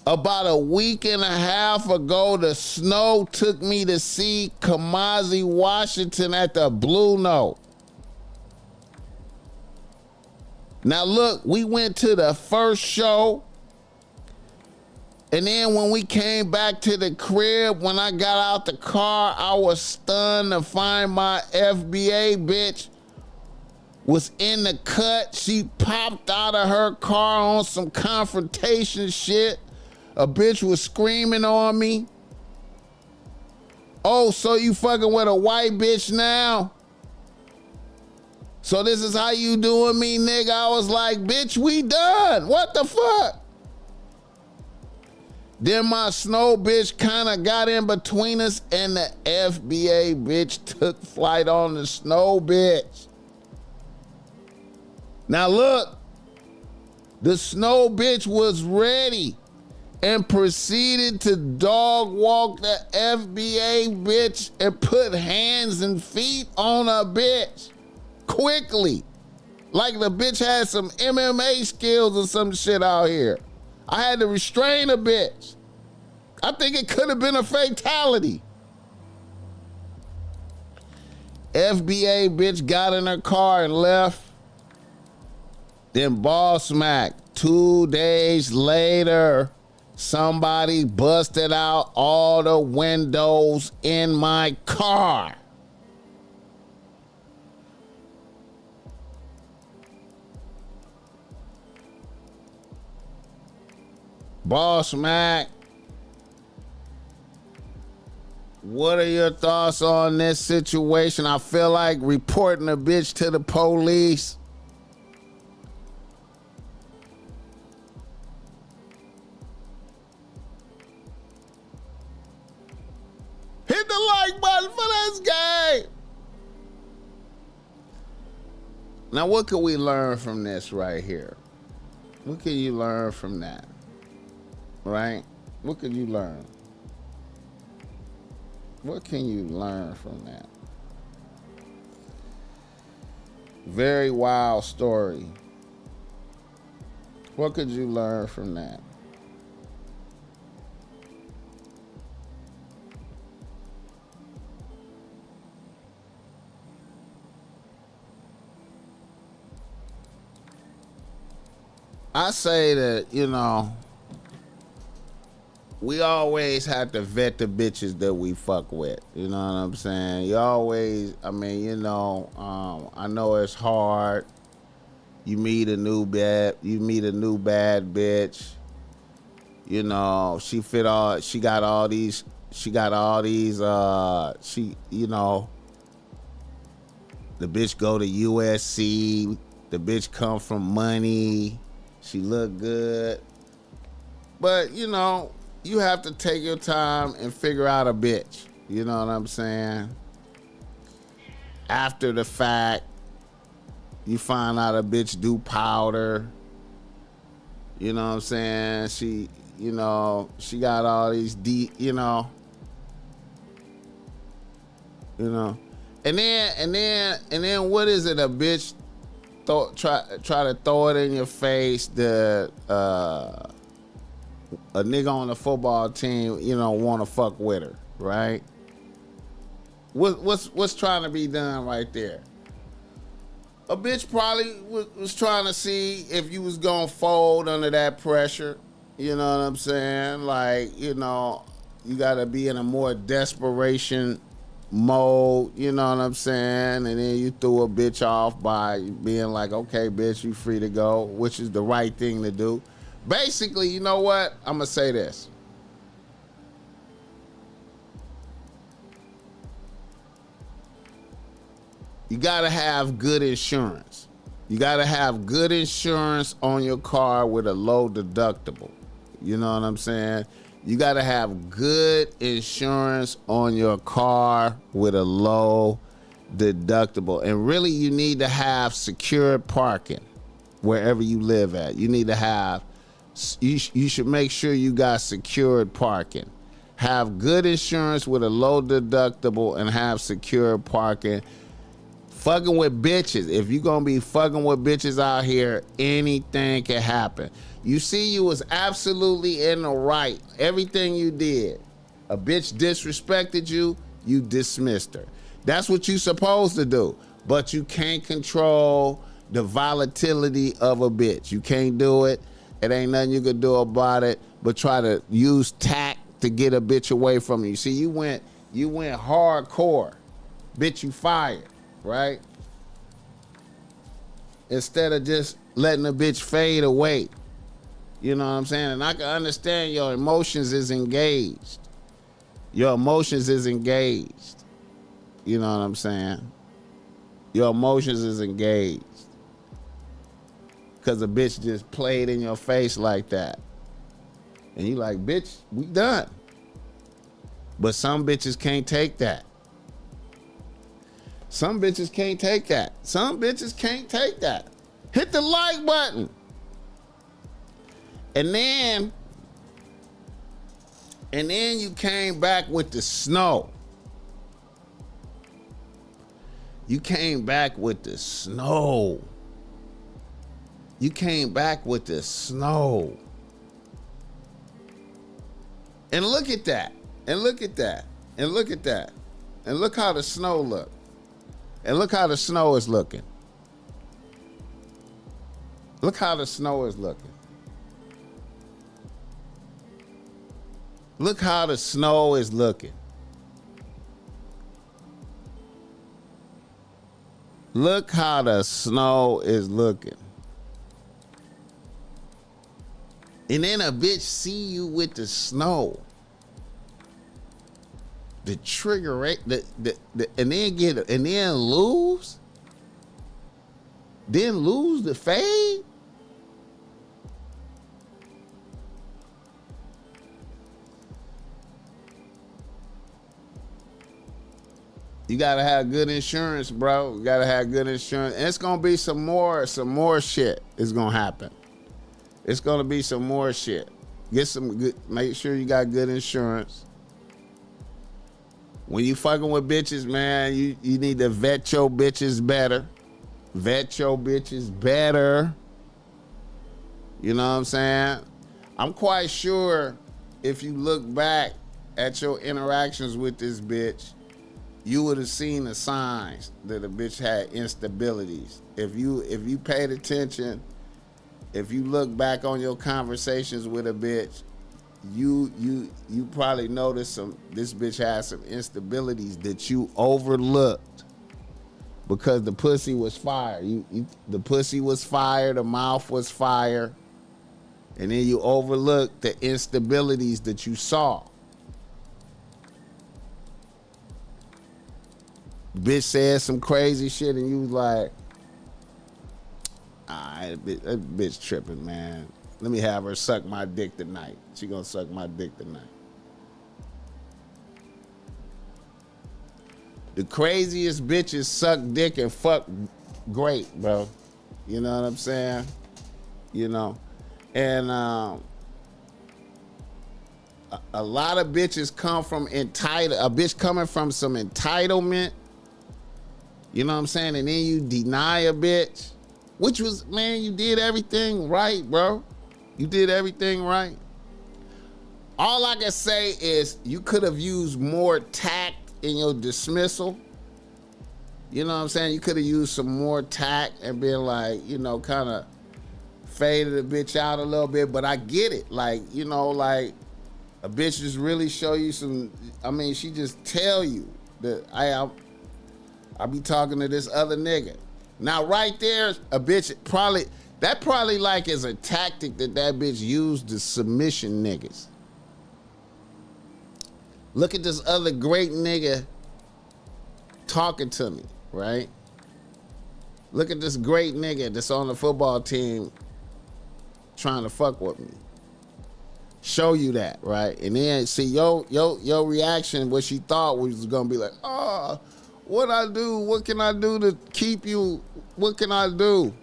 Speaker 1: about a week and a half ago, the snow took me to see Kamasi Washington at the Blue Note. Now look, we went to the first show, and then when we came back to the crib, when I got out the car, I was stunned to find my FBA bitch was in the cut. She popped out of her car on some confrontation shit. A bitch was screaming on me. Oh, so you fucking with a white bitch now? So this is how you doing me, nigga? I was like, bitch, we done. What the fuck? Then my snow bitch kind of got in between us, and the FBA bitch took flight on the snow bitch. Now look, the snow bitch was ready and proceeded to dog walk the FBA bitch and put hands and feet on a bitch quickly. Like the bitch had some MMA skills or some shit out here. I had to restrain a bitch. I think it could have been a fatality. FBA bitch got in her car and left. Then BossMack, 2 days later, somebody busted out all the windows in my car. BossMack, what are your thoughts on this situation? I feel like reporting a bitch to the police. Hit the like button for this game. Now, what can we learn from this right here? What can you learn from that? Right? What can you learn? What can you learn from that? Very wild story. What could you learn from that? I say that, you know, we always have to vet the bitches that we fuck with. You know what I'm saying? You always, I mean, you know, I know it's hard. You meet a new bad bitch. You know, she got all these, you know, the bitch go to USC, the bitch come from money. She look good. But, you know, you have to take your time and figure out a bitch. You know what I'm saying? After the fact, you find out a bitch do powder. You know what I'm saying? She, you know, she got all these deep, you know. And then what is it, a bitch try to throw it in your face, a nigga on the football team, you know, want to fuck with her, right? What's trying to be done right there? A bitch probably was trying to see if you was gonna fold under that pressure. You know what I'm saying? Like, you know, you gotta be in a more desperation mode, you know what I'm saying? And then you threw a bitch off by being like, okay, bitch, you free to go, which is the right thing to do. Basically, you know what? I'm gonna say this. You gotta have good insurance. You gotta have good insurance on your car with a low deductible. You know what I'm saying? You gotta have good insurance on your car with a low deductible. And really, you need to have secure parking wherever you live at. You need to have, you should make sure you got secured parking. Have good insurance with a low deductible and have secure parking. Fucking with bitches. If you gonna be fucking with bitches out here, anything can happen. You see, you was absolutely in the right. Everything you did. A bitch disrespected you, you dismissed her. That's what you supposed to do. But you can't control the volatility of a bitch. You can't do it. It ain't nothing you can do about it, but try to use tact to get a bitch away from you. See, you went hardcore. Bitch, you fired, right? Instead of just letting a bitch fade away. You know what I'm saying? And I can understand your emotions is engaged. Your emotions is engaged. You know what I'm saying? Your emotions is engaged. Because a bitch just played in your face like that. And you like, bitch, we done. But some bitches can't take that. Some bitches can't take that. Some bitches can't take that. Hit the like button. And then you came back with the snow. You came back with the snow. You came back with the snow. And look at that. And look at that. And look at that. And look how the snow look. And look how the snow is looking. Look how the snow is looking. Look how the snow is looking. Look how the snow is looking. And then a bitch see you with the snow. The trigger rate, and then lose? Then lose the fade? You gotta have good insurance, bro. You gotta have good insurance. And it's gonna be some more shit is gonna happen. It's gonna be some more shit. Get some good, make sure you got good insurance. When you fucking with bitches, man, you need to vet your bitches better. Vet your bitches better. You know what I'm saying? I'm quite sure if you look back at your interactions with this bitch, you would have seen the signs that a bitch had instabilities. If you paid attention, if you look back on your conversations with a bitch, you probably noticed this bitch had some instabilities that you overlooked because the pussy was fire. The pussy was fire, the mouth was fire, and then you overlooked the instabilities that you saw. Bitch said some crazy shit and you was like, that bitch tripping, man. Let me have her suck my dick tonight. She gonna suck my dick tonight. The craziest bitches suck dick and fuck great, bro. You know what I'm saying? You know? And a lot of bitches come from a bitch coming from some entitlement. You know what I'm saying? And then you deny a bitch, which was, man, you did everything right, bro. You did everything right. All I can say is you could have used more tact in your dismissal. You know what I'm saying? You could have used some more tact and been like, you know, kind of faded a bitch out a little bit. But I get it. Like, you know, like a bitch just really show you some, I mean, she just tell you that I be talking to this other nigga. Now right there, a bitch probably like is a tactic that bitch used to submission niggas. Look at this other great nigga talking to me, right? Look at this great nigga that's on the football team trying to fuck with me. Show you that, right? And then see your reaction, what she thought was gonna be like, oh, what I do? What can I do to keep you? What can I do?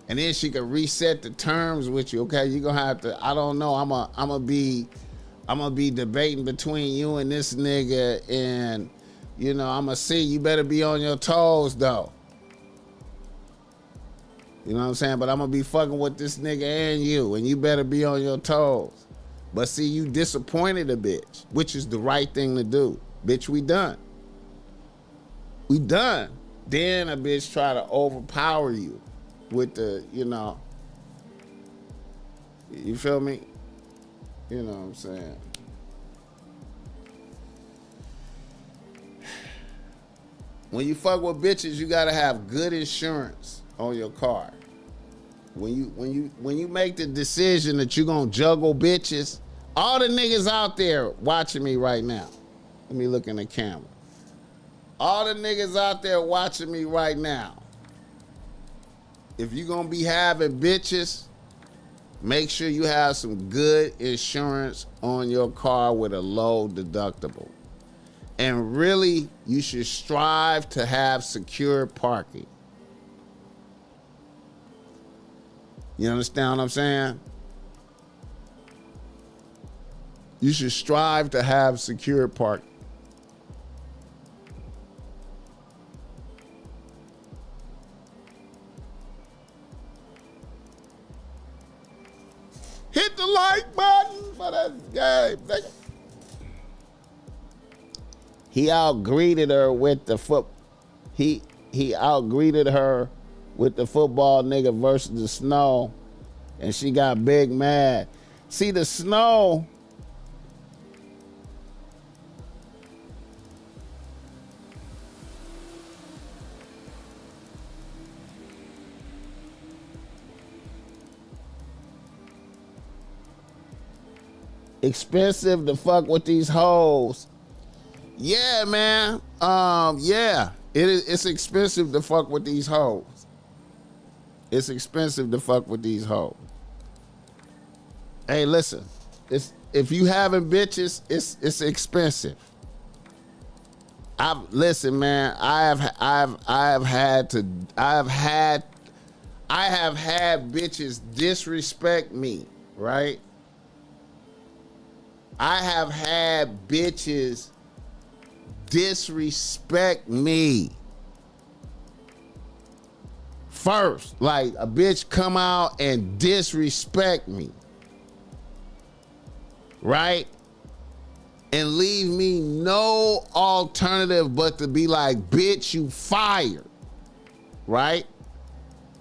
Speaker 1: And then she could reset the terms with you. Okay, you're gonna have to, I don't know, I'm gonna be debating between you and this nigga, and you know, I'm gonna see, you better be on your toes though. You know what I'm saying? But I'm gonna be fucking with this nigga and you better be on your toes. But see, you disappointed a bitch, which is the right thing to do. Bitch, we done. We done. Then a bitch try to overpower you with the, you know, you feel me? You know what I'm saying? When you fuck with bitches, you gotta have good insurance on your car. When you make the decision that you're gonna juggle bitches, all the niggas out there watching me right now, let me look in the camera. All the niggas out there watching me right now, if you're gonna be having bitches, make sure you have some good insurance on your car with a low deductible. And really, you should strive to have secure parking. You understand what I'm saying? You should strive to have secure parking. Hit the like button for that guy. He out-greeted her with the he out-greeted her with the football nigga versus the snow, and she got big mad. See, the snow, expensive to fuck with these hoes. Yeah, man. Yeah. It's expensive to fuck with these hoes. It's expensive to fuck with these hoes. Hey, listen. If you having bitches, it's expensive. Listen, man. I have had bitches disrespect me, right? I have had bitches disrespect me. First, like a bitch come out and disrespect me, right? And leave me no alternative but to be like, bitch, you fired, right?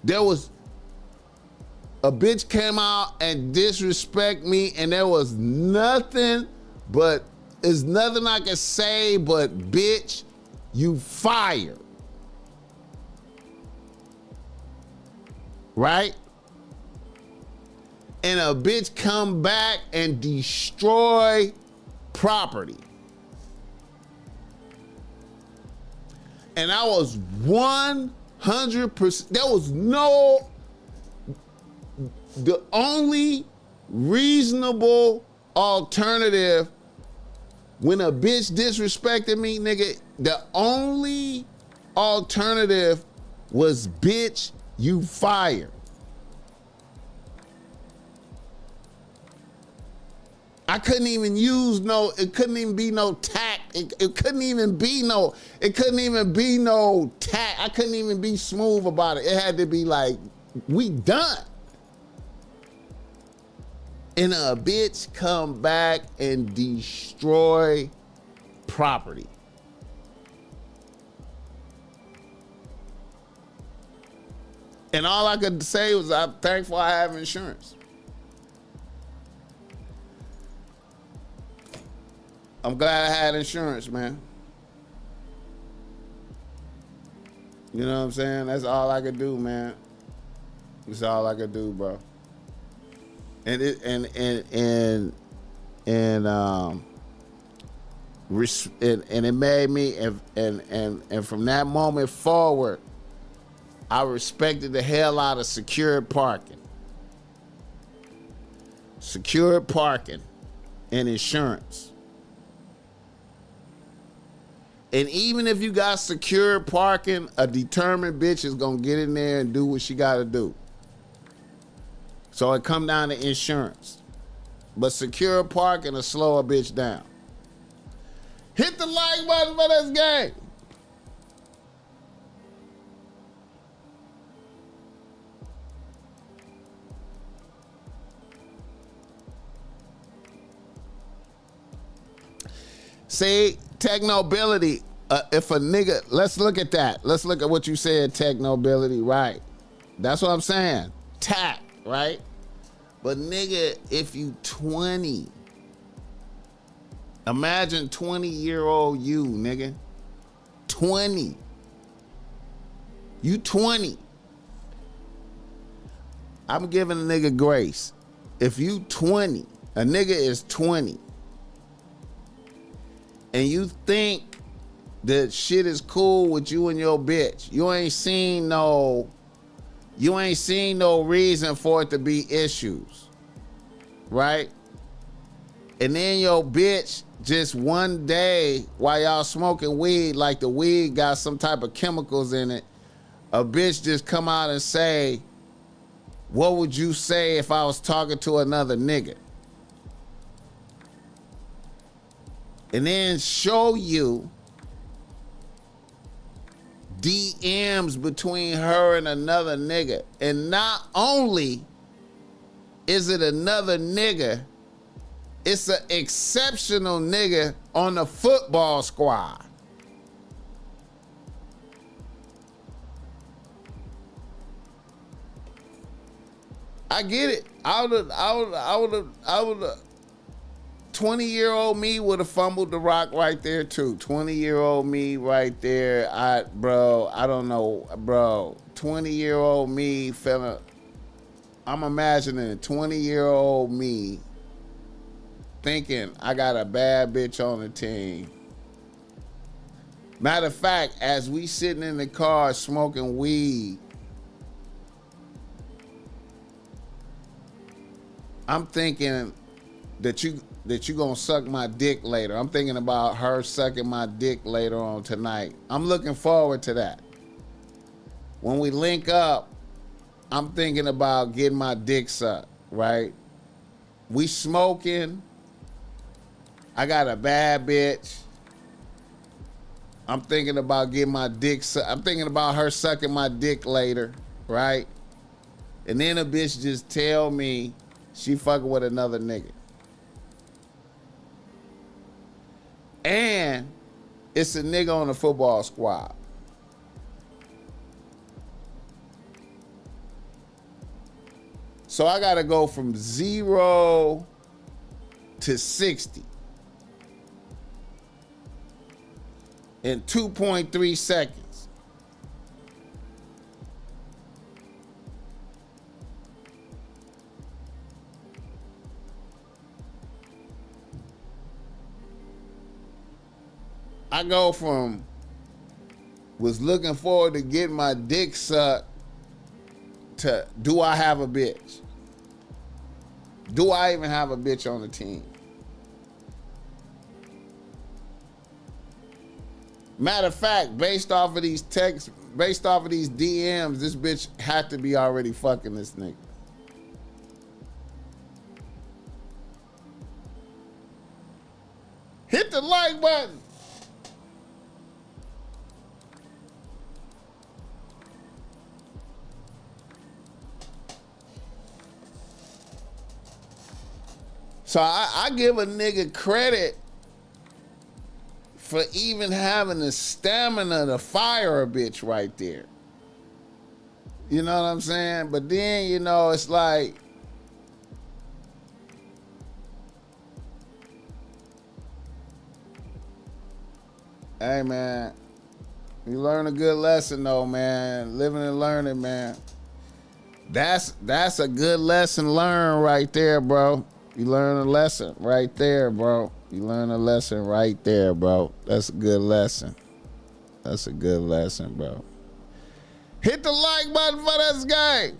Speaker 1: There was a bitch came out and disrespect me, and there was nothing but, there's nothing I can say but, bitch, you fired. Right? And a bitch come back and destroy property. And I was 100%, there was no, the only reasonable alternative when a bitch disrespected me, nigga, the only alternative was, bitch, you fired. I couldn't even use it couldn't even be no tact. It couldn't even be no tact. I couldn't even be smooth about it. It had to be like, we done. And a bitch come back and destroy property. And all I could say was, I'm thankful I have insurance. I'm glad I had insurance, man. You know what I'm saying? That's all I could do, man. That's all I could do, bro. And it made me, and from that moment forward, I respected the hell out of secured parking. Secured parking and insurance. And even if you got secured parking, a determined bitch is gonna get in there and do what she gotta do. So it come down to insurance. But secure parking will slow a bitch down. Hit the like button for this game. See, technobility, if a nigga, let's look at that. Let's look at what you said, technobility, right? That's what I'm saying. Tact, right? But nigga, if you 20, imagine 20-year-old you, nigga. 20. You 20. I'm giving a nigga grace. If you 20, a nigga is 20, and you think that shit is cool with you and your bitch, you ain't seen no reason for it to be issues, right? And then your bitch just one day while y'all smoking weed, like the weed got some type of chemicals in it, a bitch just come out and say, what would you say if I was talking to another nigga? And then show you DMs between her and another nigga. And not only is it another nigga, it's an exceptional nigga on the football squad. I get it. I would have 20-year-old me would have fumbled the rock right there too. 20-year-old me right there. I don't know, bro. 20-year-old me I'm imagining 20-year-old me thinking I got a bad bitch on the team. Matter of fact, as we sitting in the car smoking weed, I'm thinking that you gonna suck my dick later. I'm thinking about her sucking my dick later on tonight. I'm looking forward to that. When we link up, I'm thinking about getting my dick sucked, right? We smoking. I got a bad bitch. I'm thinking about getting my dick sucked. I'm thinking about her sucking my dick later, right? And then a bitch just tell me she fucking with another nigga. And it's a nigga on the football squad. So I gotta go from 0 to 60 in 2.3 seconds. I go from was looking forward to getting my dick sucked to do I have a bitch? Do I even have a bitch on the team? Matter of fact, based off of these texts, based off of these DMs, this bitch had to be already fucking this nigga. Hit the like button. So I give a nigga credit for even having the stamina to fire a bitch right there. You know what I'm saying? But then, you know, it's like, hey man, you learn a good lesson though, man. Living and learning, man. That's a good lesson learned right there, bro. You learn a lesson right there, bro. You learn a lesson right there, bro. That's a good lesson. That's a good lesson, bro. Hit the like button for this game.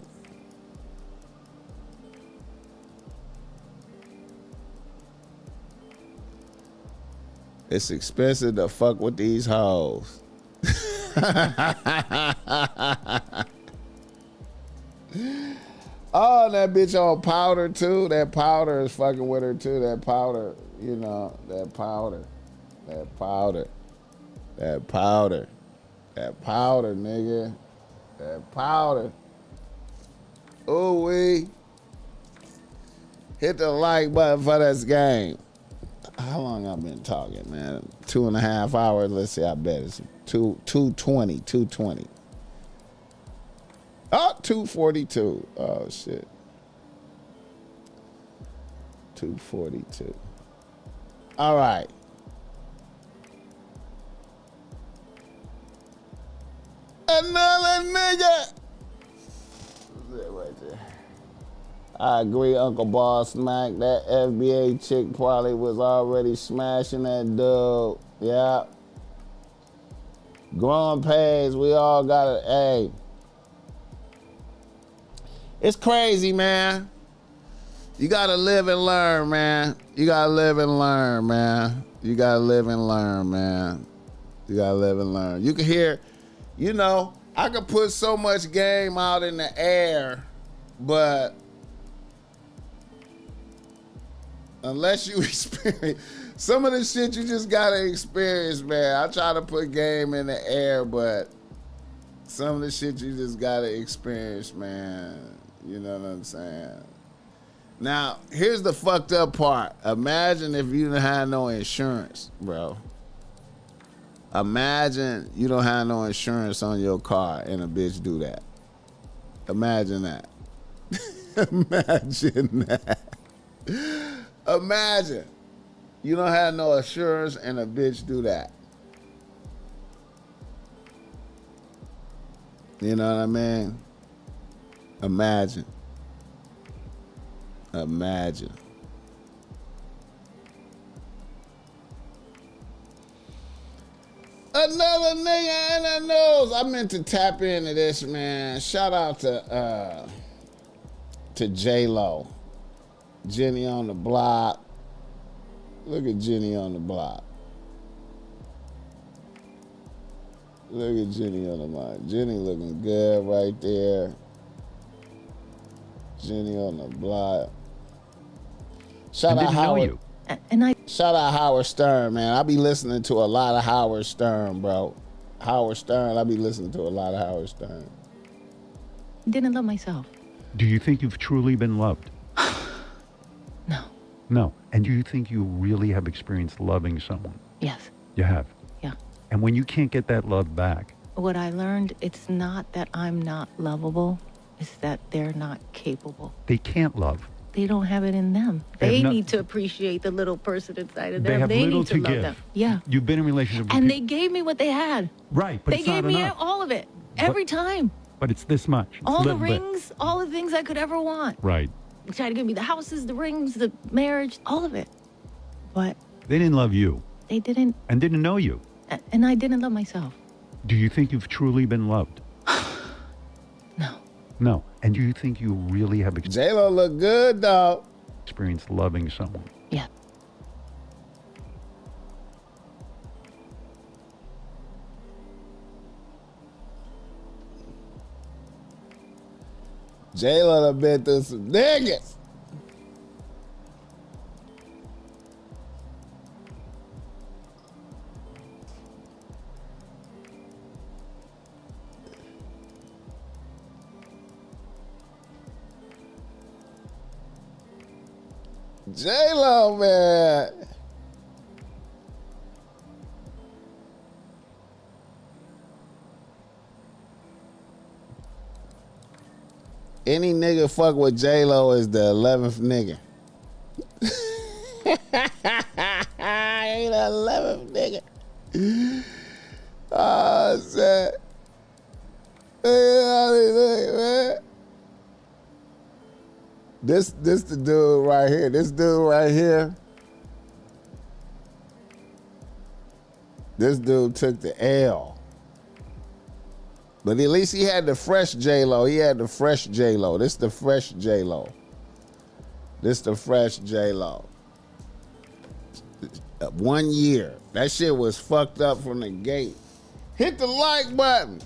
Speaker 1: It's expensive to fuck with these hoes. Oh, that bitch on powder too. That powder is fucking with her too. That powder, you know, that powder. That powder. That powder. That powder, nigga. That powder. Ooh wee. Hit the like button for this game. How long I've been talking, man? 2.5 hours. Let's see, I bet it's 2:20. Oh, 2:42. Oh, shit. 2:42. All right. Another nigga. Right there. I agree, Uncle BossMack. That FBA chick probably was already smashing that dude. Yeah. Growing pains, we all got it. Hey. It's crazy, man. You gotta live and learn, man. You gotta live and learn, man. You gotta live and learn, man. You gotta live and learn. You can hear, you know, I could put so much game out in the air, but unless you experience some of the shit, you just gotta experience, man. I try to put game in the air, but some of the shit you just gotta experience, man. You know what I'm saying? Now, here's the fucked up part. Imagine if you didn't have no insurance, bro. Imagine you don't have no insurance on your car and a bitch do that. Imagine that. Imagine that. Imagine you don't have no insurance and a bitch do that. You know what I mean? Imagine. Imagine. Another nigga in the news. I meant to tap into this, man. Shout out to J-Lo. Jenny on the block. Look at Jenny on the block. Look at Jenny on the block. Jenny looking good right there. Jenny on the block. Shout out Howard. Shout out Howard Stern, man. I be listening to a lot of Howard Stern, bro. Howard Stern. I be listening to a lot of Howard Stern.
Speaker 3: Didn't love myself.
Speaker 4: Do you think you've truly been loved?
Speaker 3: No.
Speaker 4: No. And do you think you really have experienced loving someone?
Speaker 3: Yes.
Speaker 4: You have?
Speaker 3: Yeah.
Speaker 4: And when you can't get that love back?
Speaker 3: What I learned, it's not that I'm not lovable, it's that they're not capable.
Speaker 4: They can't love.
Speaker 3: They don't have it in them. They need to appreciate the little person inside of them.
Speaker 4: They have little
Speaker 3: need to love
Speaker 4: give.
Speaker 3: them. Yeah.
Speaker 4: You've been in a relationship with
Speaker 3: And
Speaker 4: people.
Speaker 3: they gave me what they had.
Speaker 4: Right, but
Speaker 3: they
Speaker 4: it's not
Speaker 3: gave me
Speaker 4: enough.
Speaker 3: all of it. Every time.
Speaker 4: But it's this much. It's
Speaker 3: All the
Speaker 4: little bit.
Speaker 3: rings, all the things I could ever want.
Speaker 4: Right.
Speaker 3: They tried to give me the houses, the rings, the marriage, all of it. But
Speaker 4: They didn't love you
Speaker 3: they didn't,
Speaker 4: and didn't know you.
Speaker 3: and I didn't love myself.
Speaker 4: Do you think you've truly been loved?
Speaker 3: No.
Speaker 4: No. And do you think you really have
Speaker 1: J-Lo look good, dog.
Speaker 4: experienced loving someone?
Speaker 3: Yeah.
Speaker 1: J-Lo done been through some niggas. J-Lo, man. Any nigga fuck with J-Lo is the 11th nigga. Ain't the 11th nigga. Oh, shit. Man. This the dude right here. This dude right here. This dude took the L. But at least he had the fresh J-Lo. He had the fresh J-Lo. This the fresh J-Lo. This the fresh J-Lo. 1 year. That shit was fucked up from the gate. Hit the like button.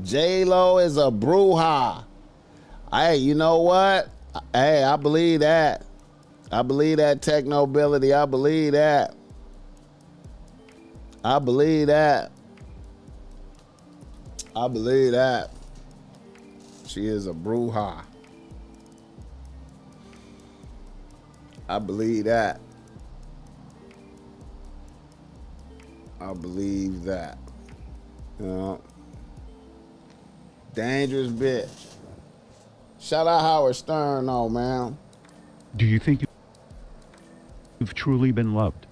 Speaker 1: J-Lo is a bruja. Hey, you know what? Hey, I believe that. I believe that technobility. I believe that. I believe that. I believe that. She is a bruja. I believe that. I believe that. You know? Dangerous bitch. Shout out Howard Stern, though, man.
Speaker 4: Do you think you've truly been loved?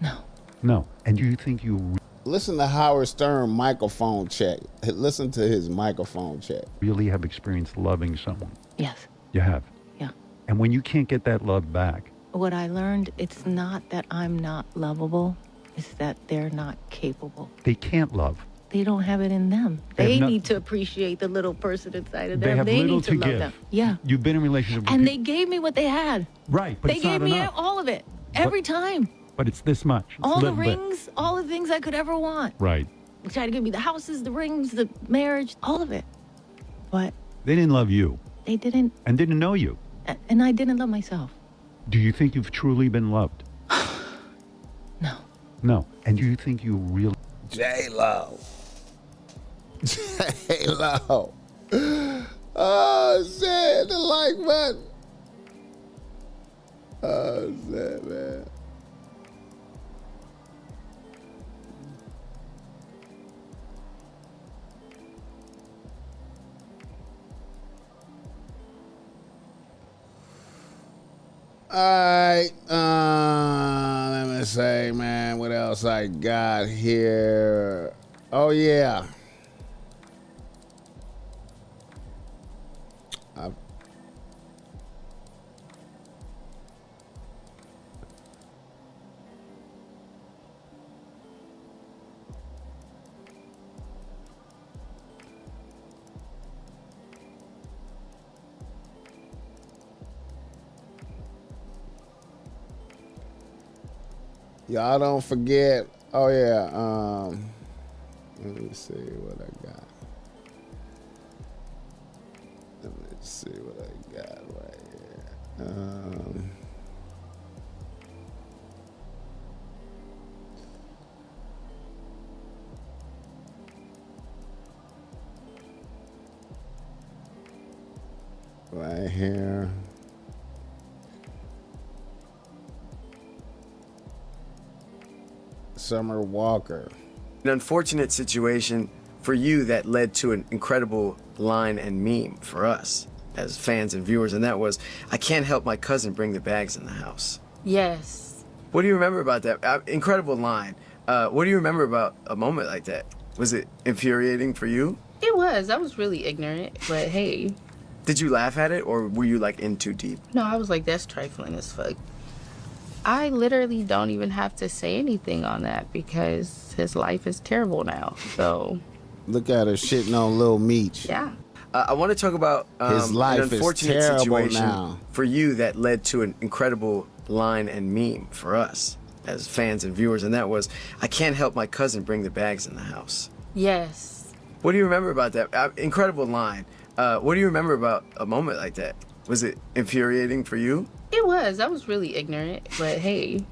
Speaker 3: No.
Speaker 4: No. And do you think you
Speaker 1: Listen to Howard Stern microphone check. Listen to his microphone check.
Speaker 4: really have experienced loving someone?
Speaker 3: Yes.
Speaker 4: You have?
Speaker 3: Yeah.
Speaker 4: And when you can't get that love back?
Speaker 3: What I learned, it's not that I'm not lovable, it's that they're not capable.
Speaker 4: They can't love.
Speaker 3: They don't have it in them.
Speaker 4: They
Speaker 3: They
Speaker 4: have
Speaker 3: need to appreciate the little person inside of them.
Speaker 4: They have little
Speaker 3: need to
Speaker 4: to
Speaker 3: love
Speaker 4: give.
Speaker 3: them. Yeah.
Speaker 4: You've been in a relationship with
Speaker 3: And
Speaker 4: people.
Speaker 3: they gave me what they had.
Speaker 4: Right, but
Speaker 3: They
Speaker 4: it's not
Speaker 3: gave me
Speaker 4: enough.
Speaker 3: all of it. Every time.
Speaker 4: But it's this much. It's
Speaker 3: All the
Speaker 4: little bit.
Speaker 3: rings, all the things I could ever want.
Speaker 4: Right.
Speaker 3: They tried to give me the houses, the rings, the marriage, all of it. But
Speaker 4: They didn't love you
Speaker 3: they didn't,
Speaker 4: and didn't know you.
Speaker 3: and I didn't love myself.
Speaker 4: Do you think you've truly been loved?
Speaker 3: No.
Speaker 4: No. And do you think you really...
Speaker 1: J-Lo. J-Lo. Oh, shit. The like button. Oh, shit, man. All right, let me say, man, what else I got here? Oh, yeah. Y'all don't forget. Oh yeah. Let me see what I got. Let me see what I got right here. Right here. Summer Walker.
Speaker 5: An unfortunate situation for you that led to an incredible line and meme for us as fans and viewers, and that was, "I can't help my cousin bring the bags in the house."
Speaker 6: Yes.
Speaker 5: What do you remember about that? Incredible line. What do you remember about a moment like that? Was it infuriating for you?
Speaker 6: It was. I was really ignorant, but hey.
Speaker 5: Did you laugh at it, or were you like in too deep?
Speaker 6: No, I was like, that's trifling as fuck. I literally don't even have to say anything on that because his life is terrible now. So,
Speaker 1: Look at her shitting on Lil Meech.
Speaker 6: yeah.
Speaker 5: I want to talk about
Speaker 1: His life
Speaker 5: an unfortunate
Speaker 1: is terrible
Speaker 5: situation
Speaker 1: now.
Speaker 5: for you that led to an incredible line and meme for us as fans and viewers, and that was, "I can't help my cousin bring the bags in the house."
Speaker 6: Yes.
Speaker 5: What do you remember about that? Incredible line. What do you remember about a moment like that? Was it infuriating for you?
Speaker 6: It was. I was really ignorant, but hey.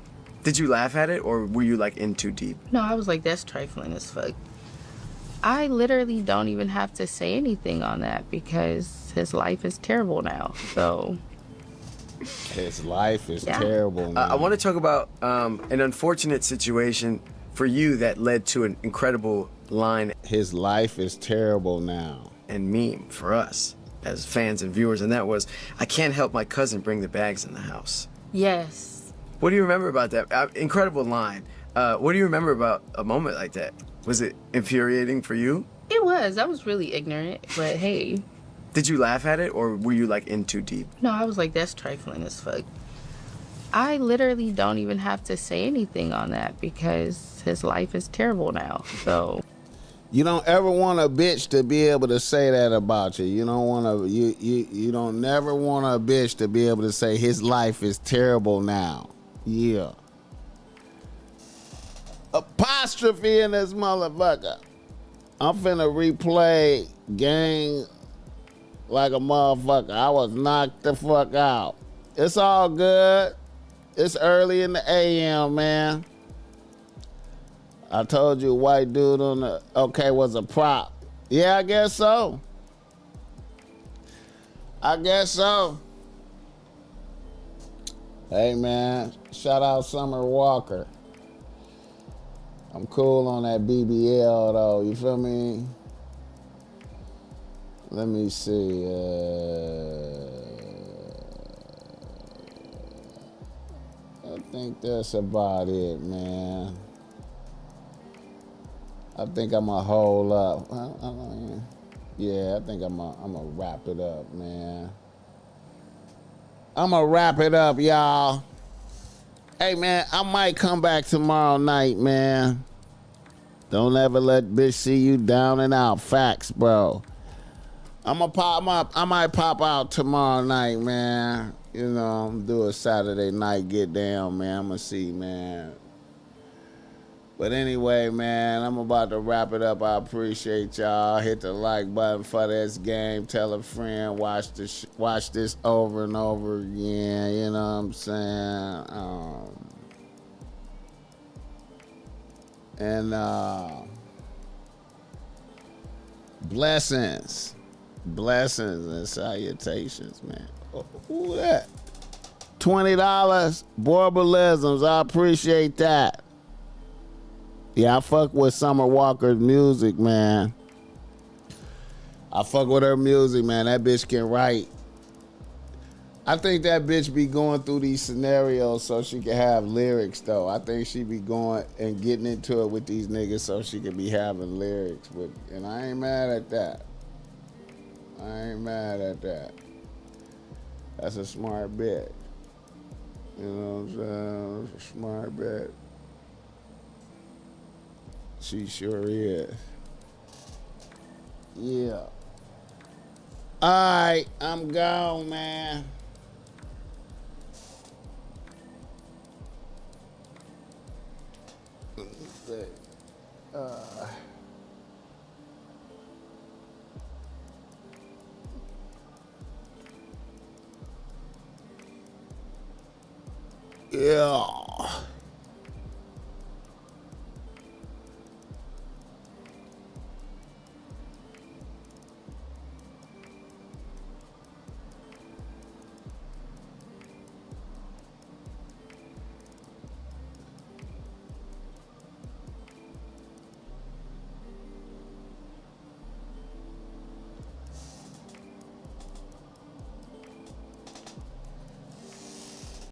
Speaker 5: Did you laugh at it, or were you like in too deep?
Speaker 6: No, I was like, that's trifling as fuck. I literally don't even have to say anything on that because his life is terrible now. So,
Speaker 1: His life is
Speaker 6: Yeah.
Speaker 1: terrible now.
Speaker 5: I want to talk about an unfortunate situation for you that led to an incredible line
Speaker 1: His life is terrible now.
Speaker 5: and meme for us as fans and viewers, and that was, "I can't help my cousin bring the bags in the house."
Speaker 6: yes.
Speaker 5: What do you remember about that? Incredible line. What do you remember about a moment like that? Was it infuriating for you?
Speaker 6: It was. I was really ignorant, but hey.
Speaker 5: Did you laugh at it, or were you like in too deep?
Speaker 6: No, I was like, that's trifling as fuck. I literally don't even have to say anything on that because his life is terrible now. So,
Speaker 1: You don't ever want a bitch to be able to say that about you. You don't want to. You don't never want a bitch to be able to say his life is terrible now. Yeah. Apostrophe in this motherfucker. I'm finna replay Gang like a motherfucker. I was knocked the fuck out. It's all good. It's early in the AM, man. I told you white dude on the okay was a prop. Yeah, I guess so. I guess so. Hey man, shout out Summer Walker. I'm cool on that BBL though, you feel me? Let me see. I think that's about it, man. I think I'm gonna hold up. Yeah, I think I'm gonna wrap it up, man. I'm gonna wrap it up, y'all. Hey, man, I might come back tomorrow night, man. Don't ever let bitch see you down and out. Facts, bro. I might pop out tomorrow night, man. You know, do a Saturday night get down, man. I'm gonna see, man. But anyway, man, I'm about to wrap it up. I appreciate y'all. Hit the like button for this game. Tell a friend. Watch this over and over again. You know what I'm saying? Blessings and salutations, man. Who that? $20. Borbalisms. I appreciate that. Yeah, I fuck with Summer Walker's music, man. I fuck with her music, man. That bitch can write. I think that bitch be going through these scenarios so she can have lyrics, though. I think she be going and getting into it with these niggas so she can be having lyrics. And I ain't mad at that. That's a smart bitch. You know what I'm saying? That's a smart bitch. She sure is. Yeah. All right, I'm gone, man. say? Yeah.